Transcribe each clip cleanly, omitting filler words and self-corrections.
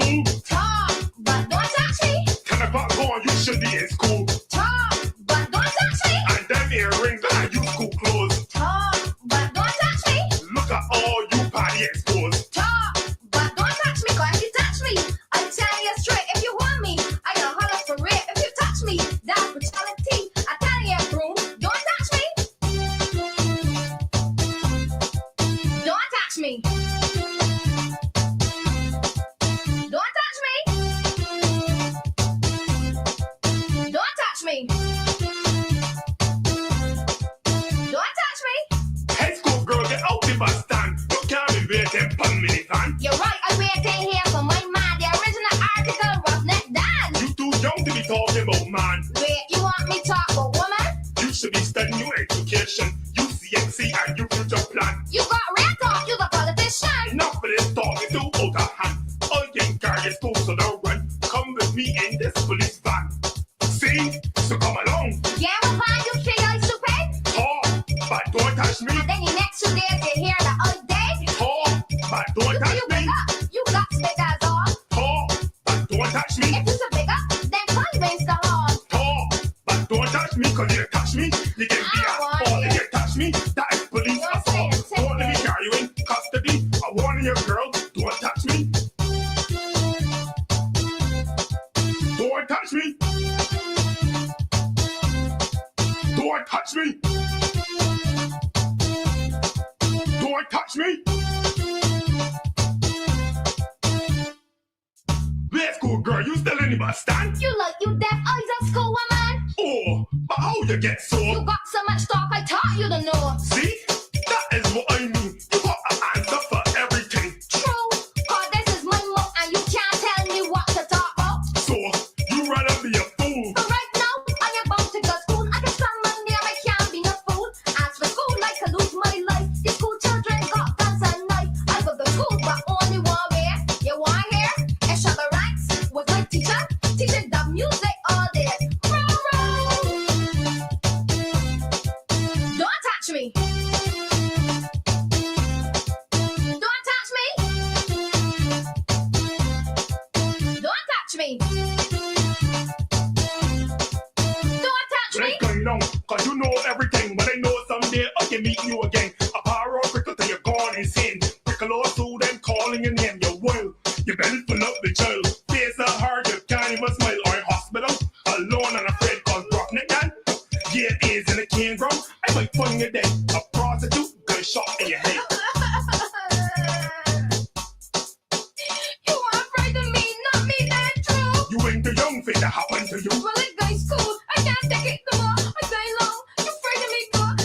school. Talk, but don't touch me. 10 o'clock gone, you should be in school. Talk, but don't touch me. And them earrings and you school clothes. Talk, but don't touch me. Look at all you party exposed. Talk, but don't touch me, cause if you touch me, I'll tell you straight. If you want me, I don't holler for rape. If you touch me, that's brutality. I tell you, bro, don't touch me. Don't touch me. Don't touch me. Don't touch me. Don't touch me. High school girl, get out the bus stand. You can't be waiting for minivan. You're right, I'm waiting here for my man. The original article, Roughneck Dan. You too young to be talking about man. Wait, you want me talk about woman? You should be studying your education, UCXC and your future plan. You got red talk, you the politician. Enough of this talk, you do out of hand. All you carry school, so don't run. Come with me in this police van. See? So come along. Yeah, well, fine, you think I'm stupid? Talk, but don't touch me. And then the next 2 days you hear the all day. Talk, but don't touch You me. big up, you got big as all. Talk, but don't touch me. If you so big up, then convince the hall. Talk, but don't touch me, cause you touch me. You can be I a want fall you. if you touch me. That is police You're assault. saying Don't let me something. carry you in custody. I warn you, girl, don't touch me. Don't touch me. Don't touch me. Don't touch me. Let's go, girl. You still in the bus stand? You like you deaf eyes at school, woman. Oh, but how you get You so? got so much talk, I taught you to know. See? That is what I mean. You got an answer for everything. True, cause this is my mouth and you can't tell me what to talk about. So, you rather be a fool. But right now, I am about to go school. I can stand my name, I can't be no fool. As for school, I can lose my life. The school children got guns and knives. I go to school, but only one way. You want hear? And shut the ranks with my teacher, teaching the music all day. Roll, roll. Don't touch me. Don't touch me. Don't touch me. Don't touch me. Right going on, cause you know everything. But I know someday I can meet you again. A power critical till you're gone insane. Piccolo student calling your name, you're wild. You better pull up the child. Face so hard, you can't even smile. Or in hospital, alone and afraid cause Roughneck Dan. Yeah, it is in the cane ground. I might find you dead. A prostitute, gunshot in your head. You are afraid of me, not me, that true. You ain't too young for it to happen to you. Well, it goes cool. I can't take it no more. I say long. You afraid of me, go. Lord,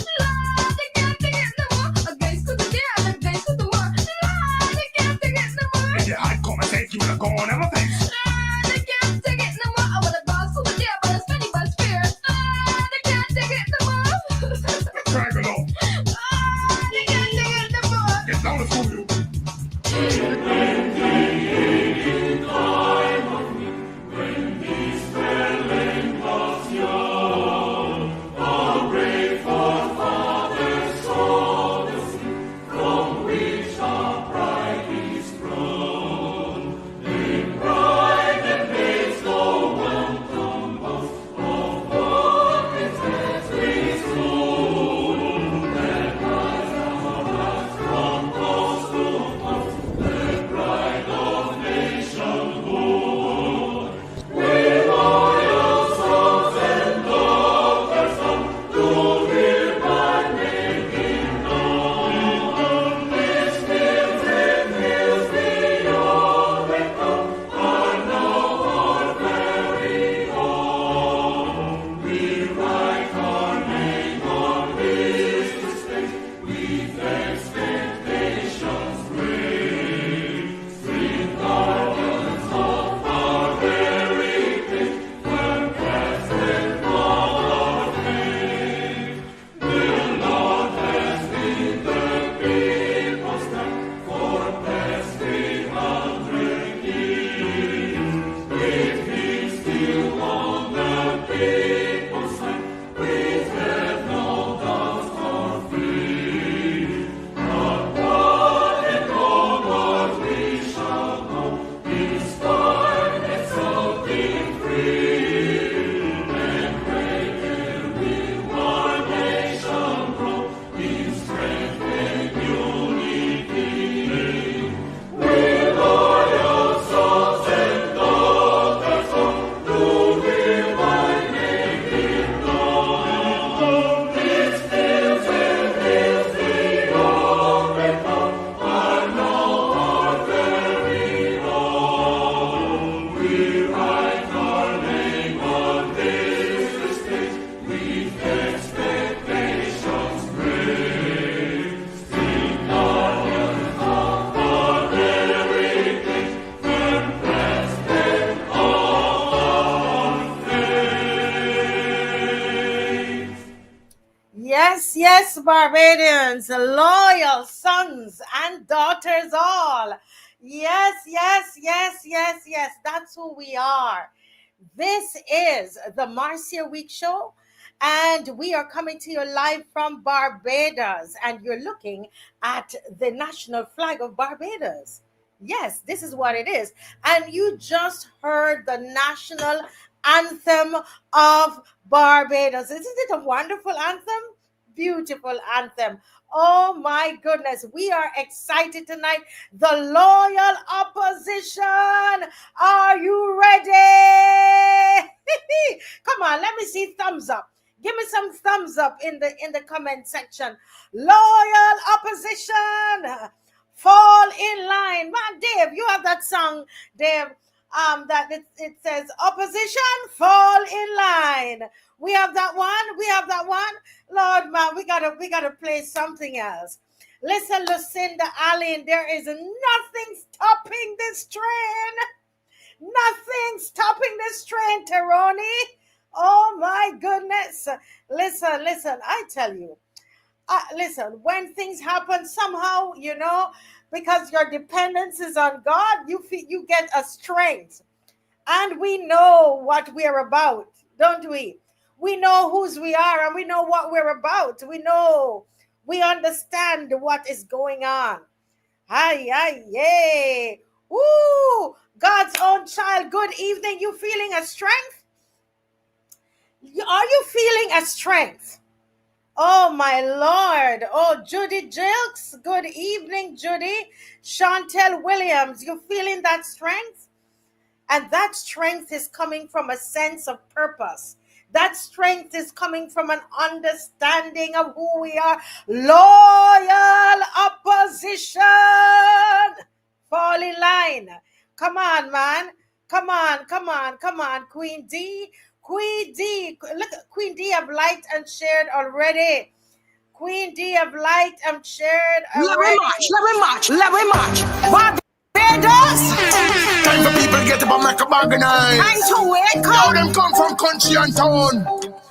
I can't take it no more. I goes cool today, I goes cool tomorrow. Lord, I can't take it no more. If you had common sense, you would have gone ever since. Lord, I can't take it no more. I would have gone school today, but it's funny, but fear. Lord, I can't take it no more. Drag it on. Lord, I can't take it no more. Get down to school, you. Barbadians, loyal sons and daughters all. Yes, yes, yes, yes, yes. That's who we are. This is the Marcia Week Show, and we are coming to you live from Barbados, and you're looking at the national flag of Barbados. Yes, this is what it is. And you just heard the national anthem of Barbados. Isn't it a wonderful anthem? Beautiful anthem. Oh my goodness, we are excited tonight. The loyal opposition, are you ready? Come on, let me see thumbs up. Give me some thumbs up in the comment section. Loyal opposition, fall in line. Man, Dave, you have that song, Dave. That it says opposition, fall in line. We have that one. We have that one. Lord, man, we gotta play something else. Listen, Lucinda Allen, there is nothing stopping this train. Nothing stopping this train, Teroni. Oh my goodness. Listen, I tell you. Listen, when things happen somehow, because your dependence is on God, you get a strength. And we know what we're about, don't we? We know whose we are and we know what we're about. We understand what is going on. Ay, yay. Woo! God's own child, good evening. You feeling a strength? Are you feeling a strength? Oh, my Lord. Oh, Judy Jilks. Good evening, Judy. Chantel Williams, you feeling that strength? And that strength is coming from a sense of purpose. That strength is coming from an understanding of who we are. Loyal opposition. Fall in line. Come on, man. Come on. Queen D. Look, Queen D have liked and shared already. Queen D have liked and shared already. Let me march. Barbados. Time for people get up and make a organize. Time to wake Now up. them come from country and town.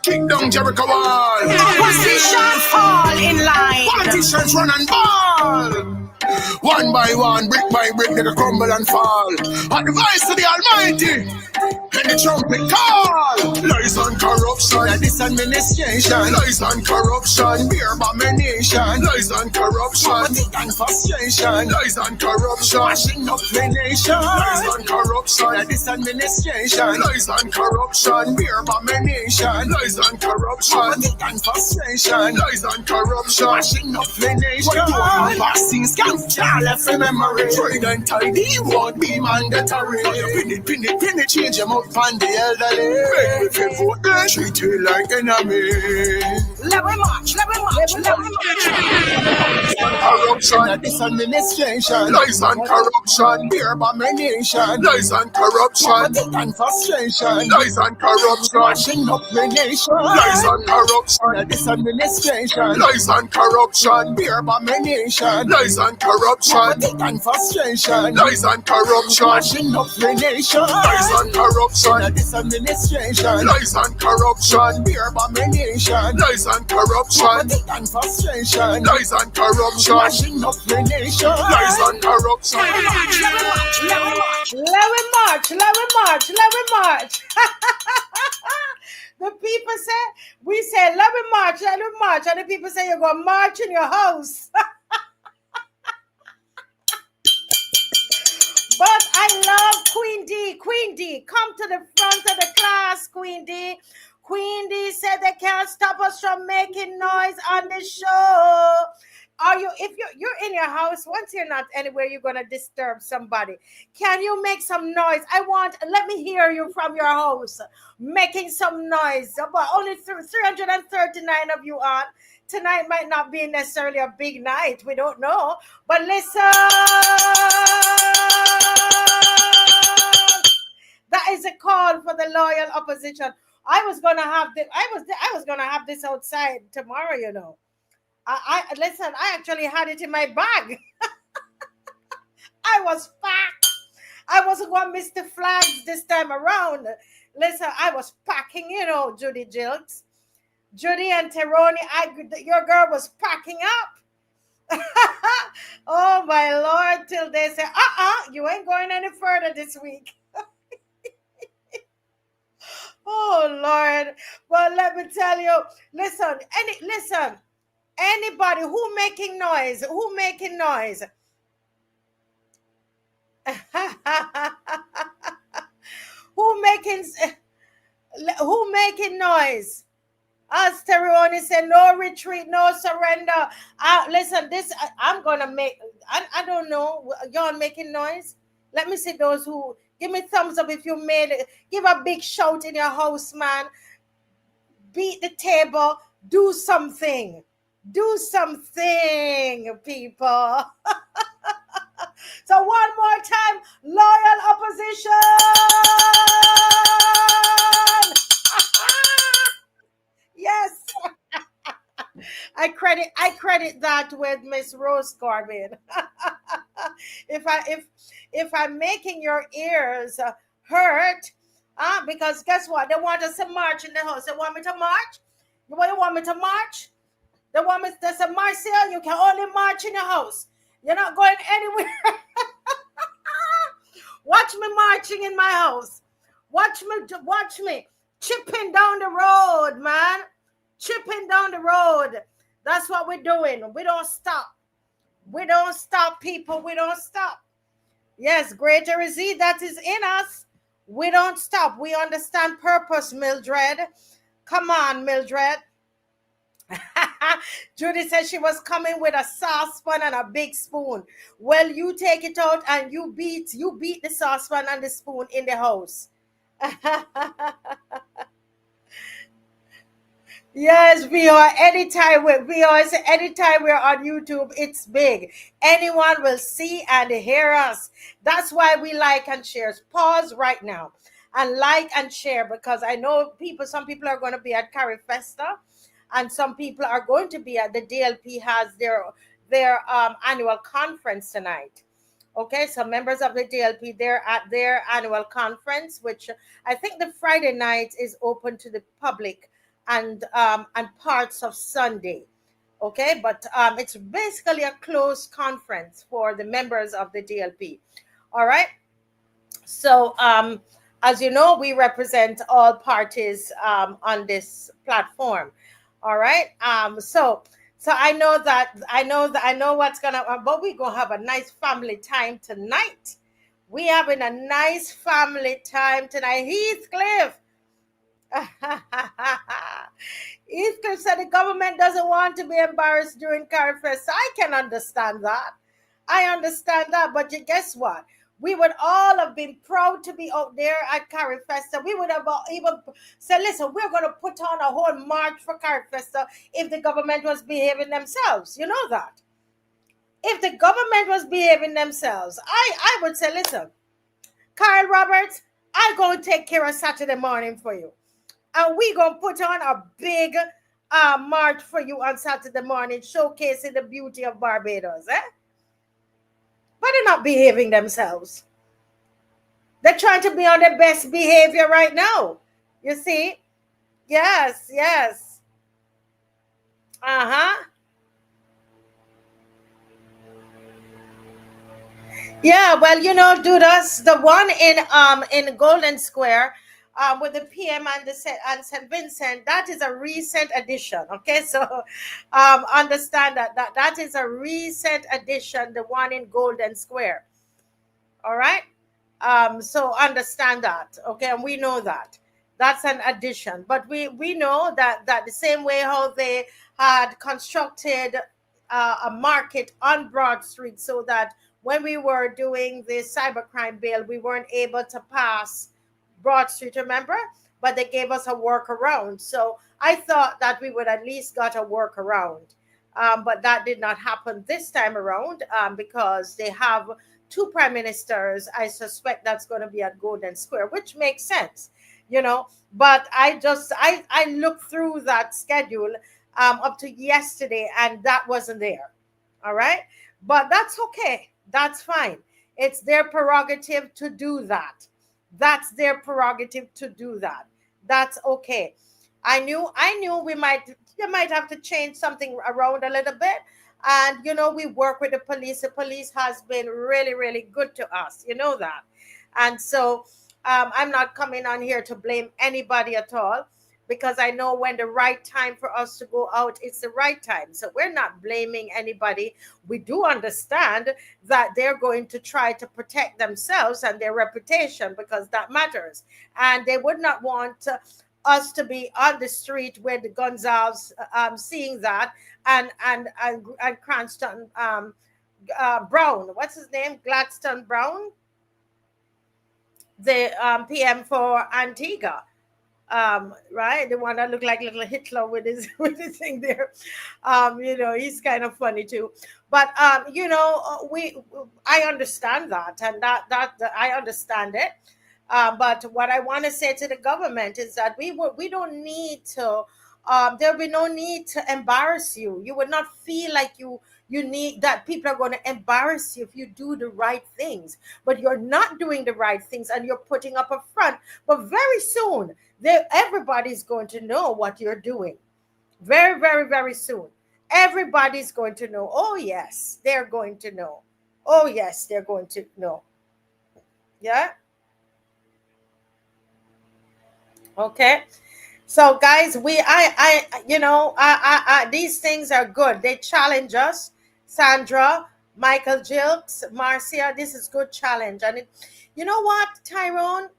Kick down Jericho wall. Opposition fall in line. Politicians run and ball. One by one, brick by brick, they crumble and fall. At the voice of the Almighty, and the trumpet call. Lies and corruption, and this administration. Lies and corruption, beer abomination. Lies and corruption, poverty and frustration. Lies and corruption, washing up the nation. Lies and corruption, and this administration. Lies and corruption, beer abomination. Lies and corruption, poverty and frustration. Lies and corruption, washing up the nation. Vaccines can't left in memory. TRIDENT ID won't be mandatory. Pin it, change them up on the elderly. Make me feel vote, then treat you like enemy. Let me march. Corruption at this administration. Lies and corruption, beer abomination. Lies and corruption, Poverty and frustration. lies and corruption. Washing up the nation. Lies and corruption at this administration. Lies and corruption, beer abomination. Lies and corruption, Poverty and frustration. lies and corruption. Washing up the nation. Lies and corruption at this administration. lies and corruption, Beer abomination. lies and corruption. Poverty and frustration. Lies and corruption, Washing up the nation. lies and corruption. Let me march. The people say, we say, let me march. And the people say, you're going to march in your house. But I love Queen D. Queen D, come to the front of the class, Queen D. Queen D said they can't stop us from making noise on the show. If you're in your house, once you're not anywhere, you're gonna disturb somebody. Can you make some noise? Let me hear you from your house making some noise. But only 339 of you on. Tonight might not be necessarily a big night. We don't know. But listen. That is a call for the loyal opposition. I was gonna have this outside tomorrow, I actually had it in my bag. I was packed. I wasn't going to miss the flags this time around. Listen, I was packing, Judy Jilks. Judy and Teroni, your girl was packing up. Oh my Lord, till they say, you ain't going any further this week. Oh Lord. Well, let me tell you, listen, anybody who making noise, who making noise? As Teroni said, no retreat, no surrender. Listen, I'm gonna make. I don't know. Y'all making noise? Let me see those who give me thumbs up if you made it. Give a big shout in your house, man. Beat the table. Do something. Do something, people. So one more time, loyal opposition. Yes. I credit that with Miss Rose Corbin. if I'm making your ears hurt, because guess what? They want us to march in the house. They want me to march. You want me to march? They want me to say, Marcia, you can only march in your house. You're not going anywhere. Watch me marching in my house. Watch me chipping down the road, man. Chipping down the road. That's what we're doing. We don't stop. We don't stop, people. We don't stop. Yes, greater is He that is in us. We don't stop. We understand purpose, Mildred. Come on, Mildred. Judy said she was coming with a saucepan and a big spoon. Well, you take it out and you beat the saucepan and the spoon in the house. Yes, anytime we're on YouTube, it's big. Anyone will see and hear us. That's why we like and share. Pause right now and like and share, because I know some people are going to be at CARIFESTA, and some people are going to be at the DLP has their annual conference tonight. Okay, so members of the DLP, they're at their annual conference, which I think the Friday night is open to the public, and parts of Sunday. Okay, but it's basically a closed conference for the members of the DLP. All right. So as you know, we represent all parties on this platform. All right. So I know what's gonna, but we're gonna have a nice family time tonight. We having a nice family time tonight. Heathcliff. Heathcliff said the government doesn't want to be embarrassed during CARIFESTA. I can understand that. But guess what? We would all have been proud to be out there at CARIFESTA. We would have even said, listen, we're going to put on a whole march for CARIFESTA if the government was behaving themselves. You know that. If the government was behaving themselves, I would say, listen, Carl Roberts, I'm going to take care of Saturday morning for you. And we're going to put on a big march for you on Saturday morning, showcasing the beauty of Barbados. But they're not behaving themselves. They're trying to be on their best behavior right now. You see? Yes. Yeah, well, Dudas, the one in Golden Square, with the PM and St. Vincent, that is a recent addition. Okay, so understand that is a recent addition, the one in Golden Square. All right, so understand that. Okay, and we know that's an addition, but we know that the same way how they had constructed a market on Broad Street, so that when we were doing the cybercrime bill, we weren't able to pass Broad Street, remember? But they gave us a workaround. So I thought that we would at least got a workaround. But that did not happen this time around because they have two prime ministers. I suspect that's going to be at Golden Square, which makes sense, But I looked through that schedule up to yesterday, and that wasn't there. All right. But that's okay. That's fine. It's their prerogative to do that. That's their prerogative to do that. That's okay. I knew you might have to change something around a little bit. And we work with the police. The police has been really, really good to us. You know that. And so I'm not coming on here to blame anybody at all, because I know when the right time for us to go out, it's the right time. So we're not blaming anybody. We do understand that they're going to try to protect themselves and their reputation, because that matters. And they would not want us to be on the street with the Gonzales seeing that, and Cranston Brown, what's his name, Gladstone Brown, the PM for Antigua, right? The one that looked like little Hitler with his with his thing there. He's kind of funny too. But I understand that, and that I understand it. But what I want to say to the government is that we don't need to. There will be no need to embarrass you. You would not feel like you need that people are going to embarrass you if you do the right things. But you're not doing the right things, and you're putting up a front. But very soon, everybody's going to know what you're doing. Very, very, very soon, everybody's going to know. Oh yes, they're going to know. Oh yes, they're going to know. Yeah. Okay. So guys, these things are good. They challenge us. Sandra, Michael, Jilks, Marcia, this is good challenge. And you know what, Tyrone,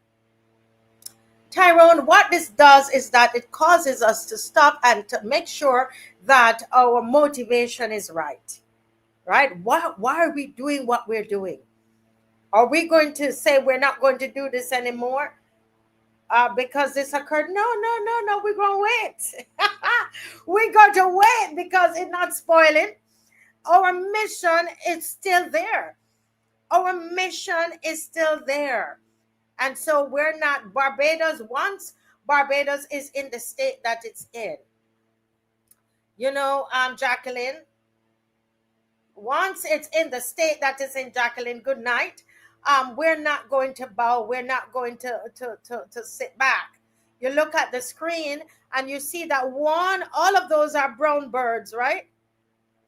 what this does is that it causes us to stop and to make sure that our motivation is right. Right? Why are we doing what we're doing? Are we going to say we're not going to do this anymore? Because this occurred? No, we're going to wait. We're going to wait because it's not spoiling. Our mission is still there. Our mission is still there. And so we're not Barbados. Once Barbados is in the state that it's in, Jacqueline, once it's in the state that it's in, Jacqueline, good night. We're not going to bow. We're not going to sit back. You look at the screen and you see that all of those are brown birds, right?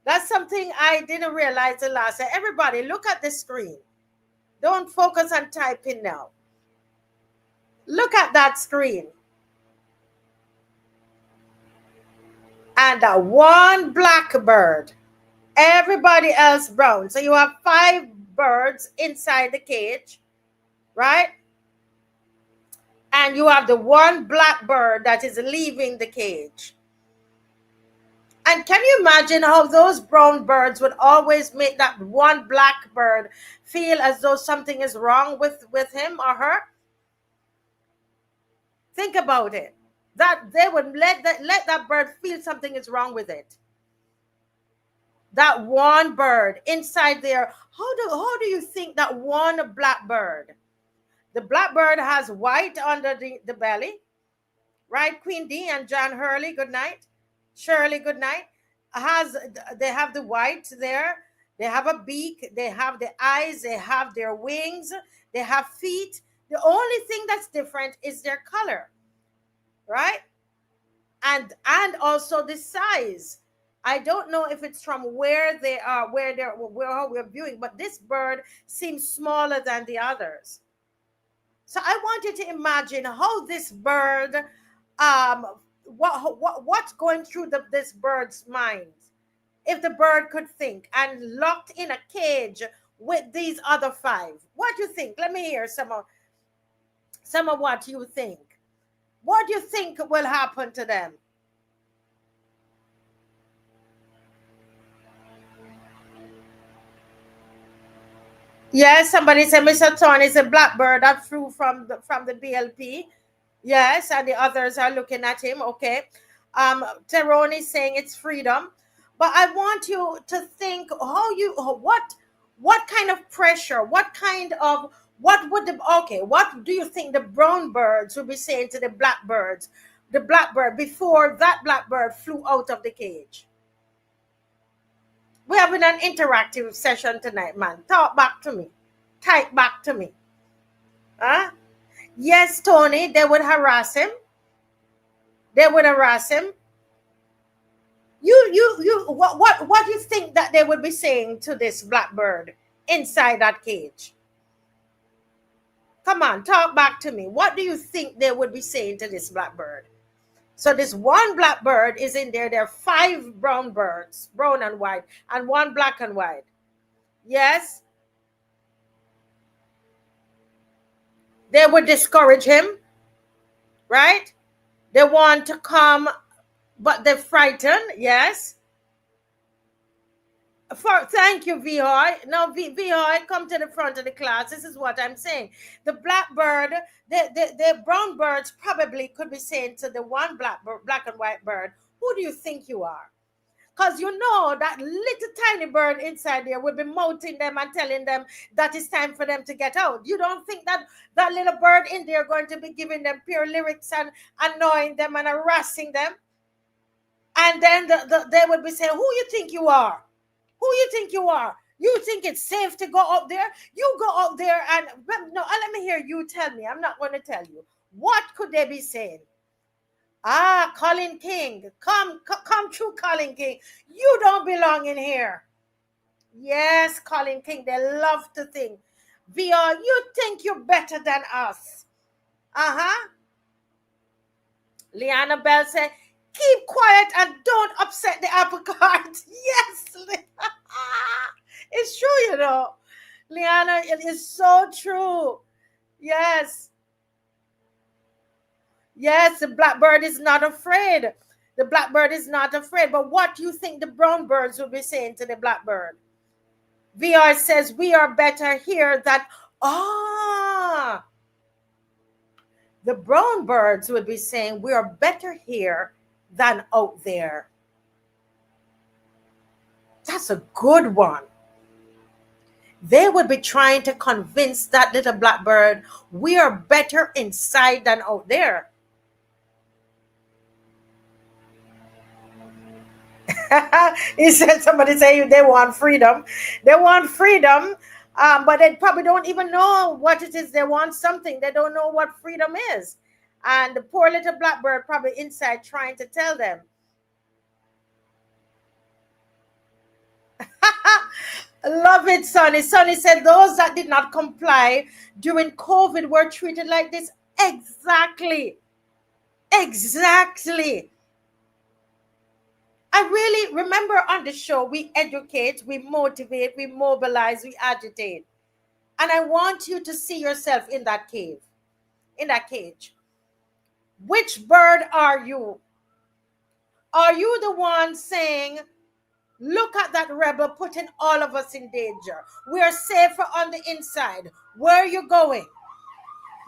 That's something I didn't realize the last time. Everybody, look at the screen. Don't focus on typing now. Look at that screen. And that one blackbird. Everybody else brown. So you have 5 birds inside the cage, right? And you have the one blackbird that is leaving the cage. And can you imagine how those brown birds would always make that one blackbird feel as though something is wrong with him or her? Think about it. That they would let that bird feel something is wrong with it. That one bird inside there. How do you think that one blackbird? The blackbird has white under the belly, right? Queen D and John Hurley, good night. Shirley, good night. They have the white there. They have a beak. They have the eyes. They have their wings. They have feet. The only thing that's different is their color, right? And also the size. I don't know if it's from where they are, where we're viewing, but this bird seems smaller than the others. So I want you to imagine how this bird, what's going through this bird's mind, if the bird could think, and locked in a cage with these other 5. What do you think? Let me hear some of what you think. What do you think will happen to them? Yes, somebody said Mr. Thorne is a blackbird that flew from the BLP. Yes, and the others are looking at him. Okay. Tyrone is saying it's freedom. But I want you to think what kind of pressure, what do you think the brown birds would be saying to the blackbird before that blackbird flew out of the cage? We're having an interactive session tonight, man. Talk back to me. Type back to me. Huh? Yes, Tony, they would harass him. They would harass him. What do you think that they would be saying to this blackbird inside that cage? Come on, talk back to me. What do you think they would be saying to this blackbird? So this one blackbird is in there. There are 5 brown birds, brown and white, and 1 black and white. Yes. They would discourage him, right? They want to come, but they're frightened. Yes. Thank you, Vihoy. Now, Vihoy, come to the front of the class. This is what I'm saying. The blackbird, the brown birds probably could be saying to the one black and white bird, who do you think you are? Because you know that little tiny bird inside there will be mouthing them and telling them that it's time for them to get out. You don't think that that little bird in there going to be giving them pure lyrics and annoying them and harassing them? And then they would be saying, who you think you are? Who you think you are? You think it's safe to go up there? You go up there and no, let me hear you tell me. I'm not going to tell you. What could they be saying? Ah, Colin King. Come through, Colin King. You don't belong in here. Yes, Colin King. They love to think. VR, you think you're better than us. Uh-huh. Liana Bell said, keep quiet and don't upset the apple cart. Yes. It's true, you know. Liana, it is so true. Yes. Yes, the blackbird is not afraid. The blackbird is not afraid. But what do you think the brown birds will be saying to the blackbird? VR says, we are better here than... The brown birds would be saying, we are better here than out there. That's a good one. They would be trying to convince that little blackbird, we are better inside than out there. He said, somebody say they want freedom. They want freedom, but they probably don't even know what it is. They want something. They don't know what freedom is. And the poor little blackbird probably inside trying to tell them. Love it, Sonny. Sonny said those that did not comply during COVID were treated like this. Exactly. Exactly. I really remember on the show, we educate, we motivate, we mobilize, we agitate. And I want you to see yourself in that cave, in that cage. Which bird are you? Are you the one saying, look at that rebel putting all of us in danger. We are safer on the inside. Where are you going?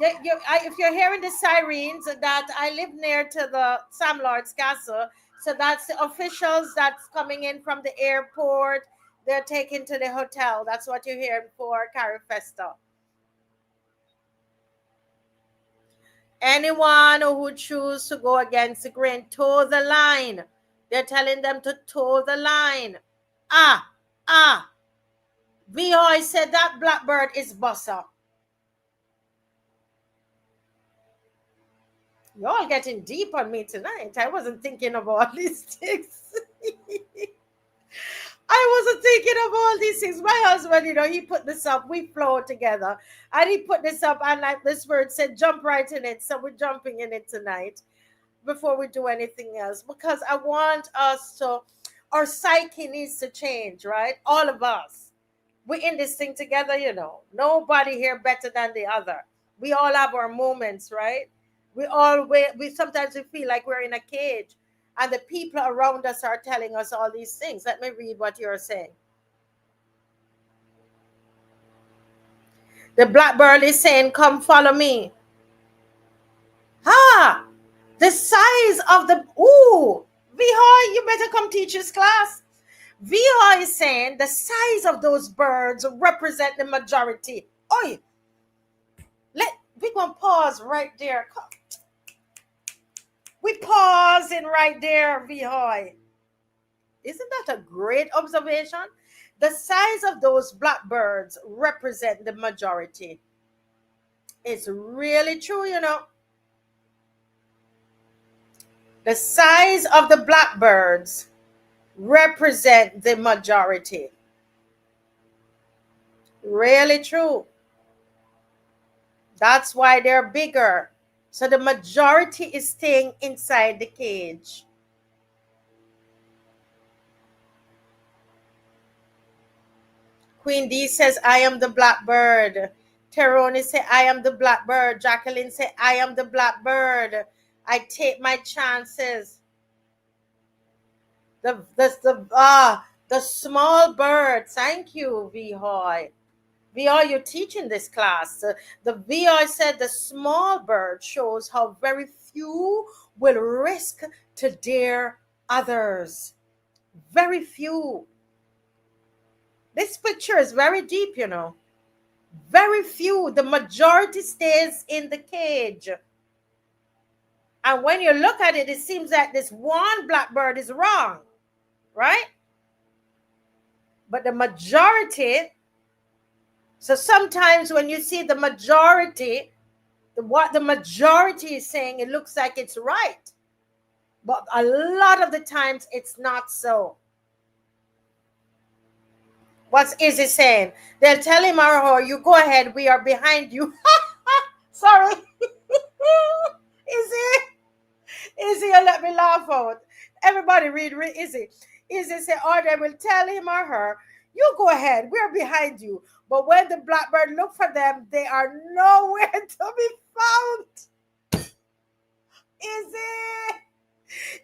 If you're hearing the sirens, that I live near to the Sam Lord's Castle, so that's the officials that's coming in from the airport. They're taken to the hotel. That's what you're hearing for CARIFESTA. Anyone who chooses to go against the grain, toe the line. They're telling them to toe the line. Vihoy said that blackbird is bossa. You're all getting deep on me tonight. I wasn't thinking of all these things. I wasn't thinking of all these things. My husband, he put this up. We flow together. And he put this up, and like this word said, jump right in it. So we're jumping in it tonight before we do anything else. Because I want us to, our psyche needs to change, right? All of us. We're in this thing together, Nobody here better than the other. We all have our moments, right? We sometimes we feel like we're in a cage. And the people around us are telling us all these things. Let me read what you're saying. The blackbird is saying, come follow me. The size of the... Ooh, Vihoy, you better come teach this class. Vihoy is saying the size of those birds represent the majority. Oi, we're going to pause right there. Come. We pausing right there, Vihoy. Isn't that a great observation? The size of those blackbirds represent the majority. It's really true, The size of the blackbirds represent the majority. Really true. That's why they're bigger. So the majority is staying inside the cage. Queen D says, I am the blackbird. Teroni say, I am the blackbird. Jacqueline say, I am the blackbird. I take my chances. The small bird. Thank you, Vihoy. Vihoy, you're teaching this class. The Vihoy said the small bird shows how very few will risk to dare others. Very few. This picture is very deep, you know. Very few. The majority stays in the cage. And when you look at it, it seems that this one blackbird is wrong, right? But the majority, so sometimes when you see the majority, what the majority is saying, it looks like it's right. But a lot of the times it's not so. What's Izzy saying? They'll tell him or her, you go ahead, we are behind you. Sorry. Izzy, you let me laugh out. Everybody read Izzy. Izzy say, or they will tell him or her, you go ahead, we're behind you. But when the blackbird look for them, they are nowhere to be found.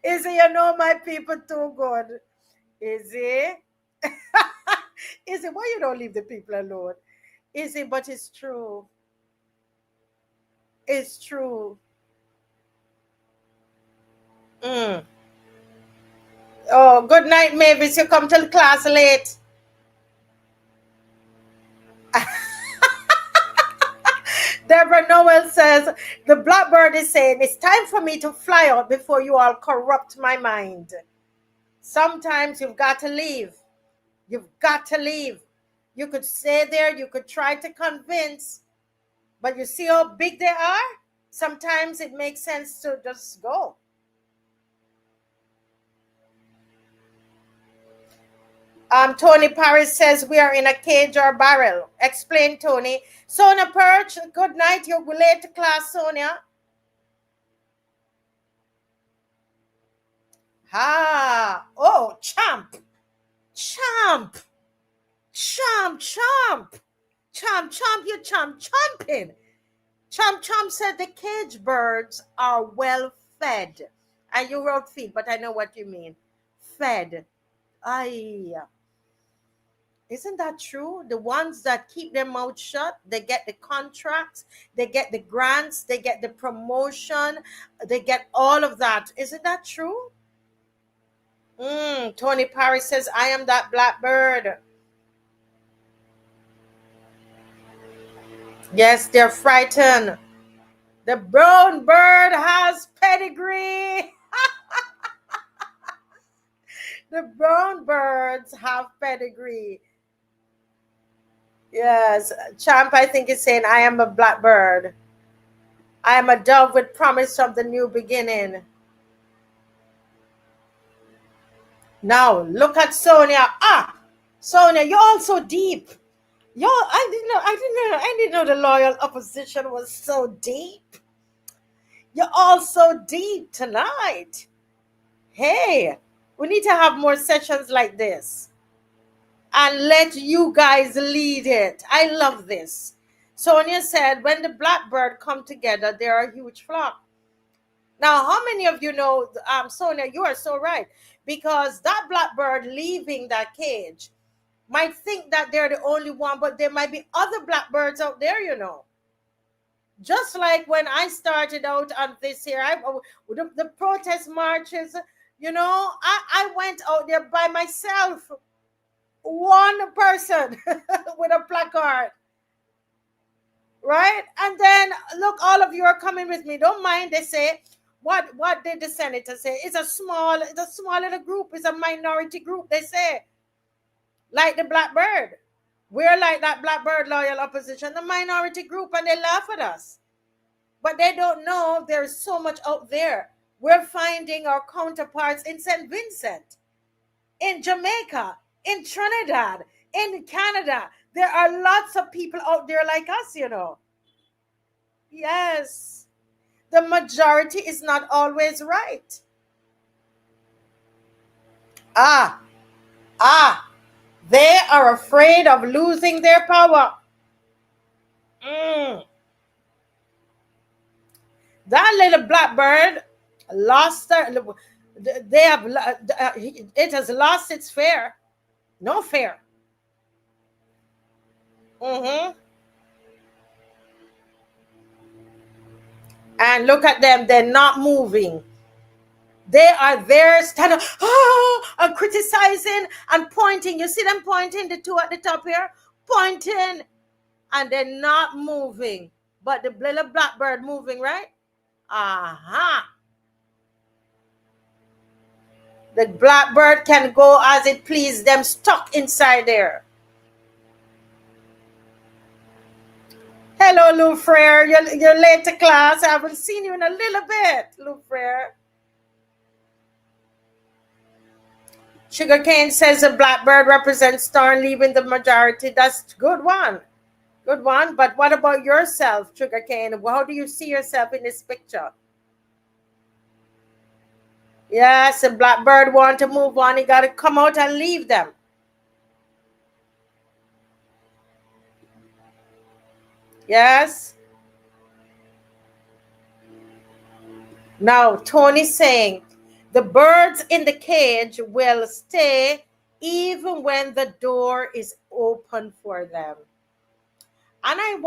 Izzy, you know my people too good. Izzy. Izzy, why you don't leave the people alone? Izzy, but it's true. It's true. Oh, good night, Mavis. You come to the class late. Deborah Noel says, the blackbird is saying, it's time for me to fly out before you all corrupt my mind. Sometimes you've got to leave. You've got to leave. You could stay there. You could try to convince. But you see how big they are? Sometimes it makes sense to just go. Tony Paris says we are in a cage or barrel. Explain, Tony. Sonia Perch, good night. You're late to class, Sonia. Oh, champ. You champing. Champ said the cage birds are well fed. And you wrote feed, but I know what you mean. Fed. Isn't that true? The ones that keep their mouth shut, they get the contracts, they get the grants, they get the promotion, they get all of that. Isn't that true? Tony Paris says, I am that blackbird. Yes, they're frightened. The brown bird has pedigree. The brown birds have pedigree. Yes, Champ, I think is saying, I am a blackbird. I am a dove with promise of the new beginning. Now, look at Sonia. Sonia, you're all so deep. I didn't know the loyal opposition was so deep. You're all so deep tonight. Hey, we need to have more sessions like this. And let you guys lead it. I love this. Sonia said, when the blackbird come together, they are a huge flock. Now, how many of you know, Sonia, you are so right. Because that blackbird leaving that cage might think that they're the only one, but there might be other blackbirds out there, you know. Just like when I started out on this here, the protest marches, you know, I went out there by myself. One person with a placard, right? And then look, all of you are coming with me. Don't mind. They say, what did the senator say? It's a small little group. It's a minority group. They say, like the blackbird. We're like that blackbird loyal opposition, the minority group, and they laugh at us. But they don't know there's so much out there. We're finding our counterparts in St. Vincent, in Jamaica, in Trinidad, in Canada. There are lots of people out there like us, you know. Yes, the majority is not always right. Ah, they are afraid of losing their power. That little blackbird lost they have it has lost its fear. No fear. And look at them, they're not moving. They are there standing and criticizing and pointing. You see them pointing, the two at the top here, pointing, and they're not moving. But the little blackbird moving, right? The blackbird can go as it please them, stuck inside there. Hello, Lou Frere. You're late to class. I haven't seen you in a little bit, Lou Frere. Sugarcane says a blackbird represents star leaving the majority. That's a good one. Good one. But what about yourself, Sugarcane? How do you see yourself in this picture? Yes, a blackbird want to move on. He got to come out and leave them. Yes. Now, Tony's saying, the birds in the cage will stay even when the door is open for them. And I'm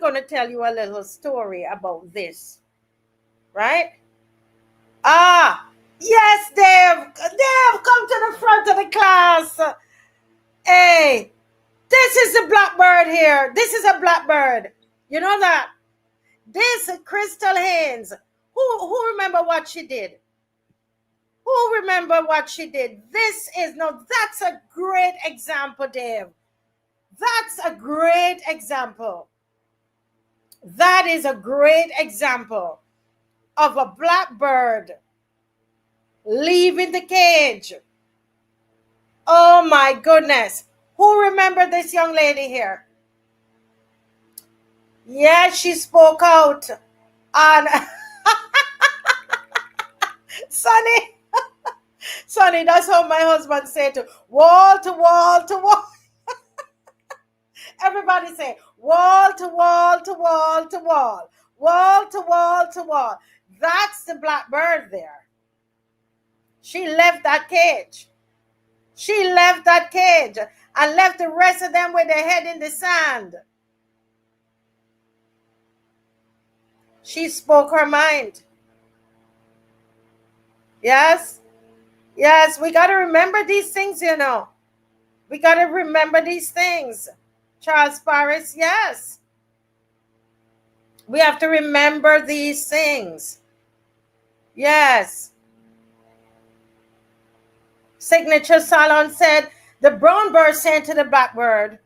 going to tell you a little story about this. Right? Yes, Dave, come to the front of the class. Hey, this is a blackbird here. This is a blackbird. You know that? This is Crystal Haynes. Who remember what she did? Who remember what she did? That's a great example, Dave. That's a great example. That is a great example of a blackbird leaving the cage. Oh my goodness. Who remember this young lady here? Yes, she spoke out on Sonny, that's how my husband said to wall to wall to wall. Everybody say wall to wall to wall to wall. Wall to wall to wall. That's the blackbird there. She left that cage. She left that cage and left the rest of them with their head in the sand. She spoke her mind. Yes? Yes, we got to remember these things, you know. We got to remember these things. Charles Paris, yes. We have to remember these things. Yes. Signature Salon said, the brown bird saying to the blackbird,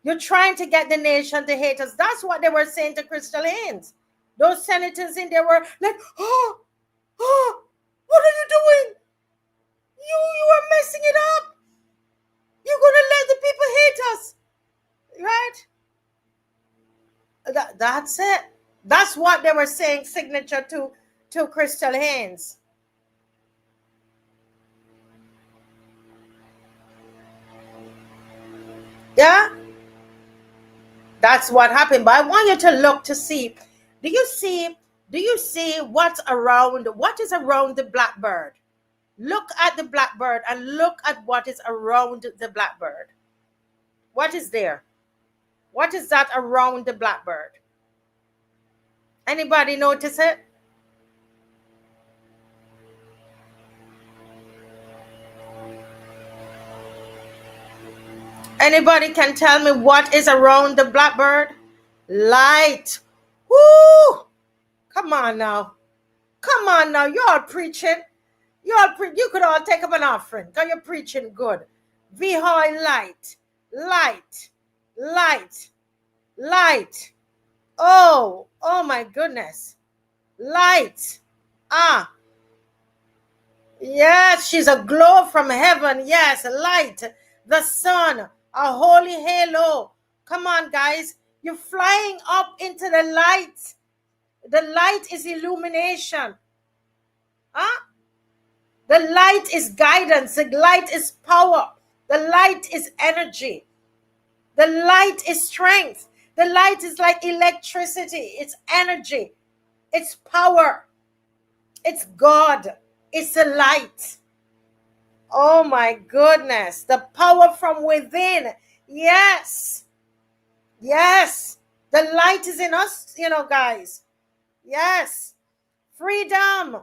you're trying to get the nation to hate us. That's what they were saying to Crystal Haynes. Those senators in there were like, what are you doing? You are messing it up. You're going to let the people hate us. Right? That's it. That's what they were saying, signature to Crystal Haynes. Yeah? That's what happened. But I want you to look to see. Do you see what's around? What is around the blackbird? Look at the blackbird and look at what is around the blackbird. What is there? What is that around the blackbird? Anybody notice it? Anybody can tell me what is around the blackbird? Light. Woo! Come on now. Come on now. You're all preaching. You could all take up an offering because you're preaching good. Vihoy light. Light. Light. Light. Oh my goodness. Light. Ah, yes, she's a glow from heaven. Yes, light, the sun, a holy halo. Come on, guys. You're flying up into the light. The light is illumination. Huh? The light is guidance. The light is power. The light is energy. The light is strength. The light is like electricity. It's energy. It's power. It's God. It's the light. Oh my goodness. The power from within. Yes. Yes. The light is in us, guys. Yes. Freedom.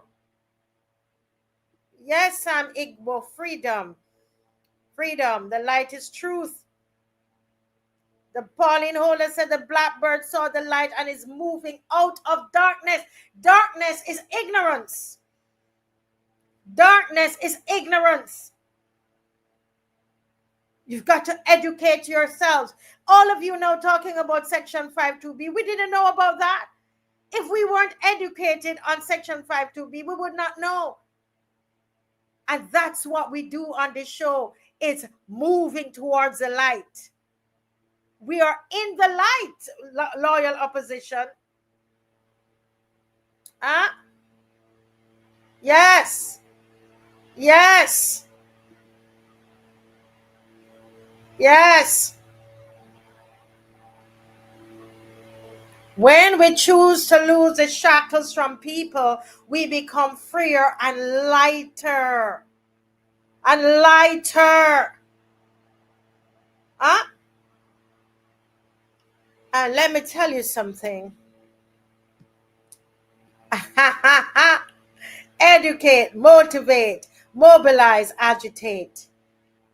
Yes, Sam Igbo. Freedom. Freedom. The light is truth. The Pauline Holder said the blackbird saw the light and is moving out of darkness. Darkness is ignorance. Darkness is ignorance. You've got to educate yourselves. All of you now talking about Section 52B. We didn't know about that. If we weren't educated on Section 52B, we would not know. And that's what we do on this show. It's moving towards the light. We are in the light, loyal opposition. Huh? Yes. Yes. Yes. When we choose to lose the shackles from people, we become freer and lighter. And lighter. Huh? And let me tell you something. Educate, motivate, mobilize, agitate.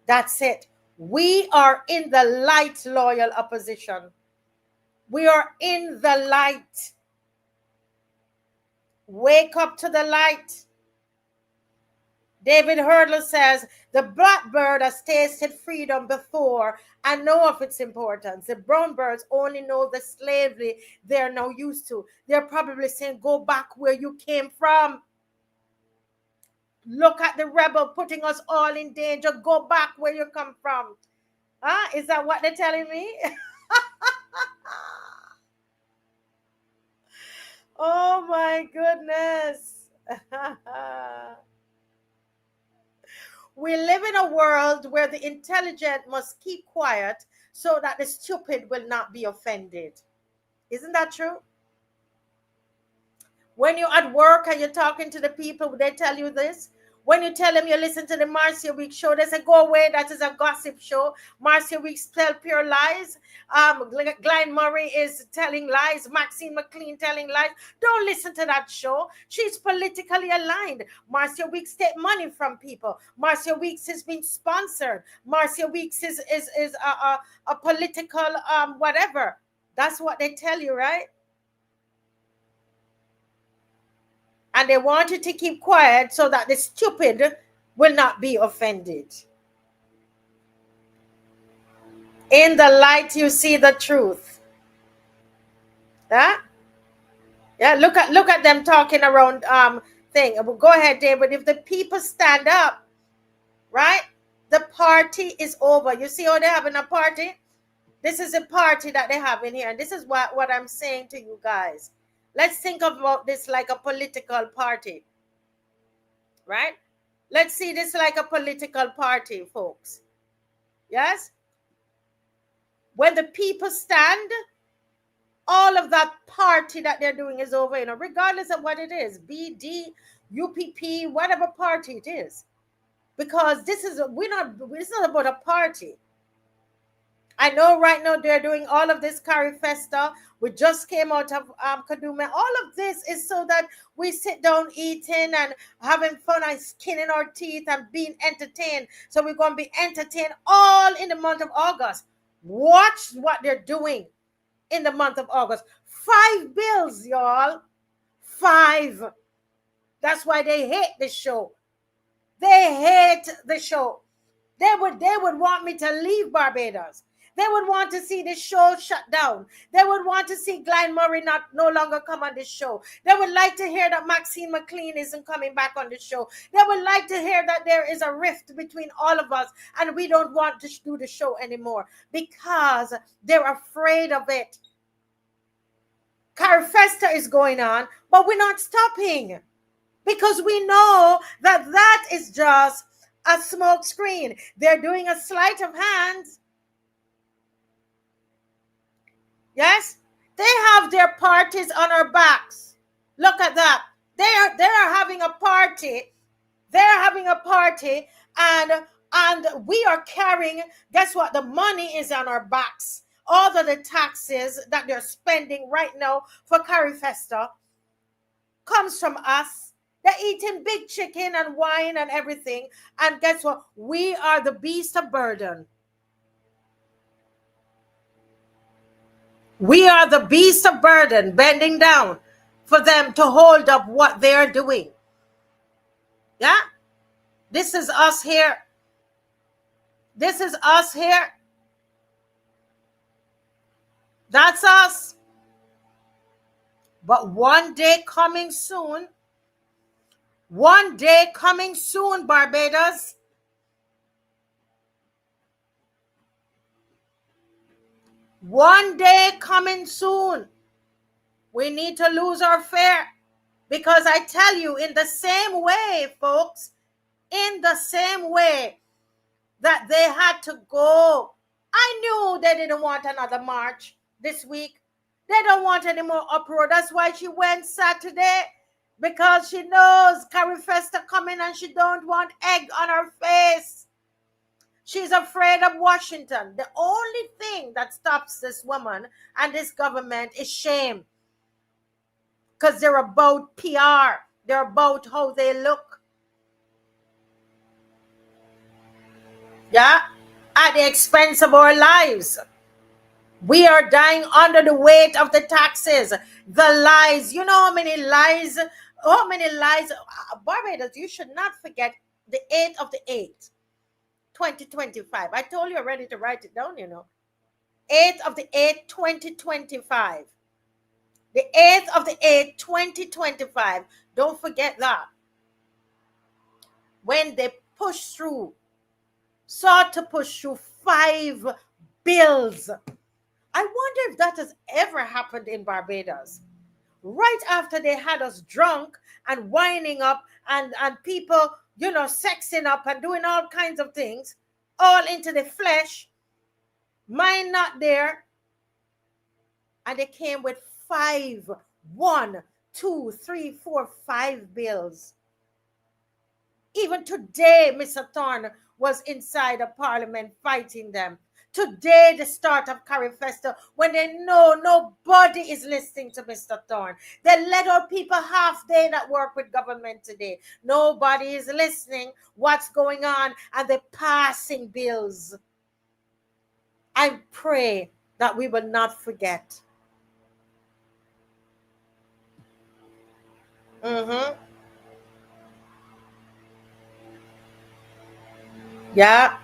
That's it. We are in the light, loyal opposition. We are in the light. Wake up to the light. David Hurdle says, the blackbird has tasted freedom before and know of its importance. The brown birds only know the slavery they're now used to. They're probably saying, go back where you came from. Look at the rebel putting us all in danger. Go back where you come from. Huh? Is that what they're telling me? Oh my goodness. We live in a world where the intelligent must keep quiet so that the stupid will not be offended. Isn't that true? When you're at work and you're talking to the people, they tell you this. When you tell them you listen to the Marcia Week show, they say, go away, that is a gossip show. Marcia Weeks tell pure lies. Glenn Murray is telling lies. Maxine McLean telling lies. Don't listen to that show. She's politically aligned. Marcia Weeks take money from people. Marcia Weeks has been sponsored. Marcia Weeks is a political whatever. That's what they tell you, right? And they want you to keep quiet so that the stupid will not be offended. In the light, you see the truth. Huh? Yeah, look at them talking around thing. Go ahead, David. If the people stand up, right? The party is over. You see how they're having a party? This is a party that they have in here. And this is what I'm saying to you guys. Let's think about this like a political party, right? Let's see this like a political party, folks. Yes? When the people stand, all of that party that they're doing is over, regardless of what it is, BD, UPP, whatever party it is. Because it's not about a party. I know right now they're doing all of this CARIFESTA. We just came out of Kaduna. All of this is so that we sit down eating and having fun and skinning our teeth and being entertained. So we're going to be entertained all in the month of August. Watch what they're doing in the month of August. 5 bills, y'all. 5. That's why they hate the show. They hate the show. They would want me to leave Barbados. They would want to see the show shut down. They would want to see Glenn Murray no longer come on the show. They would like to hear that Maxine McLean isn't coming back on the show. They would like to hear that there is a rift between all of us and we don't want to do the show anymore because they're afraid of it. CARIFESTA is going on, but we're not stopping because we know that that is just a smoke screen. They're doing a sleight of hand. Yes, they have their parties on our backs. Look at that. They are having a party. They're having a party, and we are carrying. Guess what? The money is on our backs. All of the taxes that they're spending right now for CARIFESTA comes from us. They're eating big chicken and wine and everything. And guess what? We are the beast of burden. We are the beast of burden, bending down for them to hold up what they're doing. Yeah? This is us here. This is us here. That's us. But one day coming soon, Barbados, one day coming soon, we need to lose our fear. Because I tell you, in the same way, folks, in the same way that they had to go, I knew they didn't want another march this week. They don't want any more uproar. That's why she went Saturday, because she knows CARIFESTA coming and she don't want egg on her face. She's afraid of Washington. The only thing that stops this woman and this government is shame. Because they're about PR. They're about how they look. Yeah? At the expense of our lives. We are dying under the weight of the taxes. The lies. You know how many lies? How many lies? Barbados, you should not forget the 8th of the 8th. 2025. I told you already to write it down, you know. 8th of the 8th, 2025. The 8th of the 8th, 2025. Don't forget that. When they sought to push through 5 bills. I wonder if that has ever happened in Barbados. Right after they had us drunk and winding up and people, you know, sexing up and doing all kinds of things, all into the flesh, mind not there. And they came with 5, 1, 2, 3, 4, 5 bills. Even today, Mr. Thorne was inside of Parliament fighting them. Today, the start of CARIFESTA, when they know nobody is listening to Mr. Thorne. They let out people half day that work with government today. Nobody is listening what's going on, and they're passing bills. I pray that we will not forget. Yeah.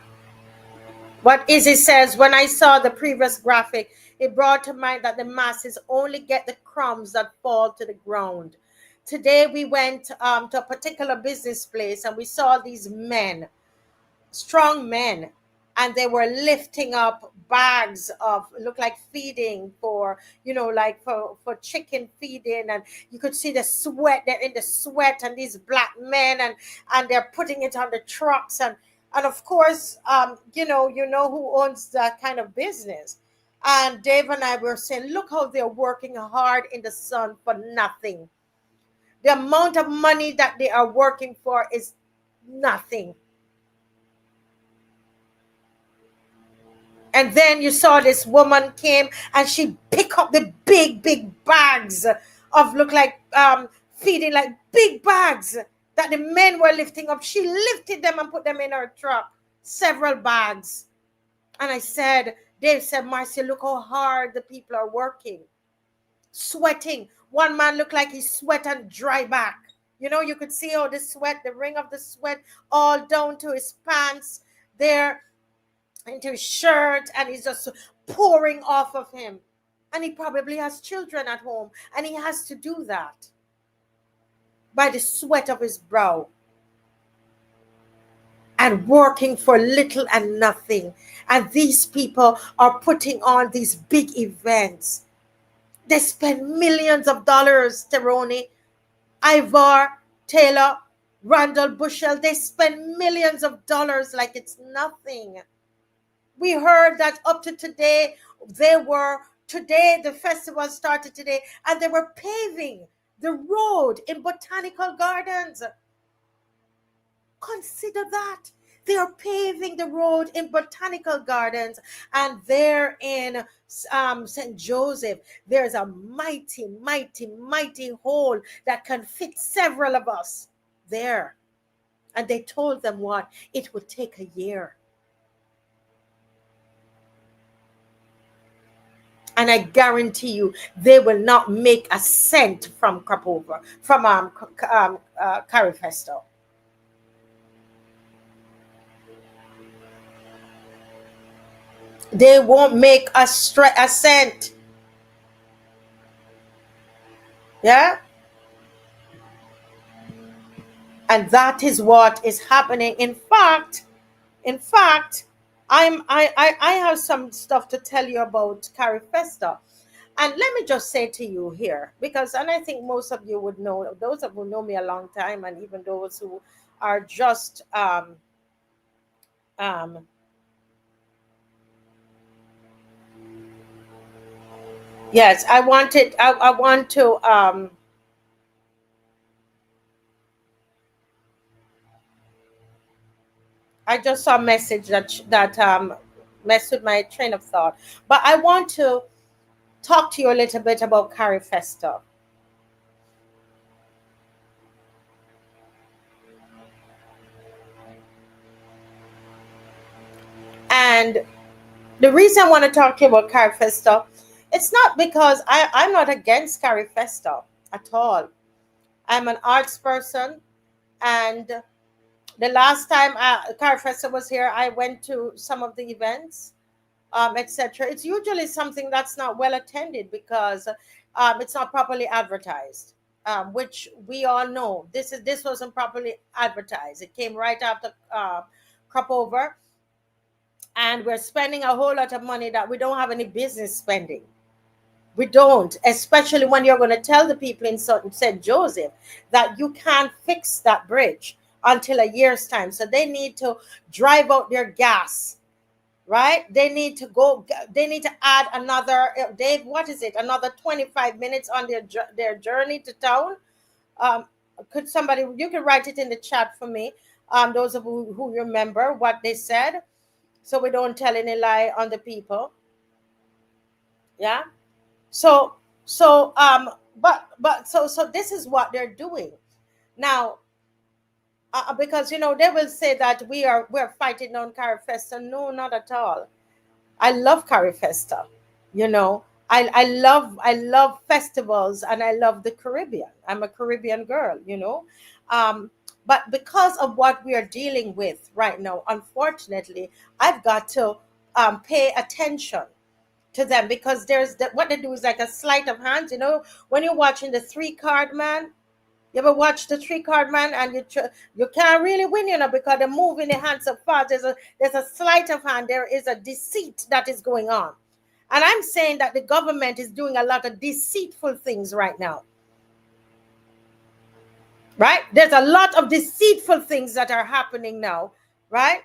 What Izzy says, when I saw the previous graphic, it brought to mind that the masses only get the crumbs that fall to the ground. Today we went to a particular business place and we saw these men, strong men, and they were lifting up bags of, look like feeding for, you know, like for chicken feeding, and you could see the sweat. They're in the sweat, and these black men, and they're putting it on the trucks, and of course, you know who owns that kind of business. And Dave and I were saying, look how they're working hard in the sun for nothing. The amount of money that they are working for is nothing. And then you saw this woman came and she picked up the big bags of, look like feeding, like big bags that the men were lifting up. She lifted them and put them in her truck, several bags. And I said, Dave said, Marcia, look how hard the people are working, sweating. One man looked like he sweat and dry back. You know, you could see how the sweat, the ring of the sweat, all down to his pants there. into his shirt, and it's just pouring off of him. And he probably has children at home, and he has to do that by the sweat of his brow and working for little and nothing. And these people are putting on these big events. They spend millions of dollars, Teroni, Ivar, Taylor, Randall Bushell. They spend millions of dollars like it's nothing. We heard that up to today, the festival started today, and they were paving the road in Botanical Gardens. Consider that. They are paving the road in Botanical Gardens, and there in St. Joseph, there's a mighty, mighty, mighty hole that can fit several of us there. And they told them what? It would take a year. And I guarantee you, they will not make a cent from Krapover, from CARIFESTA. They won't make a cent. Yeah? And that is what is happening. In fact, I have some stuff to tell you about CARIFESTA. And let me just say to you here, because, and I think most of you would know, those of who know me a long time, and even those who are just yes, I want to I just saw a message that messed with my train of thought. But I want to talk to you a little bit about CARIFESTA. And the reason I want to talk to you about CARIFESTA, it's not because I'm not against CARIFESTA at all. I'm an arts person, and the last time CARIFESTA was here, I went to some of the events, etc. It's usually something that's not well attended because it's not properly advertised, which we all know. This wasn't properly advertised. It came right after Crop Over, and we're spending a whole lot of money that we don't have any business spending. We don't, especially when you're going to tell the people in St. Joseph that you can't fix that bridge until a year's time. So they need to drive out their gas, right? They need to add another, Dave, what is it? Another 25 minutes on their journey to town. Could somebody, you can write it in the chat for me, those of you who remember what they said, so we don't tell any lie on the people. Yeah. So this is what they're doing now, because they will say that we're fighting on CARIFESTA. No, not at all. I love CARIFESTA. I love festivals, and I love the Caribbean. I'm a Caribbean girl. But because of what we are dealing with right now, unfortunately, I've got to pay attention to them, because what they do is like a sleight of hand. When you're watching the 3-card man, you ever watch the 3-card man, and you can't really win, because they're moving their hands so fast. There's a sleight of hand. There is a deceit that is going on, and I'm saying that the government is doing a lot of deceitful things right now. Right? There's a lot of deceitful things that are happening now, right?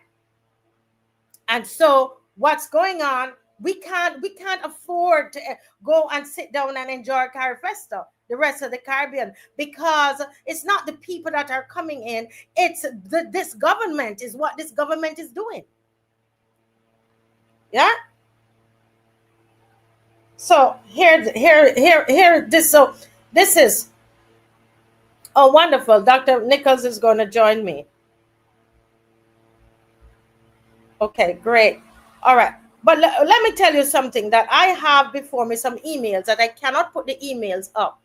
And so what's going on? We can't afford to go and sit down and enjoy CARIFESTA, the rest of the Caribbean, because it's not the people that are coming in. It's this government is what this government is doing. Yeah. So this is, oh, wonderful. Dr. Nichols is going to join me. Okay, great. All right. But let me tell you something that I have before me, some emails that I cannot put the emails up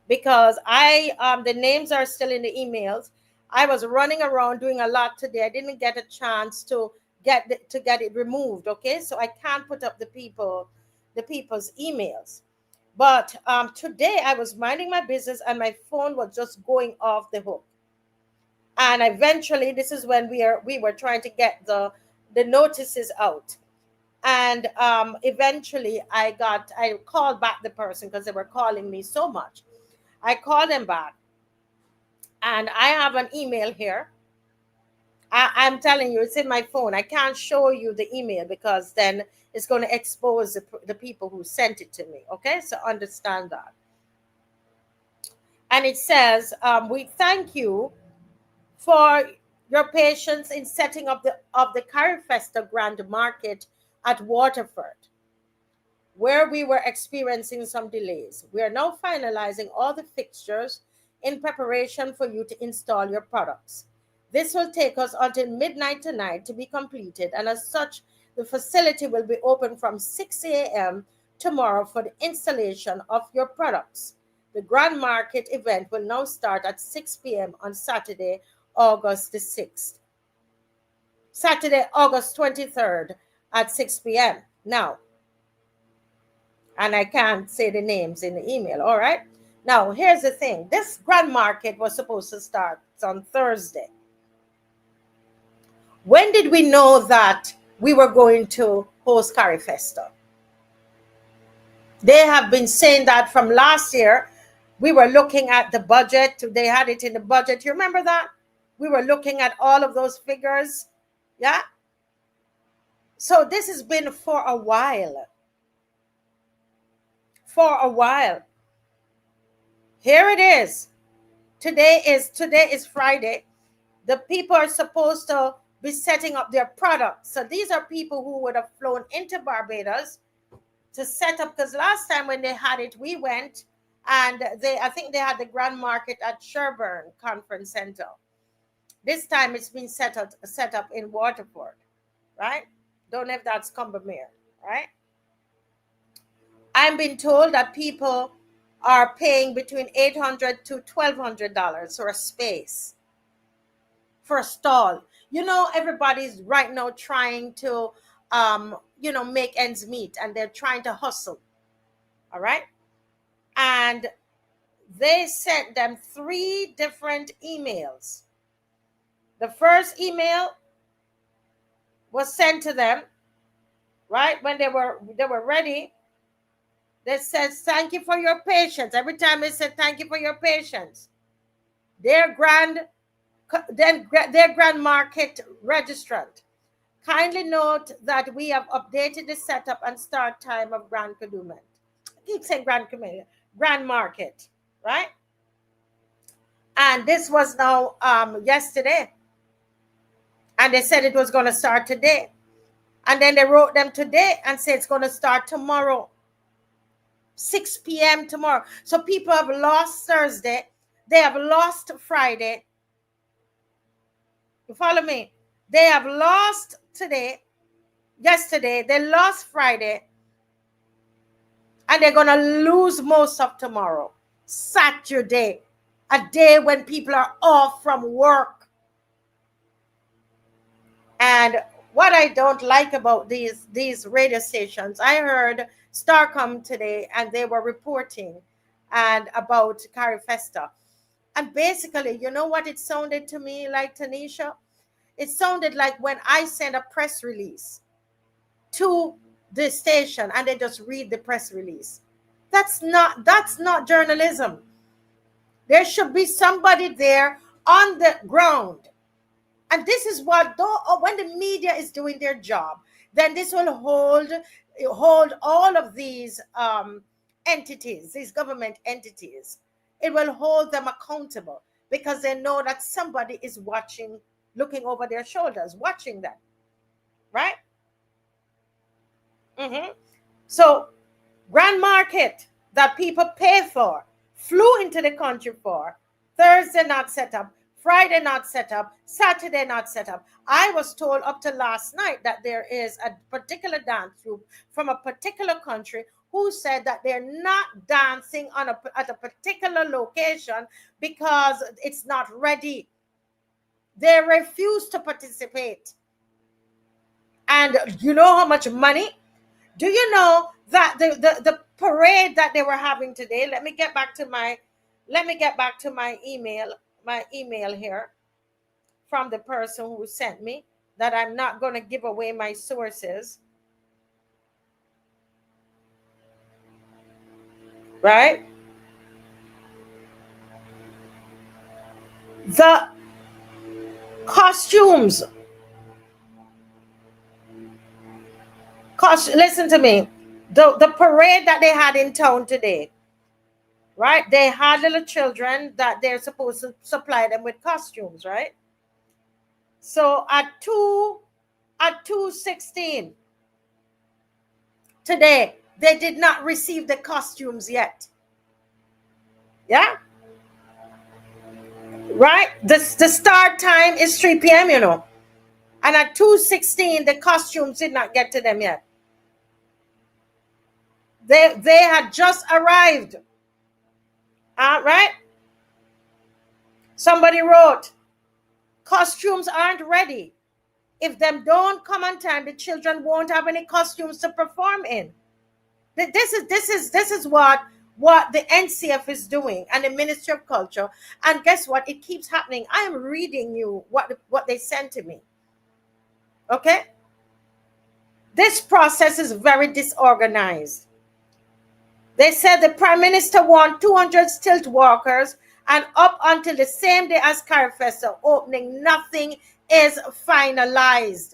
because the names are still in the emails. I was running around doing a lot today. I didn't get a chance to get it removed. Okay, so I can't put up the people's emails. But today I was minding my business and my phone was just going off the hook. And eventually, this is when we were trying to get the notices out. And eventually I called back the person because they were calling me so much. I called them back, and I have an email here. I'm telling you, it's in my phone. I can't show you the email because then it's going to expose the people who sent it to me. Okay, so understand that. And it says, we thank you for your patience in setting up the CARIFESTA Grand Market at Waterford, where we were experiencing some delays. We are now finalizing all the fixtures in preparation for you to install your products. This will take us until midnight tonight to be completed, and as such, the facility will be open from 6 a.m. tomorrow for the installation of your products. The Grand Market event will now start at 6 p.m. on Saturday, August the 6th. Saturday, August 23rd at 6 p.m. Now, and I can't say the names in the email, all right? Now, here's the thing. This Grand Market was supposed to start on Thursday. When did we know that we were going to host CARIFESTA? They have been saying that from last year. We were looking at the budget. They had it in the budget. You remember that? We were looking at all of those figures. Yeah? So this has been for a while. For a while. Here it is. Today is Friday. The people are supposed to be setting up their products. So these are people who would have flown into Barbados to set up, because last time when they had it, we went, and I think they had the Grand Market at Sherburne Conference Center. This time it's been set up in Waterford, right? Don't know if that's Combermere, right? I'm being told that people are paying between $800 to $1,200 for a space, for a stall. You know, everybody's right now trying to, make ends meet, and they're trying to hustle. All right. And they sent them 3 different emails. The first email was sent to them, right, when they were ready. They said, thank you for your patience. Every time they said, thank you for your patience. Their Grand Market registrant, kindly note that we have updated the setup and start time of Grand Calumet. I keep saying Grand Market, right? And this was now yesterday. And they said it was going to start today. And then they wrote them today and said it's going to start tomorrow. 6 p.m. tomorrow. So people have lost Thursday. They have lost Friday. You follow me? They have lost yesterday. They lost Friday. And they're going to lose most of tomorrow. Saturday. A day when people are off from work. And what I don't like about these radio stations, I heard Starcom today, and they were reporting and about CARIFESTA. And basically, you know what it sounded to me like, Tanisha? It sounded like when I send a press release to the station and they just read the press release. That's not journalism. There should be somebody there on the ground. And this is what, when the media is doing their job, then this will hold all of these entities, these government entities. It will hold them accountable because they know that somebody is watching, looking over their shoulders, watching them, right? So, Grand Market that people pay for, flew into the country for, Thursday not set up, Friday not set up, Saturday not set up. I was told up to last night that there is a particular dance group from a particular country who said that they're not dancing at a particular location because it's not ready. They refuse to participate. And you know how much money? Do you know that the parade that they were having today? Let me get back to my email here from the person who sent me, that I'm not going to give away my sources. Right? The costumes. Listen to me. The parade that they had in town today, right? They had little children that they're supposed to supply them with costumes, right? So at 2:16 today, they did not receive the costumes yet. Yeah? Right? The start time is 3 p.m., you know. And at 2:16, the costumes did not get to them yet. They had just arrived. Right? Somebody wrote, costumes aren't ready. If them don't come on time, the children won't have any costumes to perform in. This is what the NCF is doing, and the Ministry of Culture. And guess what? It keeps happening. I am reading you what they sent to me. Okay? This process is very disorganized. They said the Prime Minister warned 200 stilt walkers, and up until the same day as CARIFESTA opening, nothing is finalized.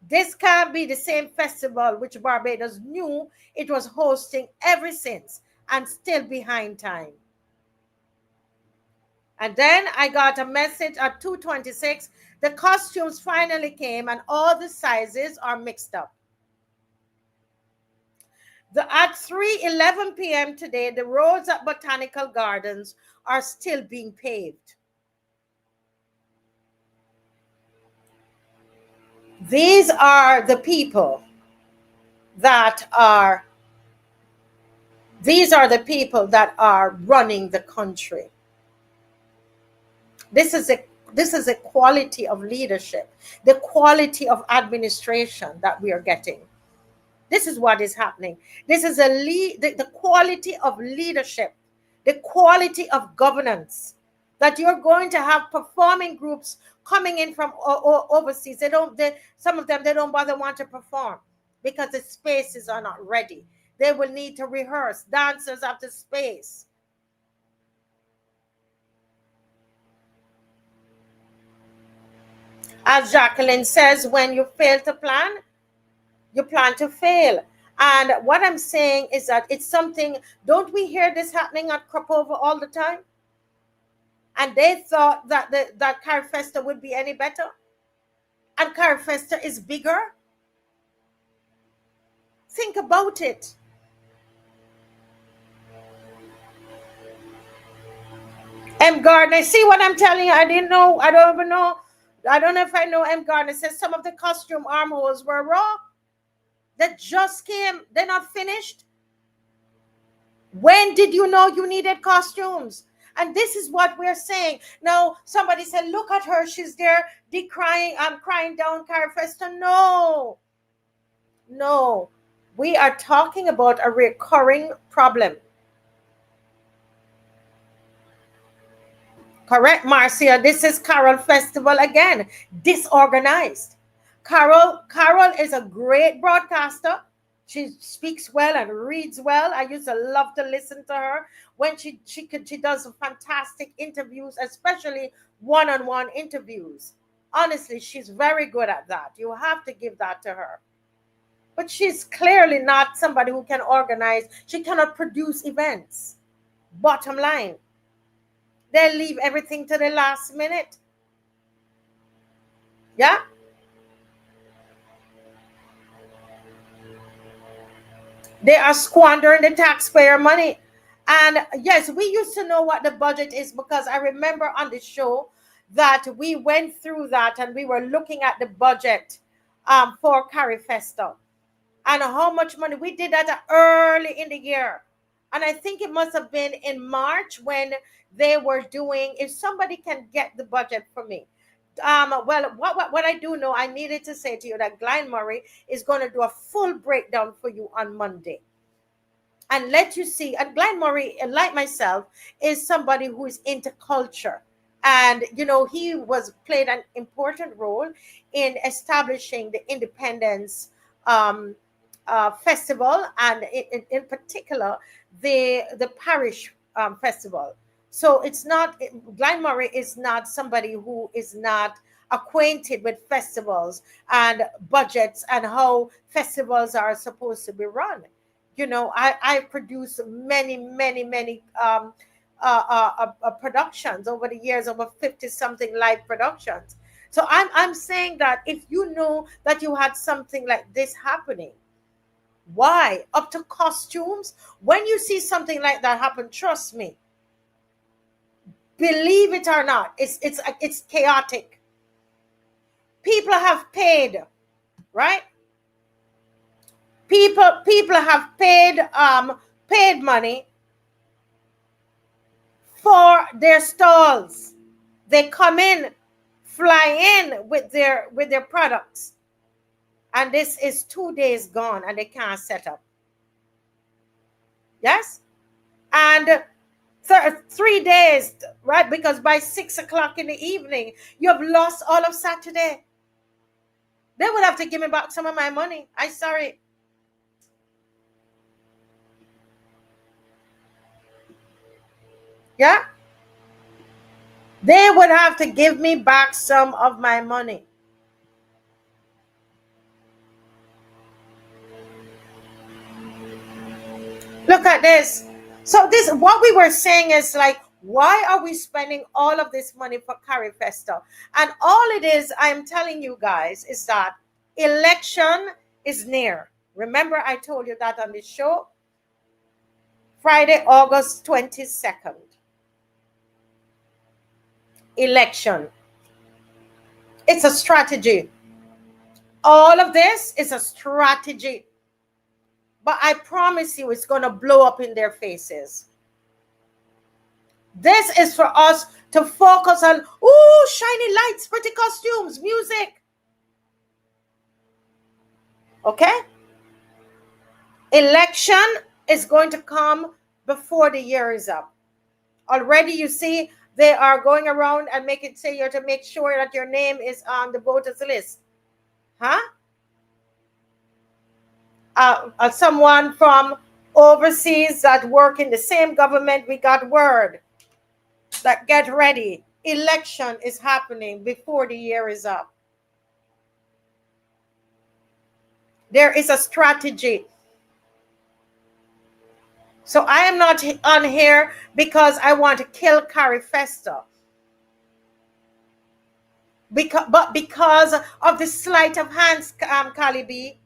This can't be the same festival which Barbados knew it was hosting ever since, and still behind time. And then I got a message at 2:26. The costumes finally came and all the sizes are mixed up. At 3:11 p.m. today, the roads at Botanical Gardens are still being paved. These are the people that are running the country. This is a quality of leadership, the quality of administration that we are getting. This is what is happening. This is the quality of leadership, the quality of governance, that you're going to have performing groups coming in from overseas. Some of them, they don't want to perform because the spaces are not ready. They will need to rehearse. Dancers have the space. As Jacqueline says, when you fail to plan, you plan to fail. And what I'm saying is that it's something, don't we hear this happening at Cropova all the time? And they thought that that CARIFESTA would be any better. And CARIFESTA is bigger. Think about it. M. Gardner, see what I'm telling you? I didn't know. I don't even know. I don't know if I know. M. Gardner says some of the costume armholes were raw. That just came. They're not finished. When did you know you needed costumes? And this is what we're saying. Now, somebody said, look at her. She's there decrying, crying down CARIFESTA. No. We are talking about a recurring problem. Correct, Marcia. This is Carol Festival again. Disorganized. Carol is a great broadcaster. She speaks well and reads well. I used to love to listen to her when she does fantastic interviews, especially one-on-one interviews. Honestly, she's very good at that. You have to give that to her. But she's clearly not somebody who can organize. She cannot produce events. Bottom line. They leave everything to the last minute. Yeah? They are squandering the taxpayer money. And yes, we used to know what the budget is, because I remember on the show that we went through that and we were looking at the budget for CARIFESTA and how much money. We did that early in the year. And I think it must have been in March when they were doing, if somebody can get the budget for me, Well, what I do know, I needed to say to you that Glenn Murray is going to do a full breakdown for you on Monday and let you see. And Glenn Murray, like myself, is somebody who is into culture. And, you know, he was played an important role in establishing the Independence um, Festival, and in particular, the Parish Festival. So it's not, Glenn Murray is not somebody who is not acquainted with festivals and budgets and how festivals are supposed to be run. You know, I produce many productions over the years, over 50 something live productions. So I'm saying that if you know that you had something like this happening, why up to costumes, when you see something like that happen, trust me, believe it or not, it's chaotic. People have paid, right? People have paid money for their stalls. They come in, fly in with their products, and this is 2 days gone and they can't set up. Yes, and 3 days, right? Because by 6 o'clock in the evening, you have lost all of Saturday. They would have to give me back some of my money. I'm sorry. Yeah, they would have to give me back some of my money. Look at this. So this, what we were saying is like, why are we spending all of this money for CARIFESTA? And all it is, I'm telling you guys, is that election is near. Remember, I told you that on the show, Friday, August 22nd. Election. It's a strategy. All of this is a strategy. But I promise you, it's going to blow up in their faces. This is for us to focus on, ooh, shiny lights, pretty costumes, music. Okay? Election is going to come before the year is up. Already, you see, they are going around and make it say you have to make sure that your name is on the voters list. Huh? Someone from overseas that work in the same government, we got word that get ready. Election is happening before the year is up. There is a strategy. So I am not on here because I want to kill CARIFESTA. But because of the sleight of hands, Calibi,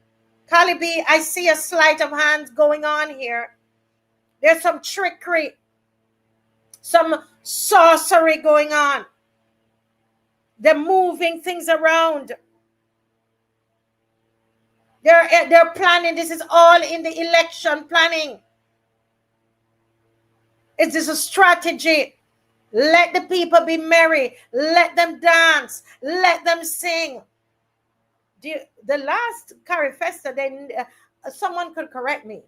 I see a sleight of hands going on here. There's some trickery, some sorcery going on. They're moving things around. They're planning. This is all in the election planning. It is a strategy. Let the people be merry. Let them dance. Let them sing. The last CARIFESTA, then someone could correct me.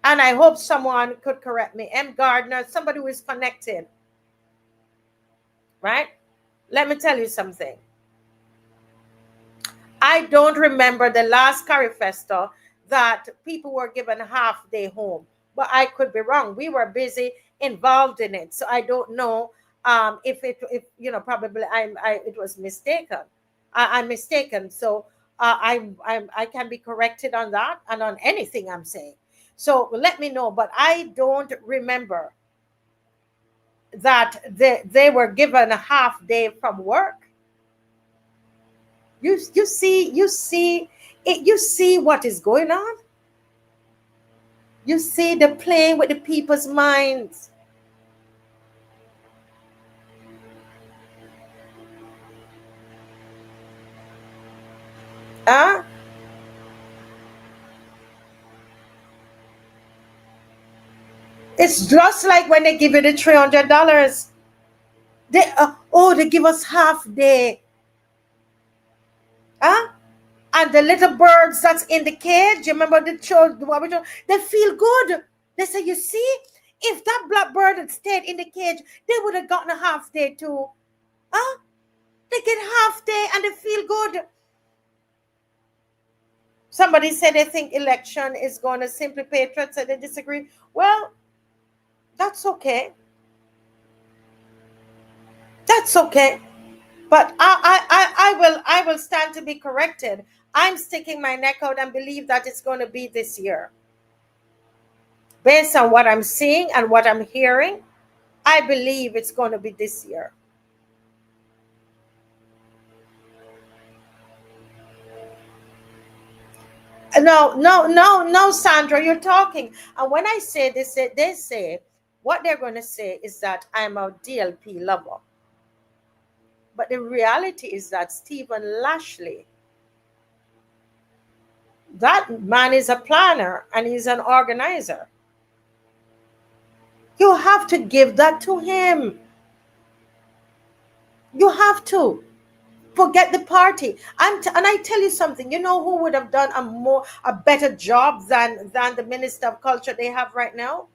And I hope someone could correct me. M. Gardner, somebody who is connected. Right? Let me tell you something. I don't remember the last CARIFESTA that people were given half day home. But I could be wrong. We were busy involved in it. So I don't know if you know, probably it was mistaken. I'm mistaken. So I can be corrected on that and on anything I'm saying. So let me know. But I don't remember that they were given a half day from work. You see what is going on. You see the playing with the people's minds. Huh? It's just like when they give you the $300. Oh, they give us half day. Huh? And the little birds that's in the cage, you remember the children, they feel good. They say, you see, if that blackbird had stayed in the cage, they would have gotten a half day too. Huh? They get half day and they feel good. Somebody said they think election is going to simply patriots, and they disagree. Well, that's okay. That's okay. But I will stand to be corrected. I'm sticking my neck out and believe that it's going to be this year. Based on what I'm seeing and what I'm hearing, I believe it's going to be this year. No, Sandra, you're talking. And when I say this, they say, what they're going to say is that I'm a DLP lover. But the reality is that Stephen Lashley, that man is a planner and he's an organizer. You have to give that to him. You have to. Forget the party. And I tell you something, you know who would have done a better job than the Minister of Culture they have right now?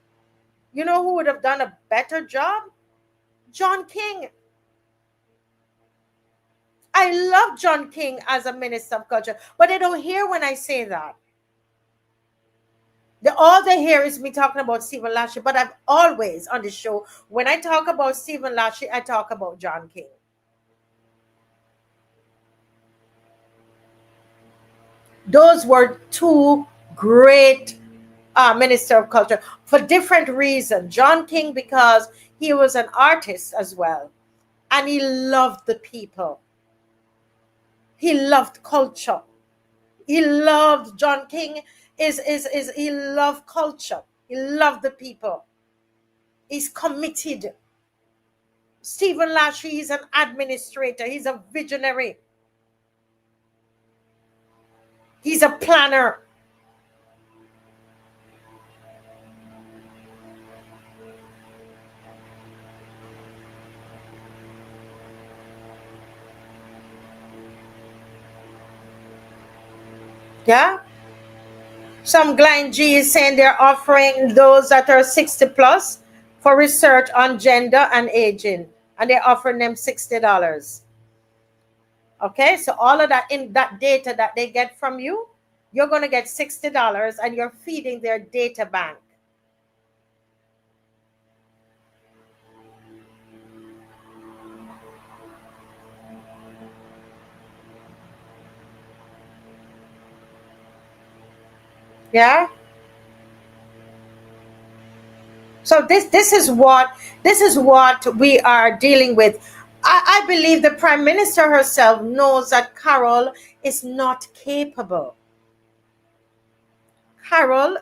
You know who would have done a better job? John King. I love John King as a Minister of Culture, but they don't hear when I say that. All they hear is me talking about Stephen Lashley, but I've always on the show, when I talk about Stephen Lashley, I talk about John King. Those were two great Minister of Culture for different reasons. John King, because he was an artist as well, and he loved the people. He loved culture. He loved John King. He loved culture. He loved the people. He's committed. Stephen Lashley is an administrator. He's a visionary. He's a planner. Yeah. Some Glenn G is saying they're offering those that are 60 plus for research on gender and aging, and they're offering them $60. Okay, so all of that in that data that they get from you, you're going to get $60, and you're feeding their data bank. Yeah. So this is what we are dealing with. I believe the Prime Minister herself knows that Carol is not capable. Carol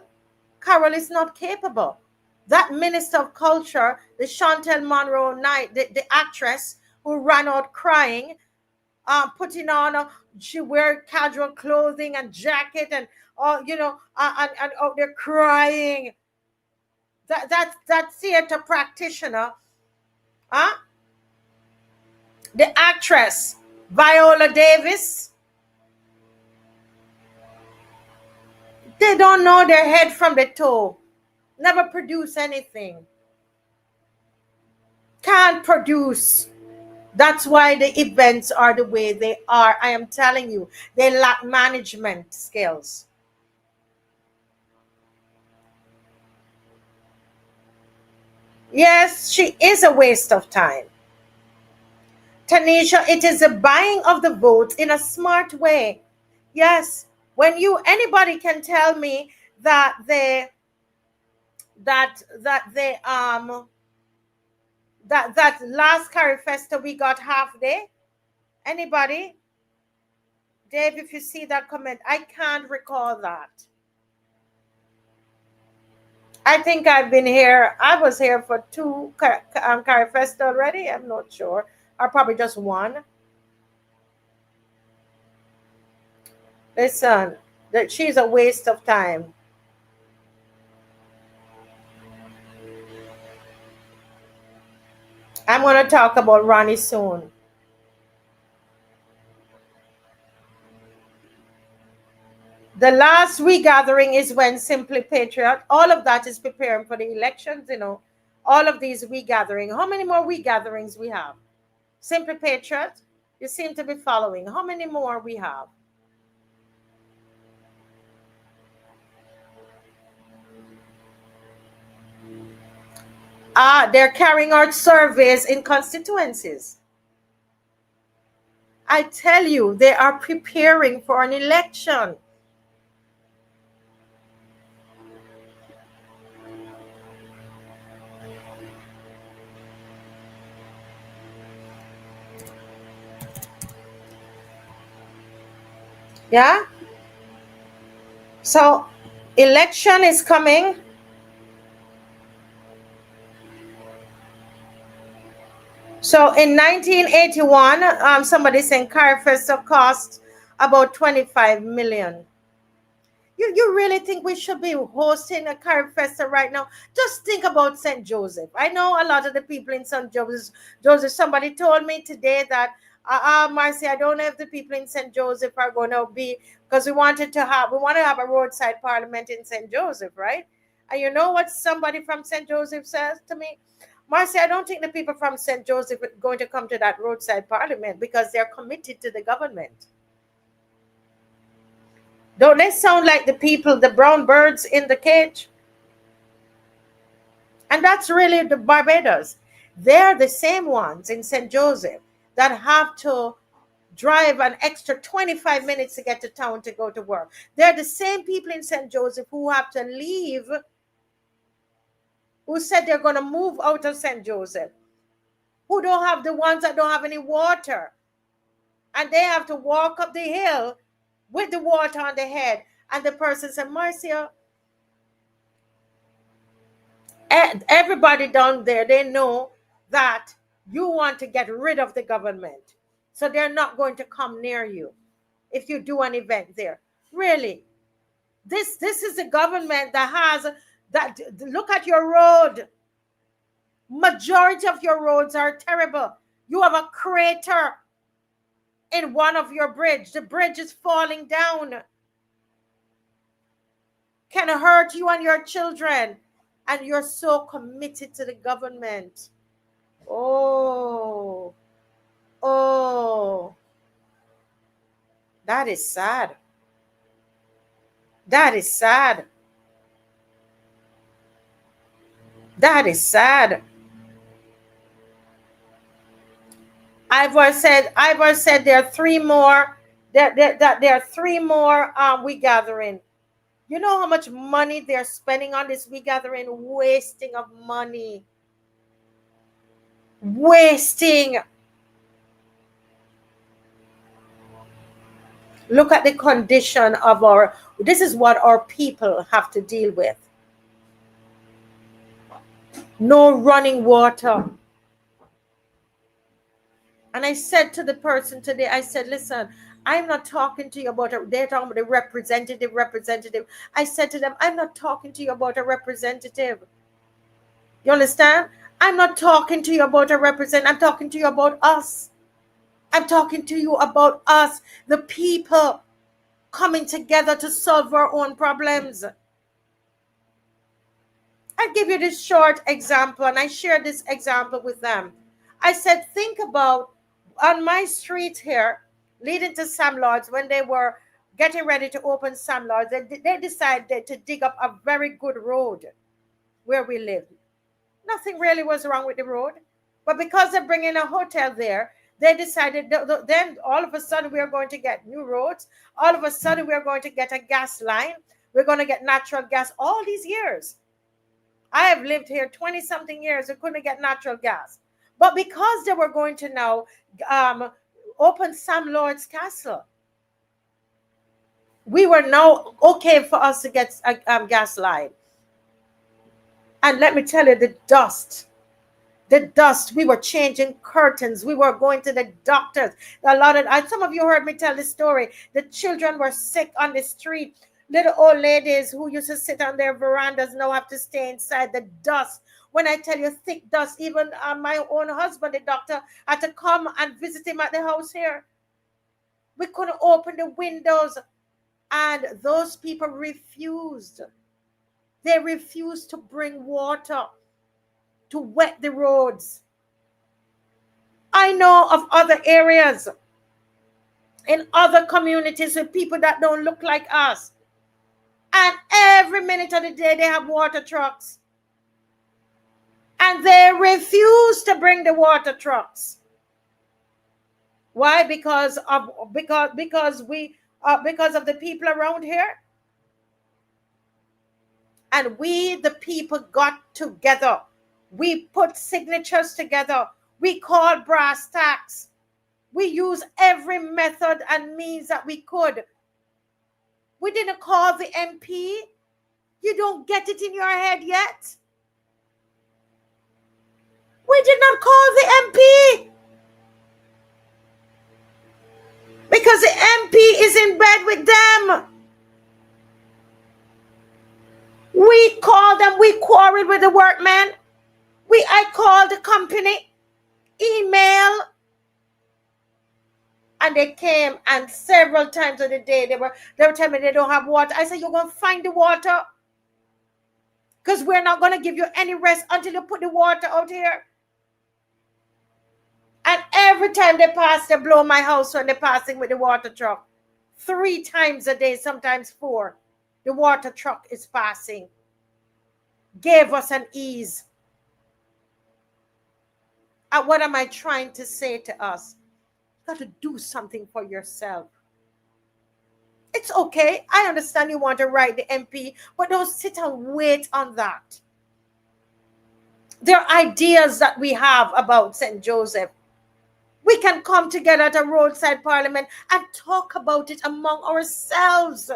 is not capable. That Minister of Culture, the Chantel Monroe Knight, the actress who ran out crying, putting on she wear casual clothing and jacket and and out there crying. That theater practitioner, the actress Viola Davis, they don't know their head from the toe. Never produce anything. Can't produce. That's why the events are the way they are. I am telling you, they lack management skills. Yes, she is a waste of time. Tanisha, it is a buying of the votes in a smart way. Yes, when anybody can tell me that that last CARIFESTA we got half day. Anybody? Dave, if you see that comment, I can't recall that. I think I've been here. I was here for two CARIFESTA already. I'm not sure. Or probably just one. Listen, that she's a waste of time. I'm going to talk about Ronnie soon. The last regathering is when Simply Patriot, all of that is preparing for the elections, you know, all of these regathering. How many more regatherings we have? Simply Patriot, you seem to be following. How many more we have? They're carrying out surveys in constituencies. I tell you, they are preparing for an election. Yeah? So, election is coming. So in 1981, somebody saying CARIFESTA cost about 25 million. You really think we should be hosting a CARIFESTA right now? Just think about St. Joseph. I know a lot of the people in St. Joseph. Somebody told me today that, Marcy, I don't know if the people in St. Joseph are going to be, because we want to have a roadside parliament in St. Joseph, right? And you know what somebody from St. Joseph says to me? Marcy, I don't think the people from St. Joseph are going to come to that roadside parliament because they're committed to the government. Don't they sound like the people, the brown birds in the cage? And that's really the Barbados. They're the same ones in St. Joseph that have to drive an extra 25 minutes to get to town to go to work. They're the same people in St. Joseph who have to leave, who said they're going to move out of St. Joseph, who don't have, the ones that don't have any water. And they have to walk up the hill with the water on their head. And the person said, Marcia, everybody down there, they know that you want to get rid of the government. So they're not going to come near you if you do an event there. Really. This is a government that has, that, look at your road. Majority of your roads are terrible. You have a crater in one of your bridge. The bridge is falling down. Can hurt you and your children. And you're so committed to the government. Oh. That is sad. That is sad. That is sad. Ivor said there are three more. There are three more regathering. You know how much money they're spending on this regathering? Wasting of money. Wasting. Look at the condition of our, this is what our people have to deal with. No running water. And I said to the person today, I said, listen, I'm not talking to you about they're talking about a representative. I said to them, I'm not talking to you about a representative. You understand? I'm not talking to you about a representative. I'm talking to you about us. I'm talking to you about us, the people coming together to solve our own problems. I'll give you this short example, and I shared this example with them. I said, think about on my street here, leading to Sam Lord's, when they were getting ready to open Sam Lord's, they decided to dig up a very good road where we live. Nothing really was wrong with the road, but because they're bringing a hotel there, they decided then all of a sudden we are going to get new roads. All of a sudden we are going to get a gas line. We're going to get natural gas. All these years, I have lived here 20-something years. We couldn't get natural gas. But because they were going to now open Sam Lord's Castle, we were now okay for us to get a gas line. And let me tell you, the dust, we were changing curtains. We were going to the doctors. Some of you heard me tell the story. The children were sick on the street. Little old ladies who used to sit on their verandas now have to stay inside. The dust. When I tell you thick dust, even my own husband, the doctor, had to come and visit him at the house here. We couldn't open the windows. And those people refused. They refused to bring water to wet the roads. I know of other areas in other communities with people that don't look like us. And every minute of the day they have water trucks. And they refuse to bring the water trucks. Why? Because of the people around here. And we, the people, got together. We put signatures together. We called brass tacks. We used every method and means that we could. We didn't call the MP. You don't get it in your head yet. We did not call the MP. Because the MP is in bed with them. We called them, we quarreled with the workmen. I called the company, email, and they came, and several times of the day they were telling me they don't have water. I said, you're going to find the water, because we're not going to give you any rest until you put the water out here. And every time they pass, they blow my house when they're passing with the water truck. 3 times a day, sometimes 4. The water truck is passing. Gave us an ease. And what am I trying to say to us? You got to do something for yourself. It's okay. I understand you want to write the MP, but don't sit and wait on that. There are ideas that we have about St. Joseph. We can come together at a roadside parliament and talk about it among ourselves.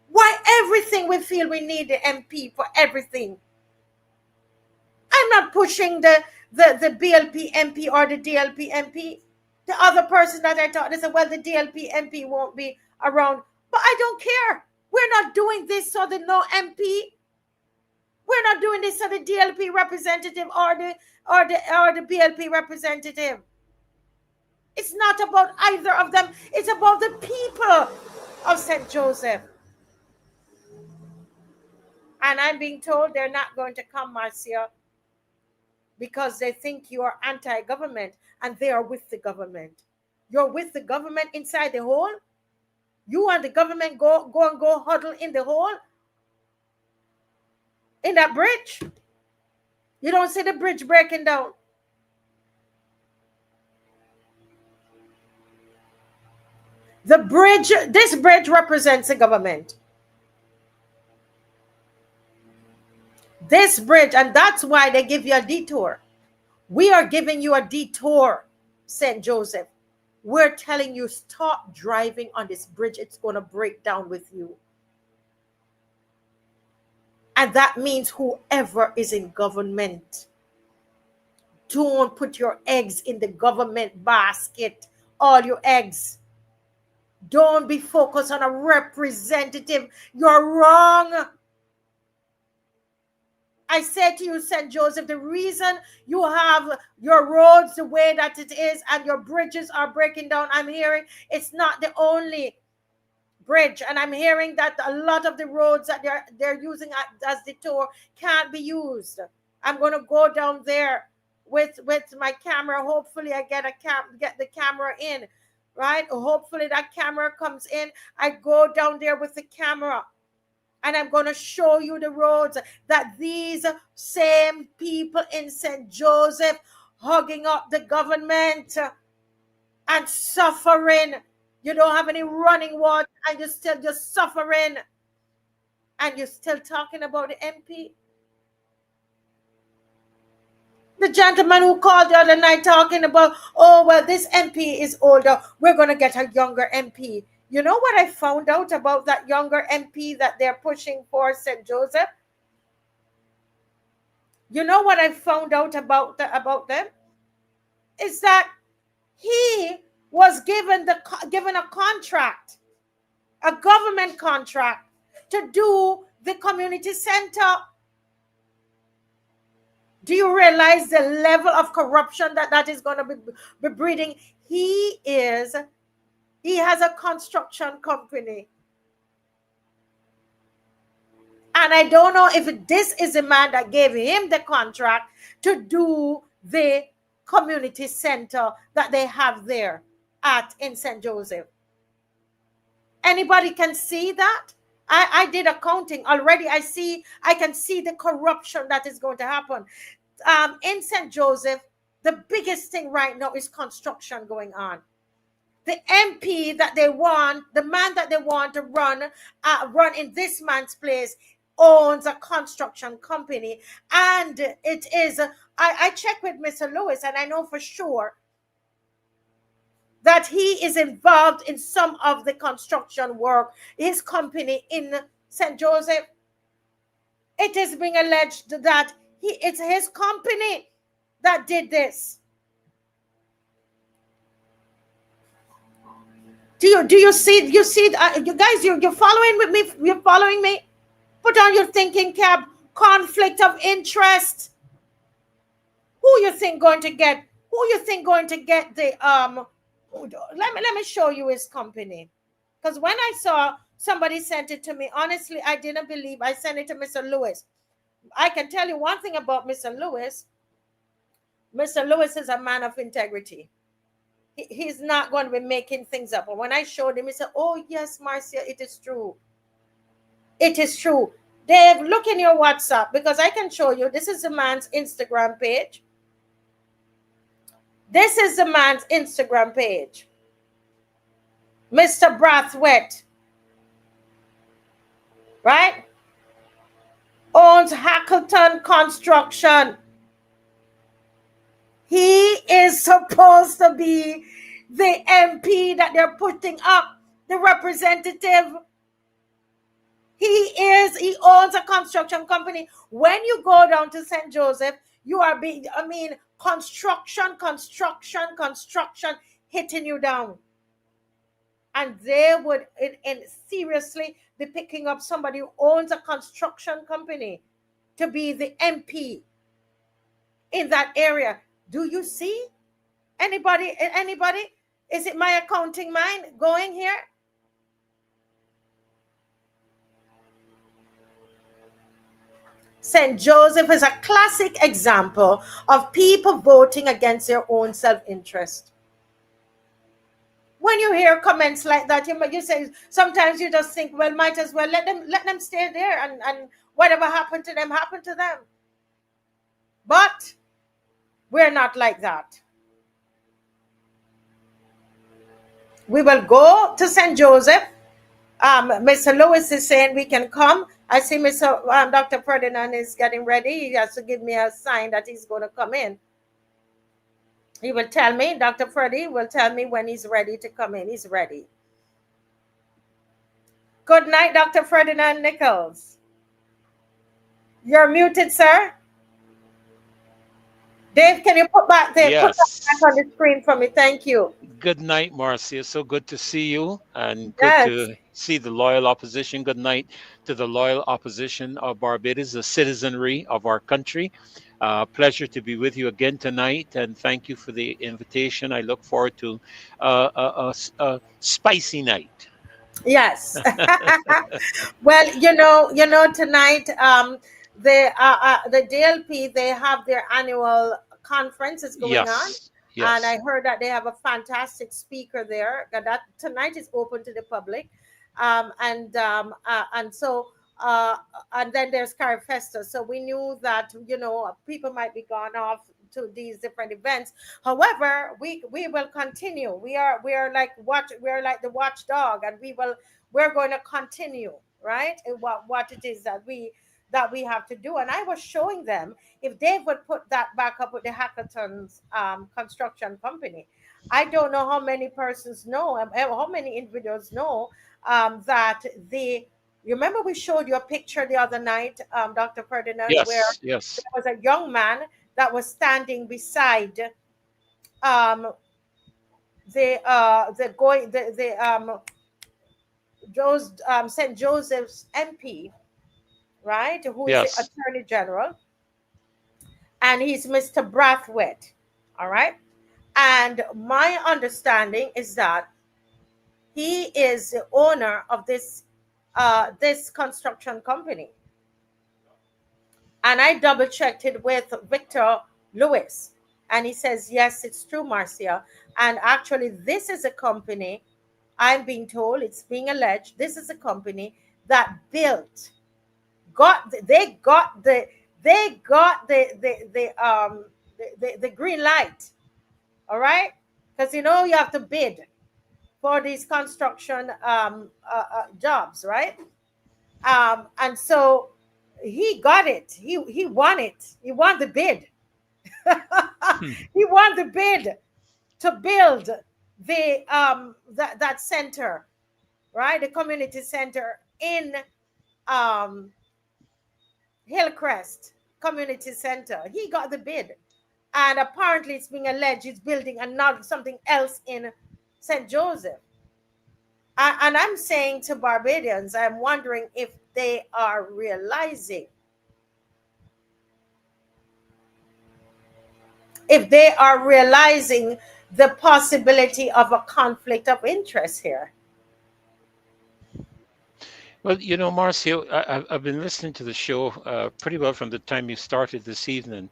Why everything we feel we need the MP for everything? I'm not pushing the BLP MP or the DLP MP. The other person that I talked, they said, well, the DLP MP won't be around. But I don't care. We're not doing this so the no MP. We're not doing this so the DLP representative or the BLP representative. It's not about either of them. It's about the people of St. Joseph. And I'm being told they're not going to come, Marcia, because they think you are anti-government and they are with the government. You're with the government inside the hole? You and the government go huddle in the hole? In that bridge? You don't see the bridge breaking down. The bridge, this bridge represents the government. This bridge, and that's why they give you a detour. We are giving you a detour, St. Joseph. We're telling you, stop driving on this bridge. It's going to break down with you. And that means whoever is in government. Don't put your eggs in the government basket. All your eggs. Don't be focused on a representative. You're wrong. I said to you, St. Joseph, the reason you have your roads the way that it is and your bridges are breaking down, I'm hearing it's not the only bridge. And I'm hearing that a lot of the roads that they're using as the tour can't be used. I'm going to go down there with my camera. Hopefully I get the camera in, right? Hopefully that camera comes in. I go down there with the camera. And I'm going to show you the roads that these same people in St. Joseph hugging up the government and suffering. You don't have any running water and you're still just suffering. And you're still talking about the MP. The gentleman who called the other night talking about, oh, well, this MP is older. We're going to get a younger MP. You know what I found out about that younger MP that they're pushing for St. Joseph? You know what I found out about them? Is that he was given a contract, a government contract, to do the community center. Do you realize the level of corruption that is going to be breeding? He has a construction company. And I don't know if this is the man that gave him the contract to do the community center that they have there in St. Joseph. Anybody can see that? I did accounting already. I can see the corruption that is going to happen. In St. Joseph, the biggest thing right now is construction going on. The MP that they want, the man that they want to run in this man's place, owns a construction company. And it is, I checked with Mr. Lewis, and I know for sure that he is involved in some of the construction work, his company in St. Joseph. It is being alleged that it's his company that did this. Do you see you guys, you're following with me? You're following me? Put on your thinking cap. Conflict of interest. Who you think going to get the let me show you his company. Because when I saw somebody sent it to me, honestly, I didn't believe. I sent it to Mr. Lewis. I can tell you one thing about Mr. Lewis. Mr. Lewis is a man of integrity. He's not going to be making things up. But when I showed him, he said, "Oh, yes, Marcia, it is true. It is true." Dave, look in your WhatsApp, because I can show you. This is the man's Instagram page. This is the man's Instagram page. Mr. Brathwaite. Right? Owns Hackleton Construction. He is supposed to be the MP that they're putting up, the representative. He owns a construction company. When you go down to St. Joseph, you are construction hitting you down. And they would seriously be picking up somebody who owns a construction company to be the MP in that area. Do you see? Anybody? Is it my accounting mind going here? St. Joseph is a classic example of people voting against their own self-interest. When you hear comments like that, you say, sometimes you just think, well, might as well let them stay there, and whatever happened to them, happened to them. But we're not like that. We will go to St. Joseph. Mr. Lewis is saying we can come. I see Dr. Ferdinand is getting ready. He has to give me a sign that he's going to come in. He will tell me, Dr. Freddy will tell me when he's ready to come in. He's ready. Good night, Dr. Ferdinand Nichols. You're muted, sir. Dave, can you put back there? Yes. Put that back on the screen for me. Thank you. Good night, Marcia. So good to see you, and good to see the loyal opposition. Good night to the loyal opposition of Barbados, the citizenry of our country. Pleasure to be with you again tonight, and thank you for the invitation. I look forward to a spicy night. Yes. Well, tonight the DLP, they have their annual conference is going on. Yes. And I heard that they have a fantastic speaker there. That tonight is open to the public, and then there's CARIFESTA. So we knew that people might be gone off to these different events. However, we will continue. We're like the watchdog, and we're going to continue, right? What it is that we have to do. And I was showing them, if they would put that back up with the Hackathon's construction company. I don't know how many persons know, how many individuals know that you remember we showed you a picture the other night, Dr. Ferdinand, where there was a young man that was standing beside St. Joseph's MP, right, who is the Yes. Attorney General, and he's Mr. Brathwaite. All right. And my understanding is that he is the owner of this construction company. And I double checked it with Victor Lewis. And he says, yes, it's true, Marcia. And actually, this is a company, I'm being told, it's being alleged, this is a company that they got the green light. All right. Because you have to bid for these construction jobs, right? And so he got it. He won it. He won the bid. Hmm. He won the bid to build that center, right? The community center in um, Hillcrest Community Center. He got the bid, and apparently it's being alleged he's building another something else in St. Joseph. And I'm saying to Barbadians, I'm wondering if they are realizing, the possibility of a conflict of interest here. Well, Marcio, I've been listening to the show pretty well from the time you started this evening.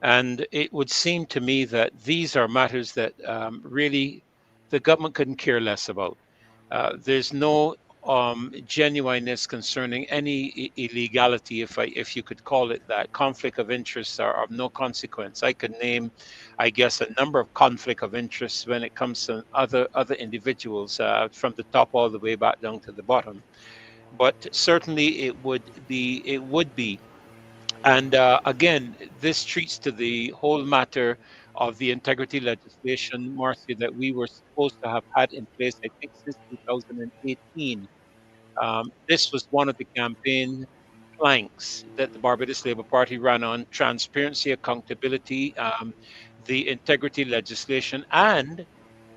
And it would seem to me that these are matters that really the government couldn't care less about. There's no genuineness concerning any illegality, if you could call it that. Conflict of interests are of no consequence. I could name, I guess, a number of conflict of interests when it comes to other individuals, from the top all the way back down to the bottom. But certainly it would be. And again, this treats to the whole matter of the integrity legislation, Marcia, that we were supposed to have had in place, I think, since 2018. This was one of the campaign planks that the Barbados Labour Party ran on: transparency, accountability, the integrity legislation, and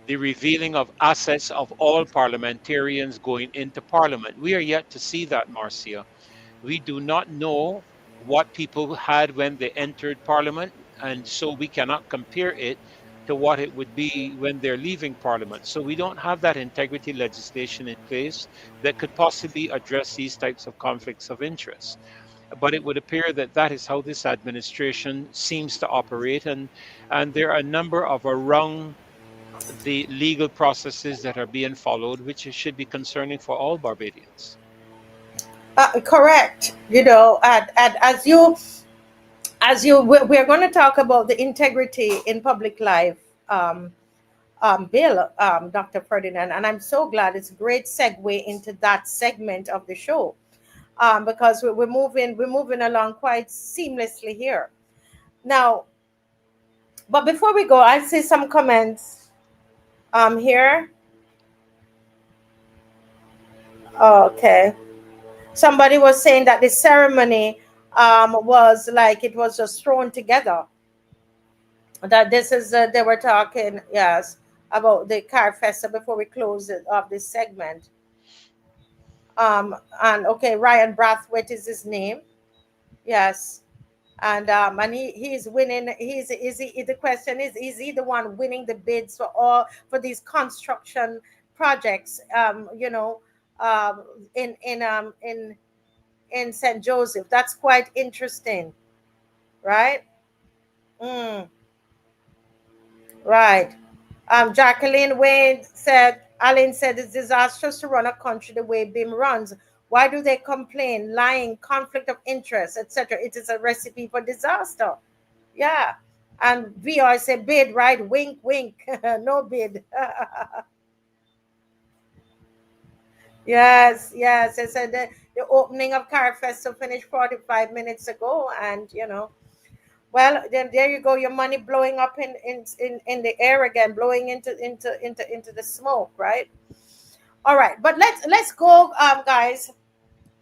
the revealing of assets of all parliamentarians going into Parliament. We are yet to see that, Marcia. We do not know what people had when they entered Parliament, and so we cannot compare it to what it would be when they're leaving Parliament. So we don't have that integrity legislation in place that could possibly address these types of conflicts of interest. But it would appear that that is how this administration seems to operate, and there are a number of around the legal processes that are being followed, which should be concerning for all Barbadians. Correct. And we're going to talk about the integrity in public life bill, Dr. Ferdinand, and I'm so glad it's a great segue into that segment of the show, because we're moving along quite seamlessly here now. But before we go, I see some comments here. Okay. Somebody was saying that the ceremony was like it was just thrown together. That this is they were talking, yes, about the CARIFESTA before we close it of this segment. And okay, Ryan Brathwaite is his name, yes, and he's winning. Is he? The question is he the one winning the bids for these construction projects? Um, in St. Joseph. That's quite interesting, right? Mm, right. Jacqueline Wayne said, Alan said, it's disastrous to run a country the way BIM runs. Why do they complain? Lying, conflict of interest, etc. It is a recipe for disaster. Yeah. And VR said, bid, right? Wink, wink. No bid. Yes, yes. I said the opening of CARIFESTA finished 45 minutes ago, and well, then there you go. Your money blowing up in the air again, blowing into the smoke, right? All right, but let's go, guys.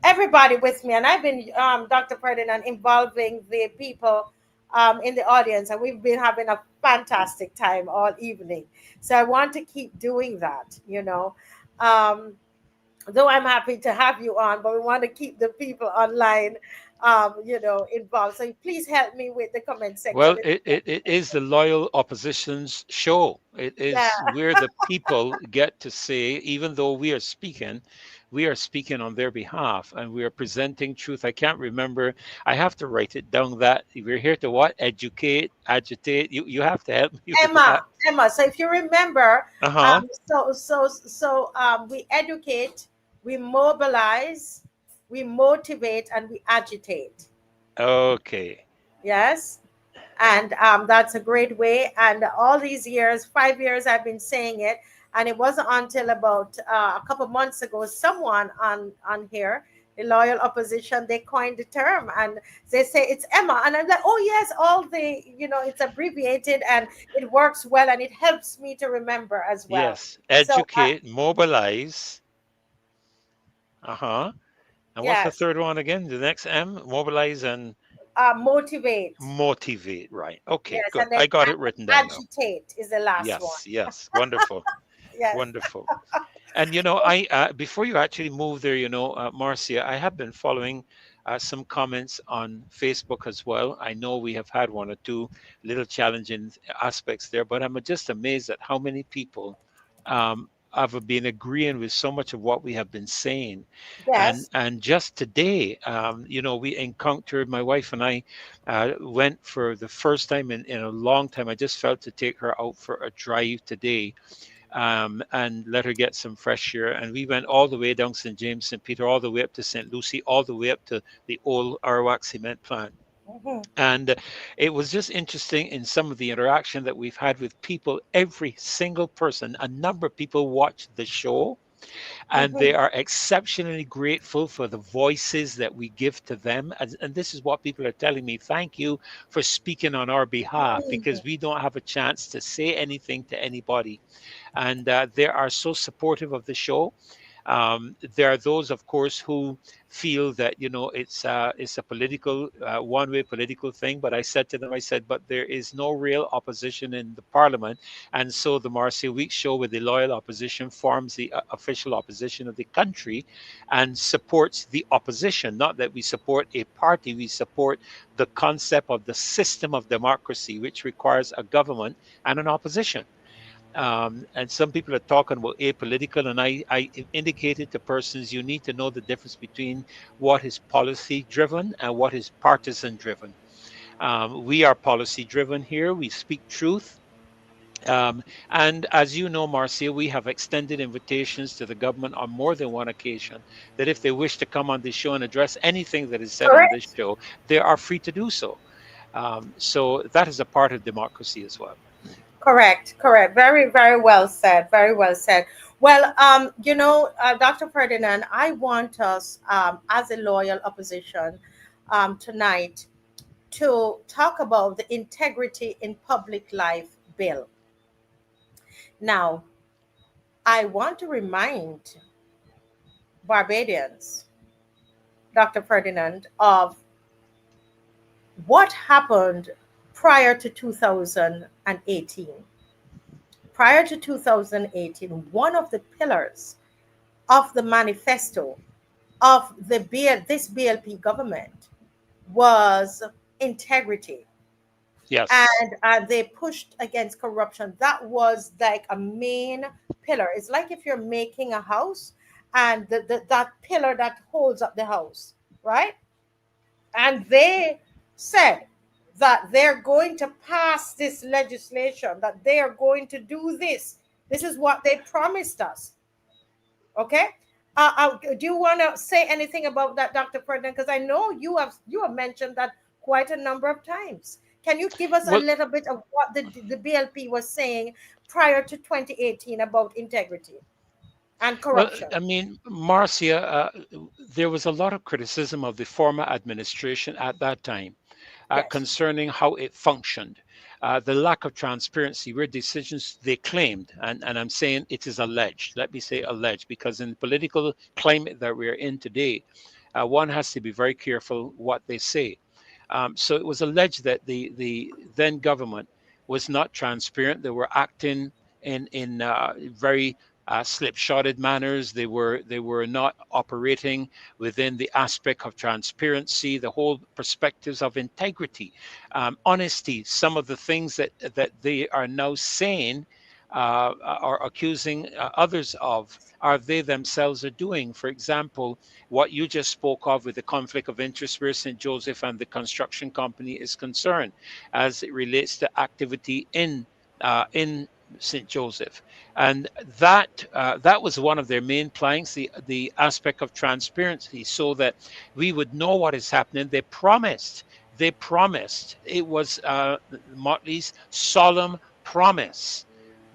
Everybody with me, and I've been Dr. Ferdinand involving the people in the audience, and we've been having a fantastic time all evening. So I want to keep doing that. Um, though I'm happy to have you on, but we want to keep the people online, involved. So please help me with the comment section. Well, it is the loyal opposition's show. It Yeah, is where the people get to say, even though we are speaking on their behalf and we are presenting truth. I can't remember. I have to write it down that we're here to what? Educate, agitate. You have to help me with that. Emma. So if you remember, Uh-huh. we educate, we mobilize, we motivate, and we agitate. Okay. Yes. And that's a great way. And all these years, 5 years, I've been saying it, and it wasn't until about a couple months ago, someone on here, the loyal opposition, they coined the term, and they say it's Emma, and I'm like, oh yes, all the it's abbreviated, and it works well, and it helps me to remember as well. Yes. So Educate, mobilize. Uh-huh. And what's the yes, third one again? The next M, mobilize and motivate. motivate. Right. Okay, Yes, good. and then I got it written down now. agitate is the last one. Yes, yes. Wonderful. Yes. Wonderful. And I before you actually move there, Marcia, I have been following some comments on Facebook as well. I know we have had one or two little challenging aspects there, but I'm just amazed at how many people have been agreeing with so much of what we have been saying. And Yes. just today, we encountered, my wife and I went for the first time in a long time. I just felt to take her out for a drive today, and let her get some fresh air. And we went all the way down St. James, St. Peter, all the way up to St. Lucie, all the way up to the old Arawak cement plant. Mhm. And it was just interesting in some of the interaction that we've had with people. Every single person, a number of people watched the show, and they Mhm. are exceptionally grateful for the voices that we give to them. And this is what people are telling me: thank you for speaking on our behalf, because we don't have a chance to say anything to anybody. And they are so supportive of the show. There are those, of course, who feel that it's a political one-way political thing. But I said to them, I said, but there is no real opposition in the parliament, and so the Marcia Week show with the loyal opposition forms the official opposition of the country, and supports the opposition. Not that we support a party, we support the concept of the system of democracy, which requires a government and an opposition. And some people are talking about apolitical, and I indicated to persons, you need to know the difference between what is policy driven and what is partisan driven. We are policy driven here. We speak truth. And as you know, Marcia, we have extended invitations to the government on more than one occasion, that if they wish to come on this show and address anything that is said on this Correct. show, they are free to do so. So that is a part of democracy as well. Correct. Correct. Very, very well said. Very well said. Well, Dr. Ferdinand, I want us, as a loyal opposition, tonight to talk about the Integrity in Public Life Bill. Now, I want to remind Barbadians, Dr. Ferdinand, of what happened prior to 2018. Prior to 2018, one of the pillars of the manifesto of this BLP government was integrity. Yes. And they pushed against corruption. That was like a main pillar. It's like if you're making a house, and that pillar that holds up the house, right? And they said that they're going to pass this legislation, that they are going to do this. This is what they promised us. Okay. Do you want to say anything about that, Dr. Ferdinand? Because I know you have mentioned that quite a number of times. Can you give us a Well, little bit of what the BLP was saying prior to 2018 about integrity and Well, corruption? I mean, Marcia, there was a lot of criticism of the former administration at that time Yes. concerning how it functioned, the lack of transparency, where decisions they claimed, and I'm saying it is alleged, let me say alleged, because in the political climate that we're in today, one has to be very careful what they say. So it was alleged that the then government was not transparent. They were acting in very slipshotted manners. They were not operating within the aspect of transparency, the whole perspectives of integrity, honesty. Some of the things that they are now saying are accusing others of, are they themselves are doing. For example, what you just spoke of with the conflict of interest where St. Joseph and the construction company is concerned, as it relates to activity in St. Joseph, and that was one of their main planks, the aspect of transparency, so that we would know what is happening. They promised. It was Motley's solemn promise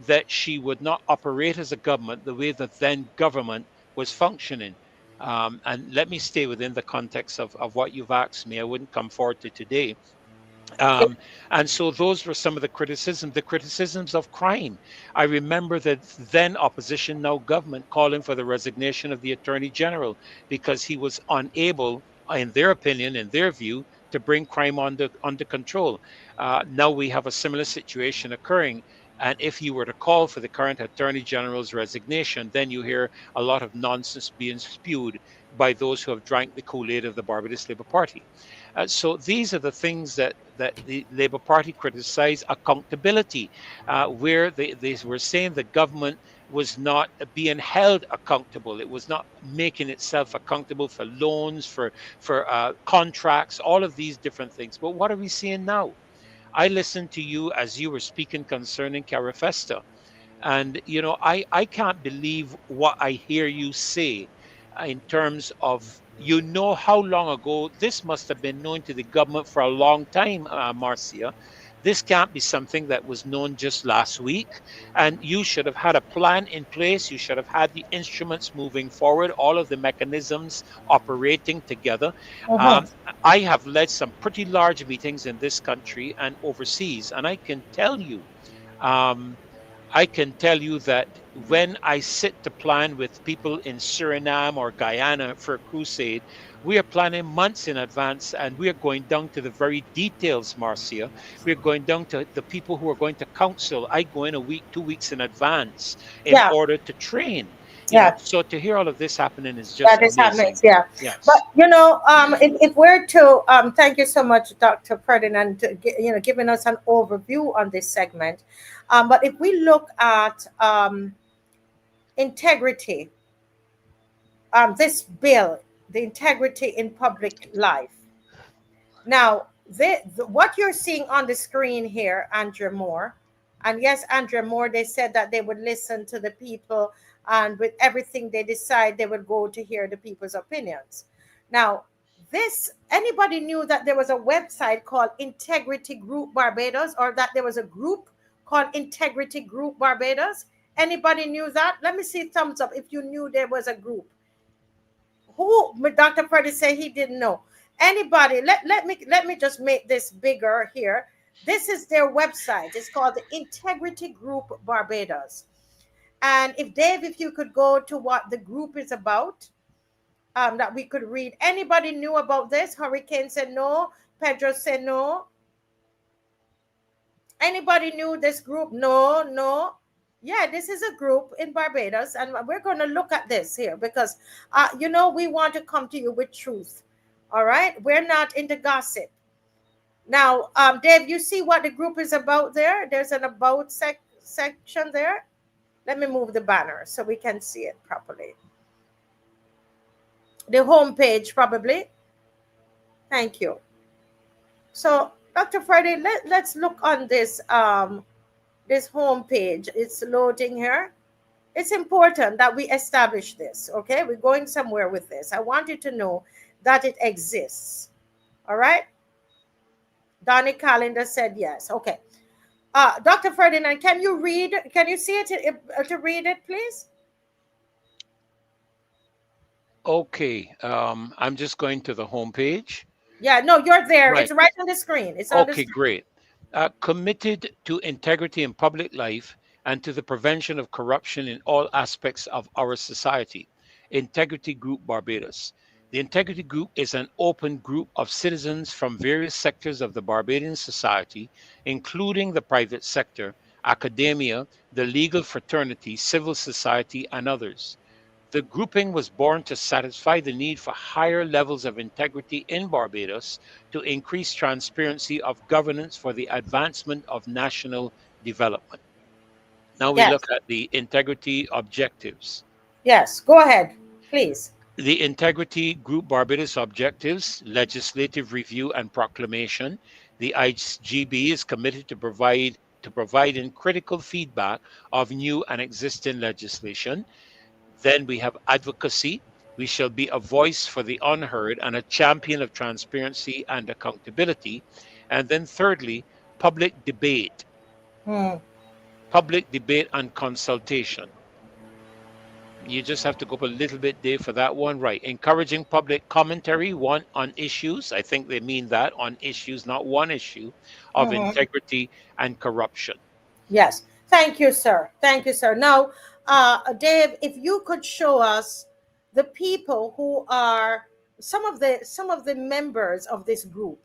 that she would not operate as a government the way that then government was functioning. And let me stay within the context of what you've asked me. I wouldn't come forward to today. And so those were some of the criticisms of crime. I remember that then opposition, now government, calling for the resignation of the Attorney General because he was unable, in their opinion, in their view, to bring crime under control. Now we have a similar situation occurring. And if you were to call for the current Attorney General's resignation, then you hear a lot of nonsense being spewed by those who have drank the Kool-Aid of the Barbados Labour Party. So these are the things that the Labour Party criticised: accountability, where they were saying the government was not being held accountable. It was not making itself accountable for loans, for contracts, all of these different things. But what are we seeing now? I listened to you as you were speaking concerning CARIFESTA. And, I can't believe what I hear you say in terms of, how long ago this must have been known to the government for a long time, Marcia. This can't be something that was known just last week. And you should have had a plan in place. You should have had the instruments moving forward, all of the mechanisms operating together. I have led some pretty large meetings in this country and overseas, and I can tell you, that when I sit to plan with people in Suriname or Guyana for a crusade, we are planning months in advance, and we are going down to the very details, Marcia. We are going down to the people who are going to counsel. I go in a week, 2 weeks in advance in order to train. So to hear all of this happening is just amazing. Yes. But if we're to thank you so much, Dr. Ferdinand, to giving us an overview on this segment. But if we look at integrity, this bill, the integrity in public life. Now, what you're seeing on the screen here, Andrea Moore, and yes, Andrea Moore, they said that they would listen to the people, and with everything they decide, they would go to hear the people's opinions. Now, anybody knew that there was a website called Integrity Group Barbados, or that there was a group called Integrity Group Barbados? Anybody knew that? Let me see thumbs up if you knew there was a group. Who? Dr. Purdy said he didn't know. Anybody? Let me just make this bigger here. This is their website. It's called the Integrity Group Barbados. And if you could go to what the group is about, that we could read. Anybody knew about this? Hurricane said no. Pedro said no. Anybody knew this group? No. Yeah, this is a group in Barbados, and we're going to look at this here because, we want to come to you with truth. All right? We're not into gossip. Now, Dave, you see what the group is about there? There's an about section there. Let me move the banner so we can see it properly. The home page, probably. Thank you. So, Dr. Friday, let's look on this this home page. It's loading here. It's important that we establish this, okay? We're going somewhere with this. I want you to know that it exists. All right? Donnie Calendar said yes. Okay. Dr. Ferdinand, can you see it to read it, please? Okay. I'm just going to the home page. Yeah, no, you're there. Right. It's right on the screen. It's on the screen. Great. Committed to integrity in public life and to the prevention of corruption in all aspects of our society. Integrity Group Barbados. The Integrity Group is an open group of citizens from various sectors of the Barbadian society, including the private sector, academia, the legal fraternity, civil society, and others. The grouping was born to satisfy the need for higher levels of integrity in Barbados to increase transparency of governance for the advancement of national development. Now we Yes. look at the integrity objectives. Yes. Go ahead, please. The Integrity Group Barbados objectives, legislative review and proclamation. The IGB is committed to providing critical feedback of new and existing legislation. Then we have advocacy. We shall be a voice for the unheard and a champion of transparency and accountability. And then thirdly, public debate. Hmm. Public debate and consultation. You just have to go up a little bit, Dave, for that one. Right. Encouraging public commentary, one on issues. I think they mean that on issues, not one issue of integrity and corruption. Yes. Thank you, sir. Thank you, sir. Now, Dave, if you could show us the people who are some of the members of this group.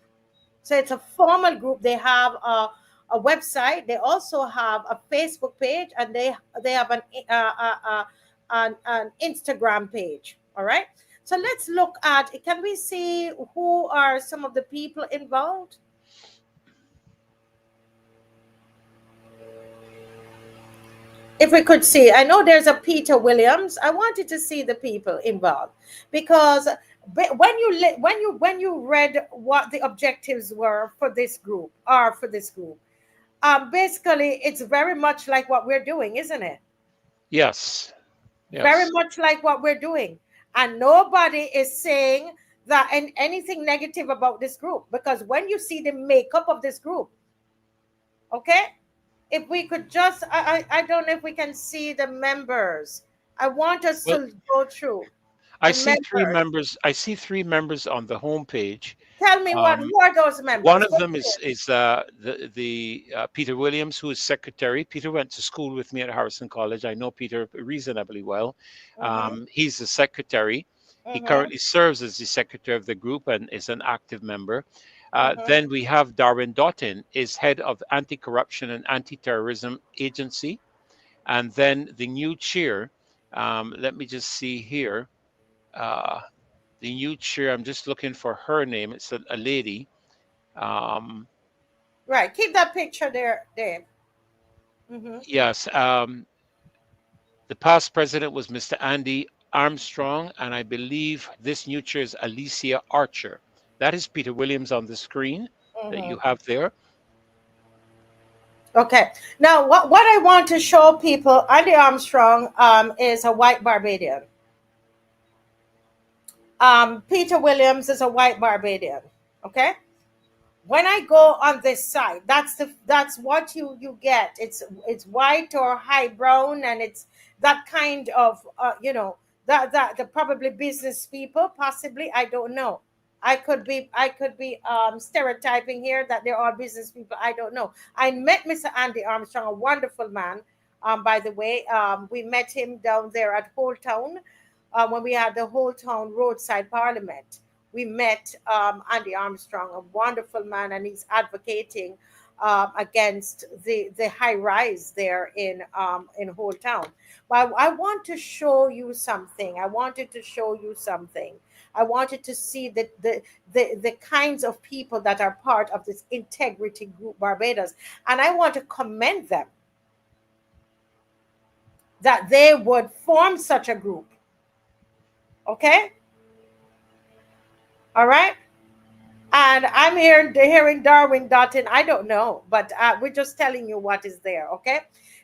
So it's a formal group. They have a website. They also have a Facebook page, and they have an Instagram page. All right. So let's look at. Can we see who are some of the people involved? If we could see, I know there's a Peter Williams. I wanted to see the people involved because when you read what the objectives were for this group, basically it's very much like what we're doing, isn't it? Yes. Yes. Very much like what we're doing, and nobody is saying that and anything negative about this group, because when you see the makeup of this group, okay. If we could just, I don't know if we can see the members. I want us to go through. I see three members. I see three members on the homepage. Tell me who are those members? One of them is Peter Williams, who is secretary. Peter went to school with me at Harrison College. I know Peter reasonably well. He's the secretary. He currently serves as the secretary of the group and is an active member. Then we have Darwin Doughton, is head of anti-corruption and anti-terrorism agency. And then the new chair, let me just see here. The new chair, I'm just looking for her name. It's a lady. Right. Keep that picture there, Dave. Yes. The past president was Mr. Andy Armstrong, and I believe this new chair is Alicia Archer. That is Peter Williams on the screen that you have there. Okay. Now, what I want to show people, Andy Armstrong is a white Barbadian. Peter Williams is a white Barbadian. Okay. When I go on this side, that's what you get. It's white or high brown, and it's that kind of that the probably business people, possibly, I don't know. I could be stereotyping here that they're all business people. I don't know. I met Mr. Andy Armstrong, a wonderful man. By the way, we met him down there at Old Town when we had the Old Town Roadside Parliament. We met Andy Armstrong, a wonderful man, and he's advocating against the high rise there in Old Town. But I want to show you something. I wanted to show you something. I wanted to see the kinds of people that are part of this integrity group Barbados. And I want to commend them that they would form such a group. Okay? All right? And I'm hearing Darwin Doughton. I don't know, but we're just telling you what is there. Okay?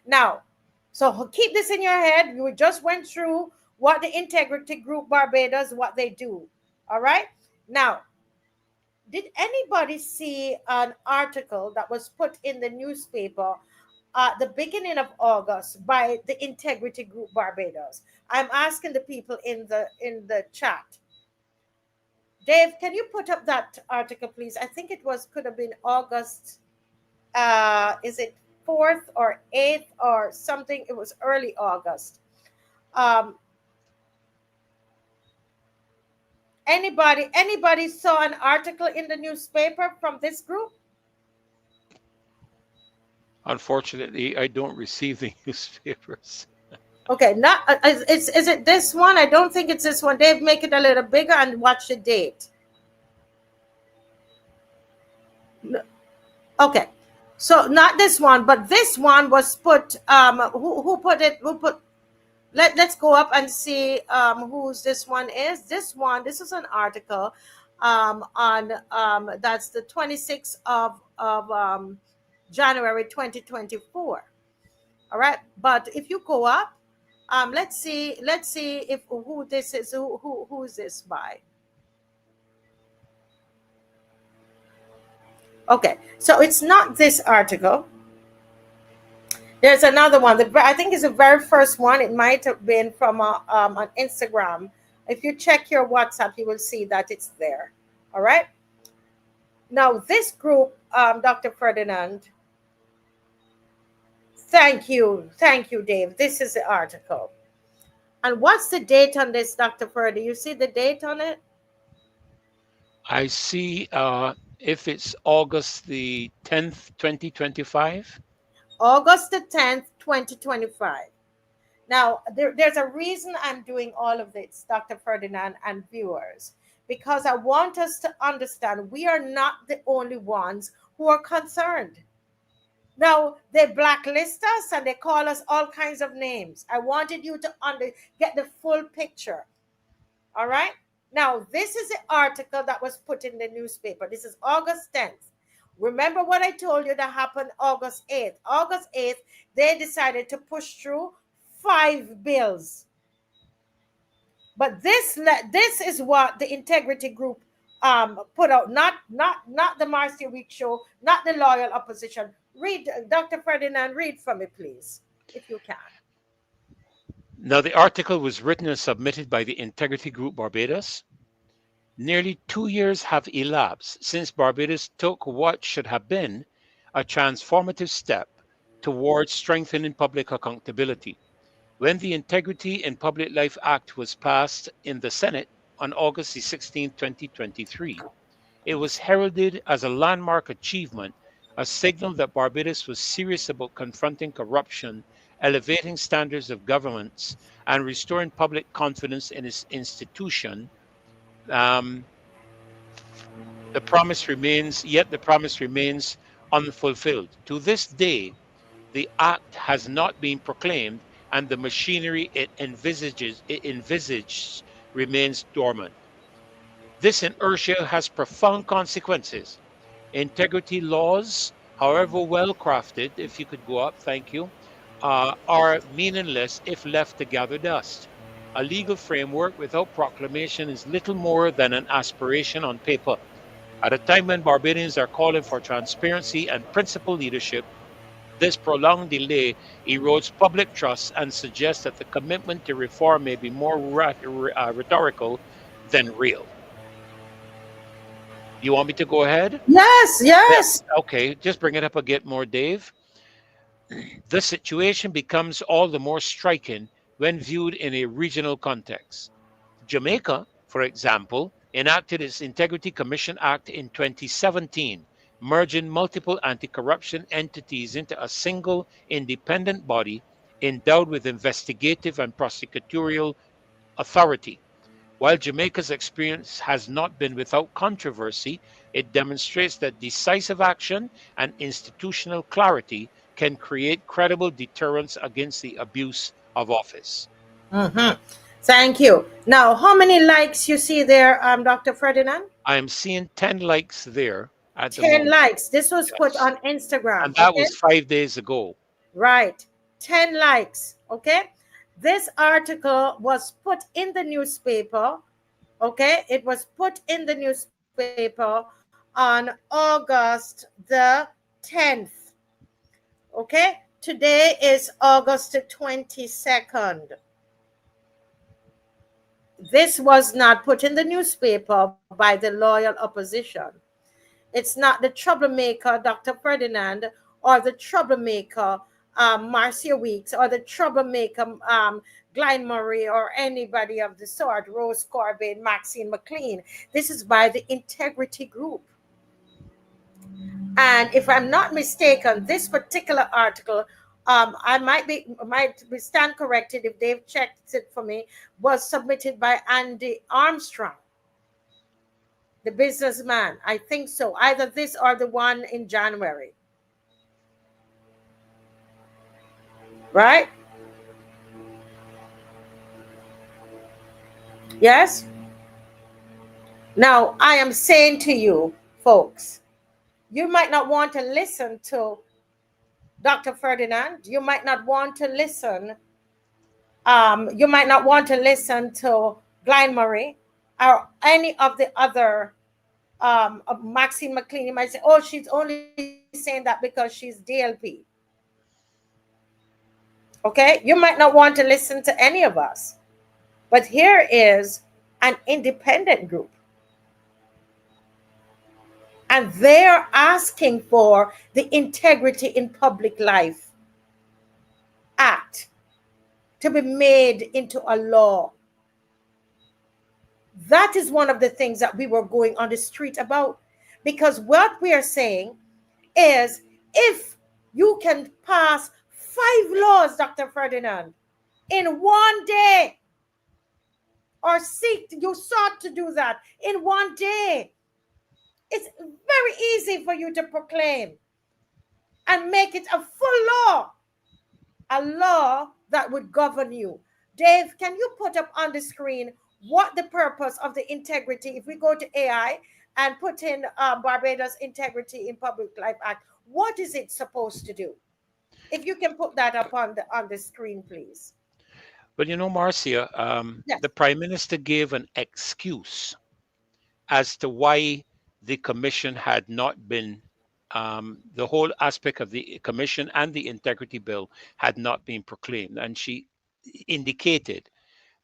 Now, so keep this in your head. We just went through what the Integrity Group Barbados, what they do. All right. Now, did anybody see an article that was put in the newspaper at the beginning of August by the Integrity Group Barbados? I'm asking the people in the chat. Dave, can you put up that article, please? I think it could have been August. Is it 4th or 8th or something? It was early August. Anybody saw an article in the newspaper from this group? Unfortunately, I don't receive the newspapers. Okay, not is it this one? I don't think it's this one. Dave, make it a little bigger and watch the date. Okay, so not this one, but this one was put. Who put it? Who put? Let's go up and see whose this one is. This is an article on that's the 26th of January 2024. All right, but if you go up, let's see if who this is, who is this by. Okay, so it's not this article. There's another one. I think it's the very first one. It might have been from on Instagram. If you check your WhatsApp, you will see that it's there. All right. Now, this group, Dr. Ferdinand, thank you, Dave. This is the article. And what's the date on this, Dr. Ferdy? You see the date on it? I see if it's August the 10th, 2025. August the 10th, 2025. Now, there's a reason I'm doing all of this, Dr. Ferdinand and viewers, because I want us to understand we are not the only ones who are concerned. Now, they blacklist us and they call us all kinds of names. I wanted you to get the full picture. All right? Now, this is the article that was put in the newspaper. This is August 10th. Remember what I told you that happened August 8th. August 8th, they decided to push through 5 bills. But this is what the Integrity Group put out, not the Marcia Week Show, not the loyal opposition. Read, Dr. Ferdinand, read for me, please, if you can. Now, the article was written and submitted by the Integrity Group Barbados. Nearly 2 years have elapsed since Barbados took what should have been a transformative step towards strengthening public accountability. When the Integrity in Public Life Act was passed in the Senate on August 16, 2023, it was heralded as a landmark achievement, a signal that Barbados was serious about confronting corruption, elevating standards of governance, and restoring public confidence in its institution. The promise remains unfulfilled. To this day, the act has not been proclaimed, and the machinery it envisages remains dormant. This inertia has profound consequences. Integrity laws, however well crafted, if you could go up, thank you, are meaningless if left to gather dust. A legal framework without proclamation is little more than an aspiration on paper. At a time when Barbadians are calling for transparency and principled leadership, this prolonged delay erodes public trust and suggests that the commitment to reform may be more rhetorical than real. You want me to go ahead? Yes. Okay, just bring it up a bit more, Dave. The situation becomes all the more striking when viewed in a regional context. Jamaica, for example, enacted its Integrity Commission Act in 2017, merging multiple anti-corruption entities into a single independent body endowed with investigative and prosecutorial authority. While Jamaica's experience has not been without controversy, it demonstrates that decisive action and institutional clarity can create credible deterrence against the abuse of office. Mm-hmm. Thank you. Now, how many likes you see there, Dr. Ferdinand? I am seeing 10 likes there. 10 likes. This was put on Instagram. And that was 5 days ago. Right. 10 likes. Okay. This article was put in the newspaper. Okay. It was put in the newspaper on August the 10th. Okay. Today is August the 22nd. This was not put in the newspaper by the loyal opposition. It's not the troublemaker, Dr. Ferdinand, or the troublemaker, Marcia Weeks, or the troublemaker, Glenn Murray, or anybody of the sort, Rose Corbin, Maxine McLean. This is by the Integrity Group. And if I'm not mistaken, this particular article, I might be stand corrected if they've checked it for me, was submitted by Andy Armstrong, the businessman. I think so. Either this or the one in January. Right? Yes? Now, I am saying to you, folks, you might not want to listen to Dr. Ferdinand. You might not want to listen. You might not want to listen to Glenn Murray or any of the other Maxine McLean. You might say, oh, she's only saying that because she's DLP. Okay? You might not want to listen to any of us. But here is an independent group. And they're asking for the Integrity in Public Life Act to be made into a law. That is one of the things that we were going on the street about. Because what we are saying is, if you can pass 5 laws, Dr. Ferdinand, in one day, or you sought to do that in one day, it's very easy for you to proclaim and make it a full law, a law that would govern you. Dave, can you put up on the screen what the purpose of the integrity, if we go to AI and put in Barbados Integrity in Public Life Act, what is it supposed to do? If you can put that up on the screen, please. But you know, Marcia, Yes. the Prime Minister gave an excuse as to why the commission had not been, the whole aspect of the commission and the integrity bill had not been proclaimed. And she indicated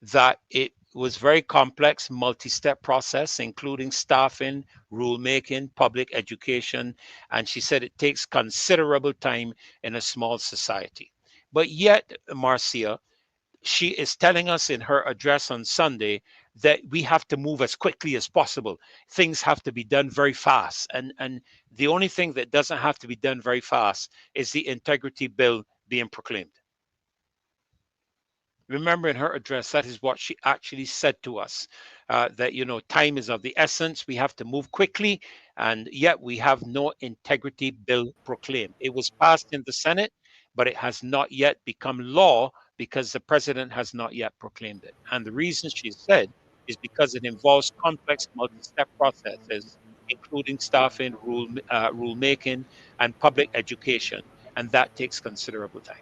that it was very complex, multi-step process, including staffing, rulemaking, public education. And she said it takes considerable time in a small society. But yet, Marcia, she is telling us in her address on Sunday that we have to move as quickly as possible. Things have to be done very fast. And the only thing that doesn't have to be done very fast is the integrity bill being proclaimed. Remember, in her address, that is what she actually said to us, that, you know, time is of the essence. We have to move quickly. And yet we have no integrity bill proclaimed. It was passed in the Senate, but it has not yet become law because the president has not yet proclaimed it. And the reason she said is because it involves complex multi-step processes, including staffing, rulemaking, and public education. And that takes considerable time.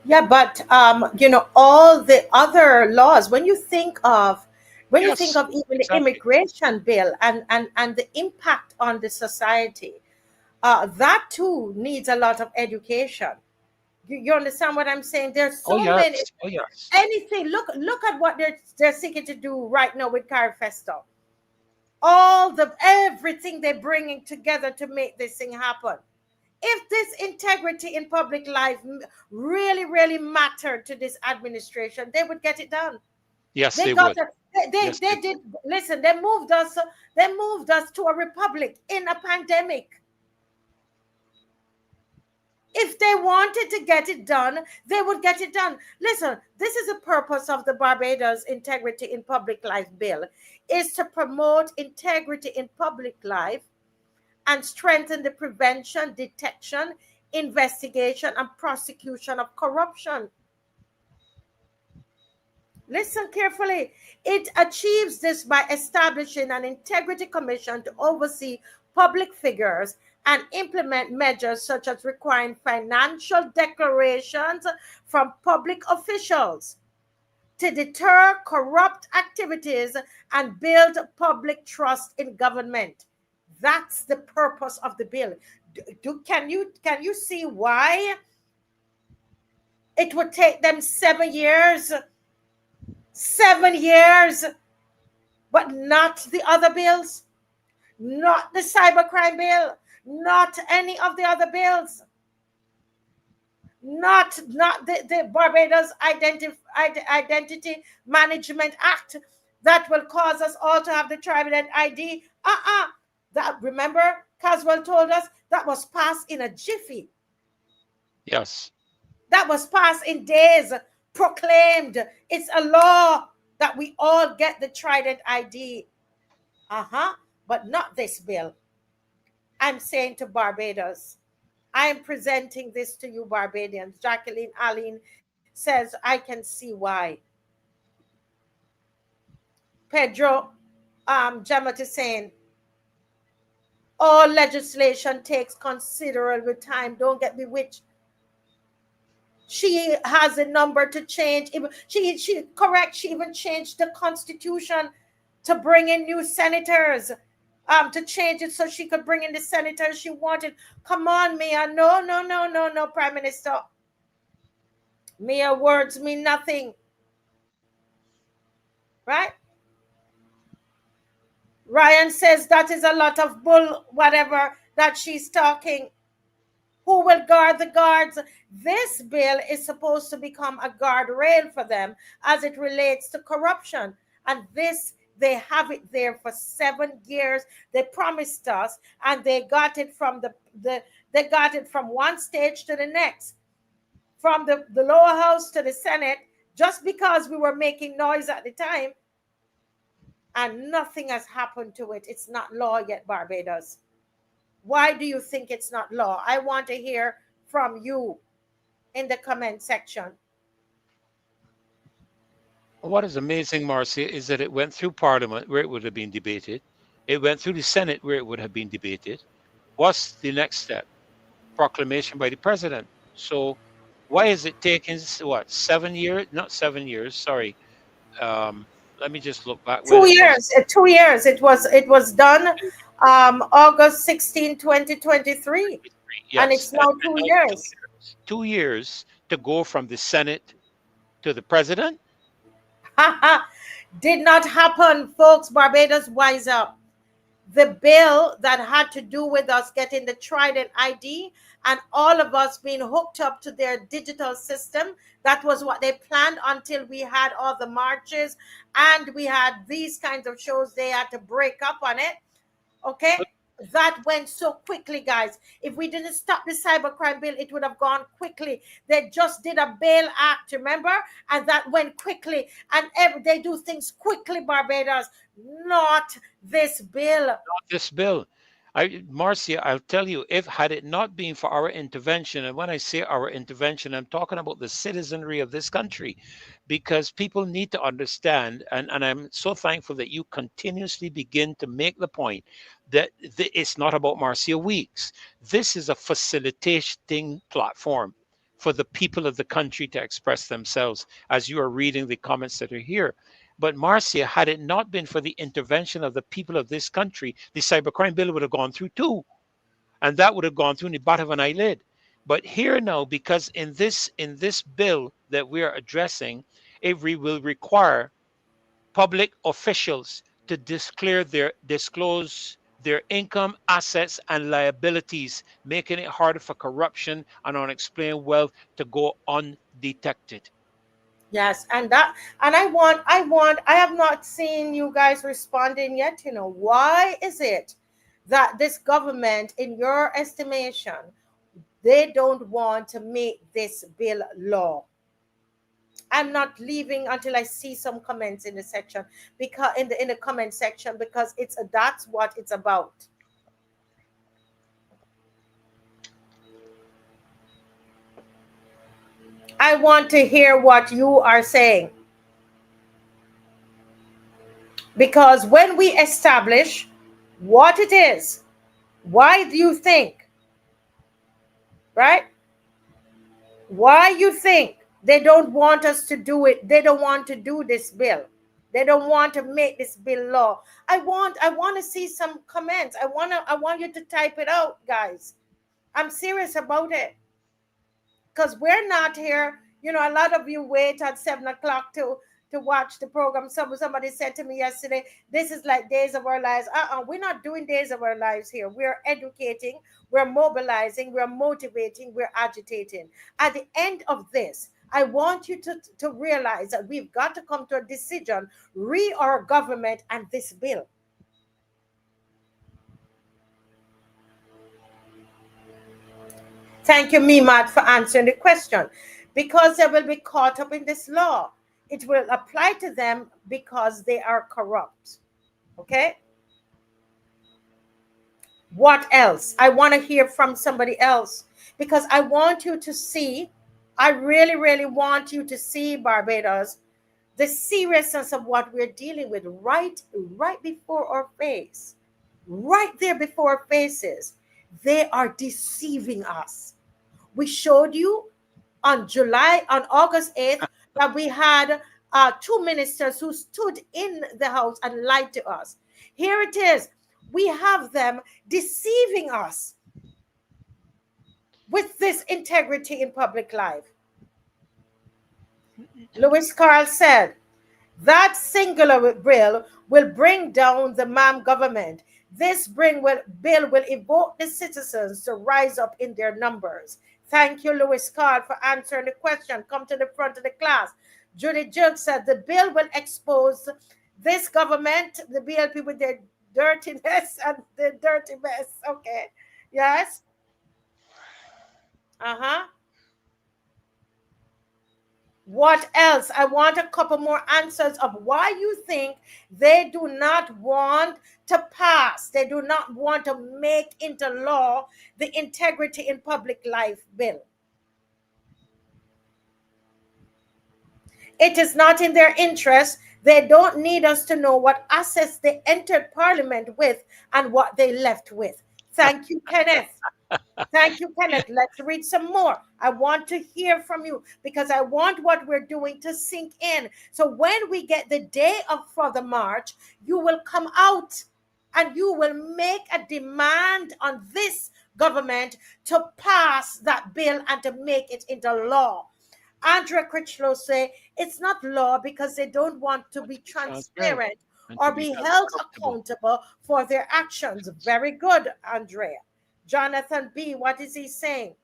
Yeah, but you know, all the other laws, when you think of you think Yes, of even the exactly. immigration bill and the impact on the society, that too needs a lot of education. You understand what I'm saying? There's Oh, so many yes. Oh, yes. anything. Look at what they're seeking to do right now with CARIFESTA. Everything they're bringing together to make this thing happen. If this integrity in public life really, really mattered to this administration, they would get it done. Yes, They they got would. it. Yes, They did. Listen, they moved us. They moved us to a republic in a pandemic. If they wanted to get it done, they would get it done. Listen, this is the purpose of the Barbados Integrity in Public Life Bill, is to promote integrity in public life and strengthen the prevention, detection, investigation, and prosecution of corruption. Listen carefully. It achieves this by establishing an integrity commission to oversee public figures and implement measures such as requiring financial declarations from public officials to deter corrupt activities and build public trust in government. That's the purpose of the bill. Can you see why it would take them 7 years? 7 years, but not the other bills, not the cybercrime bill, not any of the other bills, not the Barbados Identity Management Act that will cause us all to have the TRIDENT ID. That, remember, Caswell told us that was passed in a jiffy. Yes. That was passed in days, proclaimed. It's a law that we all get the Trident ID. But not this bill. I'm saying to Barbados, I am presenting this to you, Barbadians. Jacqueline Aline says, I can see why. Pedro Jamat is saying, all legislation takes considerable time. Don't get bewitched. She has a number to change. She correct. She even changed the constitution to bring in new senators. To change it so she could bring in the senators she wanted. Come on, Mia. No, Prime Minister. Mere words mean nothing. Right? Ryan says that is a lot of bull, whatever, that she's talking. Who will guard the guards? This bill is supposed to become a guardrail for them as it relates to corruption. And this, they have it there for 7 years. They promised us, and they got it from they got it from one stage to the next, from the lower house to the Senate, just because we were making noise at the time. And nothing has happened to it. It's not law yet, Barbados. Why do you think it's not law? I want to hear from you in the comment section. What is amazing, Marcia, is that it went through Parliament where it would have been debated. It went through the Senate where it would have been debated. What's the next step? Proclamation by the president. So why is it taking, 7 years? Not 7 years, sorry. Let me just look back. 2 years. 2 years. It was done August 16, 2023. Yes. And it's now 2 years. 2 years to go from the Senate to the president? Did not happen, folks. Barbados, wise up. The bill that had to do with us getting the Trident ID and all of us being hooked up to their digital system, that was what they planned until we had all the marches and we had these kinds of shows. They had to break up on it. Okay? That went so quickly, guys. If we didn't stop the cybercrime bill, it would have gone quickly. They just did a bail act, remember? And that went quickly. And they do things quickly, Barbados. Not this bill. Not this bill. Marcia, I'll tell you, had it not been for our intervention, and when I say our intervention, I'm talking about the citizenry of this country, because people need to understand, and I'm so thankful that you continuously begin to make the point that it's not about Marcia Weeks. This is a facilitating platform for the people of the country to express themselves, as you are reading the comments that are here. But Marcia, had it not been for the intervention of the people of this country, the cybercrime bill would have gone through too. And that would have gone through in the bottom of an eyelid. But here now, because in this bill that we are addressing, it will require public officials to disclose their income, assets, and liabilities, making it harder for corruption and unexplained wealth to go undetected. Yes, and I have not seen you guys responding yet. Why is it that this government, in your estimation, they don't want to make this bill law? I'm not leaving until I see some comments in the section, because in the comment section, because that's what it's about. I want to hear what you are saying. Because when we establish what it is, why do you think, right? Why you think they don't want us to do it? They don't want to do this bill. They don't want to make this bill law. I want to see some comments. I want you to type it out, guys. I'm serious about it. Because we're not here. A lot of you wait at 7 o'clock to watch the program. Somebody said to me yesterday, this is like Days of Our Lives. We're not doing Days of Our Lives here. We're educating, we're mobilizing, we're motivating, we're agitating. At the end of this, I want you to realize that we've got to come to a decision, our government and this bill. Thank you, Mimad, for answering the question. Because they will be caught up in this law. It will apply to them because they are corrupt. Okay? What else? I want to hear from somebody else because I want you to see, I really, really want you to see, Barbados, the seriousness of what we're dealing with right before our face. Right there before our faces. They are deceiving us. We showed you on August 8th, that we had two ministers who stood in the house and lied to us. Here it is. We have them deceiving us with this integrity in public life. Lewis Carroll said, that singular bill will bring down the MAM government. This bill will evoke the citizens to rise up in their numbers. Thank you, Lewis Carr, for answering the question. Come to the front of the class. Judy Jug said the bill will expose this government, the BLP, with their dirtiness and the dirty mess. Okay. Yes. What else? I want a couple more answers of why you think they do not want to pass. They do not want to make into law the integrity in public life bill. It is not in their interest. They don't need us to know what assets they entered Parliament with and what they left with. Thank you, Kenneth. Thank you, Kenneth. Let's read some more. I want to hear from you because I want what we're doing to sink in. So when we get the day for the march, you will come out and you will make a demand on this government to pass that bill and to make it into law. Andrea Critchlow say it's not law because they don't want to be transparent or be held accountable for their actions. Very good, Andrea. Jonathan B., what is he saying?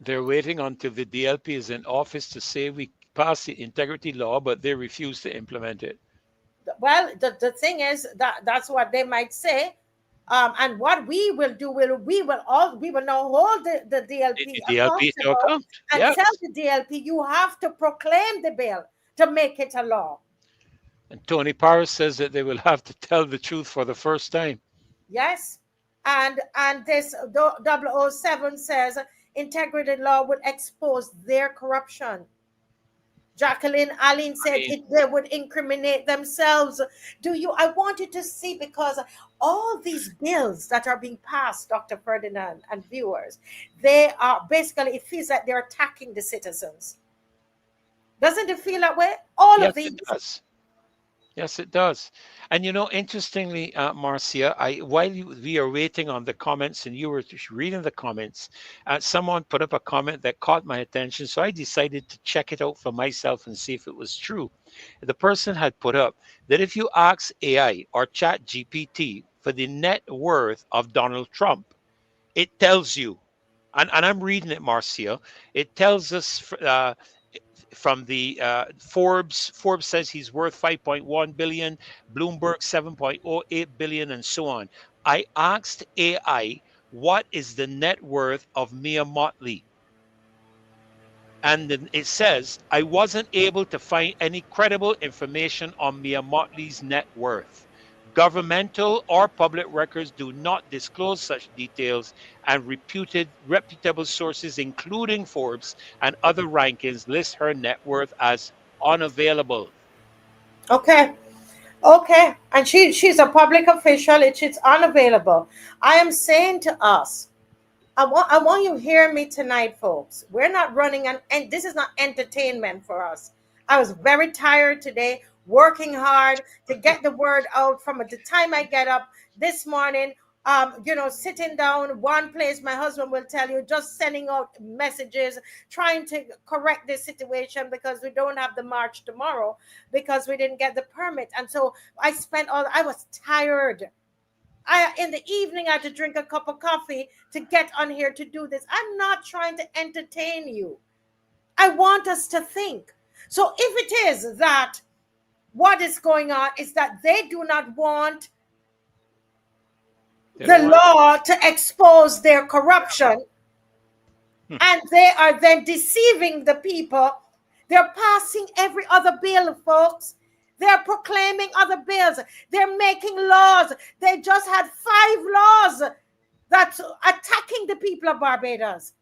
They're waiting until the DLP is in office to say we pass the integrity law, but they refuse to implement it. Well, the thing is that's what they might say. And what we will do, we will now hold the DLP accountable and tell the DLP you have to proclaim the bill to make it a law. And Tony Paris says that they will have to tell the truth for the first time. Yes. And this 007 says integrity law would expose their corruption. Jacqueline Allen said they would incriminate themselves. I want you to see, because all these bills that are being passed, Dr. Ferdinand and viewers, they are basically, it feels like they're attacking the citizens. Doesn't it feel that way? All of these. It does. Yes, it does. And interestingly, Marcia, while we are waiting on the comments and you were reading the comments, someone put up a comment that caught my attention. So I decided to check it out for myself and see if it was true. The person had put up that if you ask AI or Chat GPT for the net worth of Donald Trump, it tells you, and I'm reading it, Marcia, it tells us from the Forbes says he's worth 5.1 billion, Bloomberg 7.08 billion, and so on. I asked AI, what is the net worth of Mia Motley? And then it says, I wasn't able to find any credible information on Mia Motley's net worth. Governmental or public records do not disclose such details, and reputable sources, including Forbes and other rankings, list her net worth as unavailable. Okay. And she's a public official. It's unavailable. I am saying to us, I want you to hear me tonight, folks. We're not running and this is not entertainment for us. I was very tired today, working hard to get the word out from the time I get up this morning. Sitting down one place, my husband will tell you, just sending out messages, trying to correct this situation because we don't have the march tomorrow because we didn't get the permit. And so I was tired. In the evening, I had to drink a cup of coffee to get on here to do this. I'm not trying to entertain you. I want us to think. So if it is that what is going on is that they do not want the law to expose their corruption, And they are then deceiving the people. They're passing every other bill, folks. They're proclaiming other bills. They're making laws. They just had 5 laws that's attacking the people of Barbados.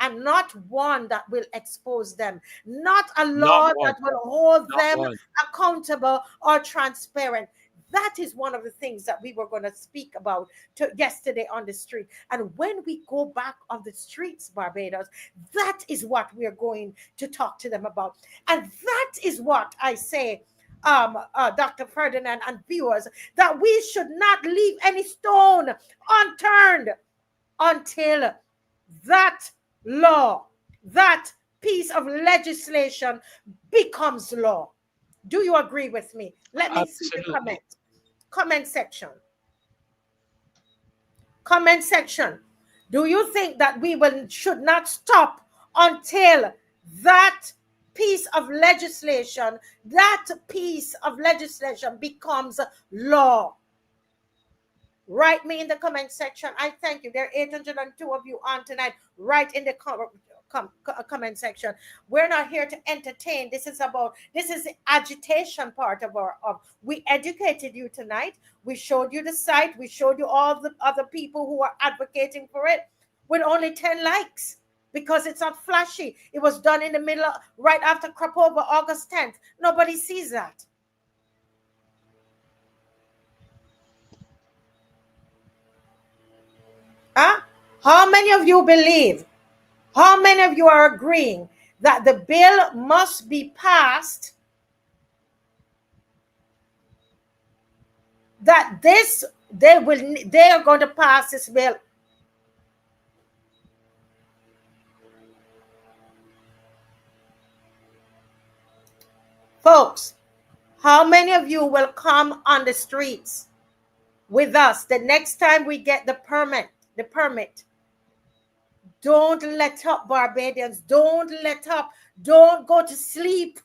And not one that will expose them. Not a law that will hold them accountable or transparent. That is one of the things that we were going to speak about yesterday on the street. And when we go back on the streets, Barbados, that is what we're going to talk to them about. And that is what I say, Dr. Ferdinand and viewers, that we should not leave any stone unturned until that law, that piece of legislation becomes law. Do you agree with me? Let me see the comment. Comment section. Comment section. Do you think that we should not stop until that piece of legislation becomes law? Write me in the comment section. I thank you. There are 802 of you on tonight. Write in the comment section. We're not here to entertain. This is the agitation part of we educated you tonight. We showed you the site. We showed you all the other people who are advocating for it with only 10 likes because it's not flashy. It was done in the middle right after crop over August 10th. Nobody sees that. How many of you believe? How many of you are agreeing that the bill must be passed? That they are going to pass this bill. Folks, how many of you will come on the streets with us the next time we get the permit? Don't let up, Barbadians. Don't let up. Don't go to sleep.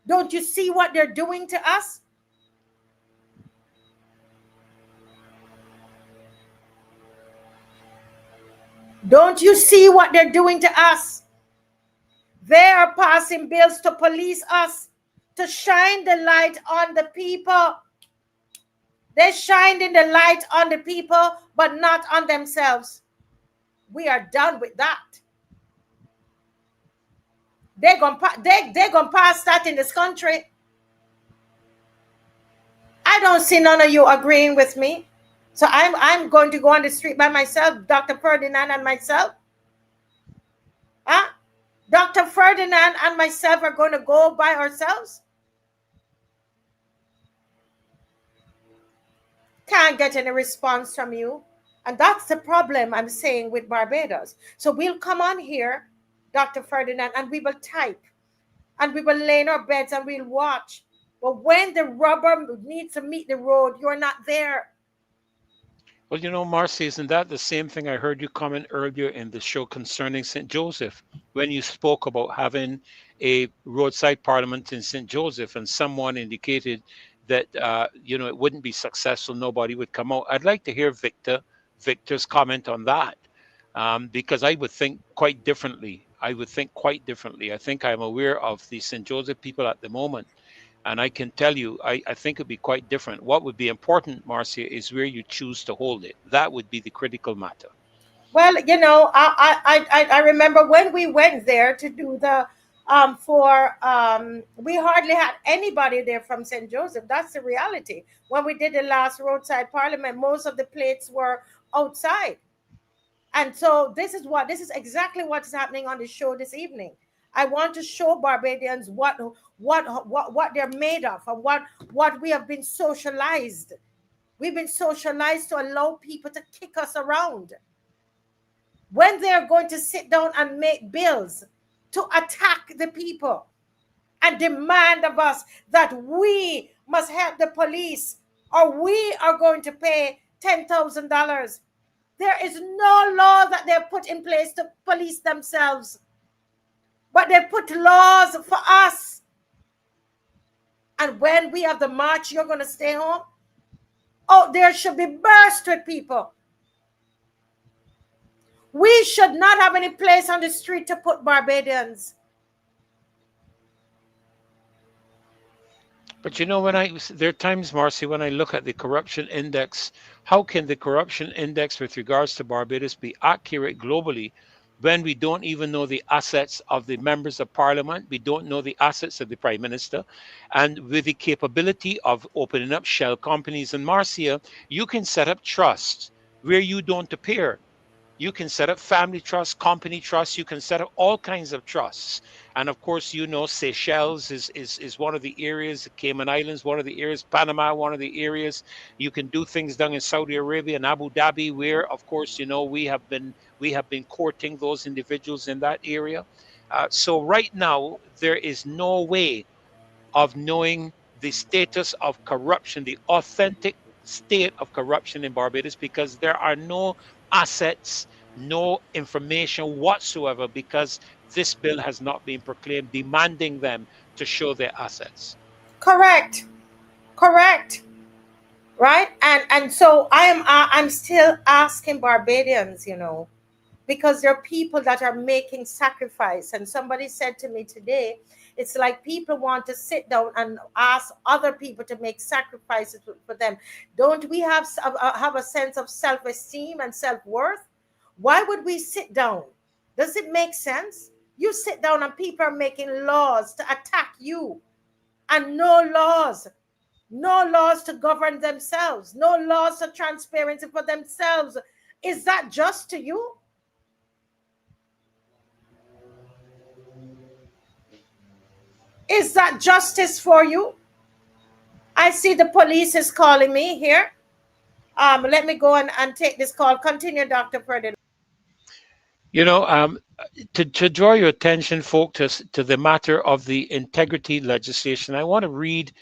Don't you see what they're doing to us? Don't you see what they're doing to us? They are passing bills to police us, to shine the light on the people. They shined in the light on the people, but not on themselves. We are done with that. They're gonna pass that in this country. I don't see none of you agreeing with me. So I'm going to go on the street by myself, Dr. Ferdinand and myself. Dr. Ferdinand and myself are going to go by ourselves. Can't get any response from you. And that's the problem I'm saying with Barbados. So we'll come on here, Dr. Ferdinand, and we will type. And we will lay in our beds and we'll watch. But when the rubber needs to meet the road, you're not there. Well, you know, Marcy, isn't that the same thing I heard you comment earlier in the show concerning St. Joseph, when you spoke about having a roadside parliament in St. Joseph, and someone indicated that, it wouldn't be successful, nobody would come out. I'd like to hear Victor's comment on that, because I would think quite differently. I think I'm aware of the St. Joseph people at the moment, and I can tell you, I think it'd be quite different. What would be important, Marcia, is where you choose to hold it. That would be the critical matter. Well, I remember when we went there to do the we hardly had anybody there from St. Joseph. That's the reality. When we did the last roadside parliament, most of the plates were outside. And so this is exactly what's happening on the show this evening. I want to show Barbadians what they're made of, and what we have been socialized. We've been socialized to allow people to kick us around. When they're going to sit down and make bills to attack the people and demand of us that we must help the police, or we are going to pay $10,000. There is no law that they've put in place to police themselves, but they put laws for us. And when we have the march, you're going to stay home? Oh, there should be burst with people. We should not have any place on the street to put Barbadians. But you know, there are times, Marcy, when I look at the corruption index, how can the corruption index with regards to Barbados be accurate globally when we don't even know the assets of the members of parliament? We don't know the assets of the prime minister. And with the capability of opening up shell companies in Marcia, you can set up trusts where you don't appear. You can set up family trusts, company trusts. You can set up all kinds of trusts. And of course, you know, Seychelles is one of the areas, the Cayman Islands, one of the areas, Panama, one of the areas. You can do things down in Saudi Arabia and Abu Dhabi, where, of course, you know, we have been courting those individuals in that area. So right now, there is no way of knowing the status of corruption, the authentic state of corruption in Barbados, because there are no assets, no information whatsoever, because this bill has not been proclaimed demanding them to show their assets. Correct. Correct. Right? And so I'm still asking Barbadians, you know, because there are people that are making sacrifice. And somebody said to me today, it's like people want to sit down and ask other people to make sacrifices for them. Don't we have a sense of self-esteem and self-worth? Why would we sit down? Does it make sense? You sit down and people are making laws to attack you, and no laws to govern themselves, no laws of transparency for themselves. Is that just to you? Is that justice for you? I see the police is calling me here. Let me go and take this call. Continue, Dr. Ferdinand. You know, to draw your attention, folks, to the matter of the integrity legislation, I want to read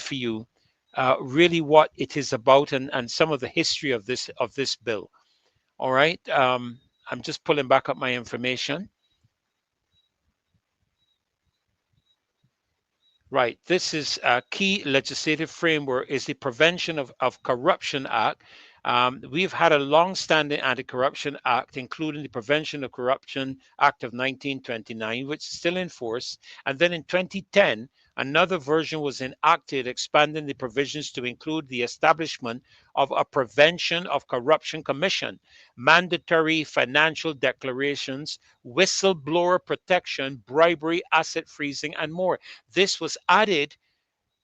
for you really what it is about, and some of the history of this bill. All right, I'm just pulling back up my information. Right. This is a key legislative framework is the Prevention of Corruption Act. We've had a long-standing anti-corruption act, including the Prevention of Corruption Act of 1929, which is still in force. And then in 2010, another version was enacted, expanding the provisions to include the establishment of a Prevention of Corruption Commission, mandatory financial declarations, whistleblower protection, bribery, asset freezing, and more. This was added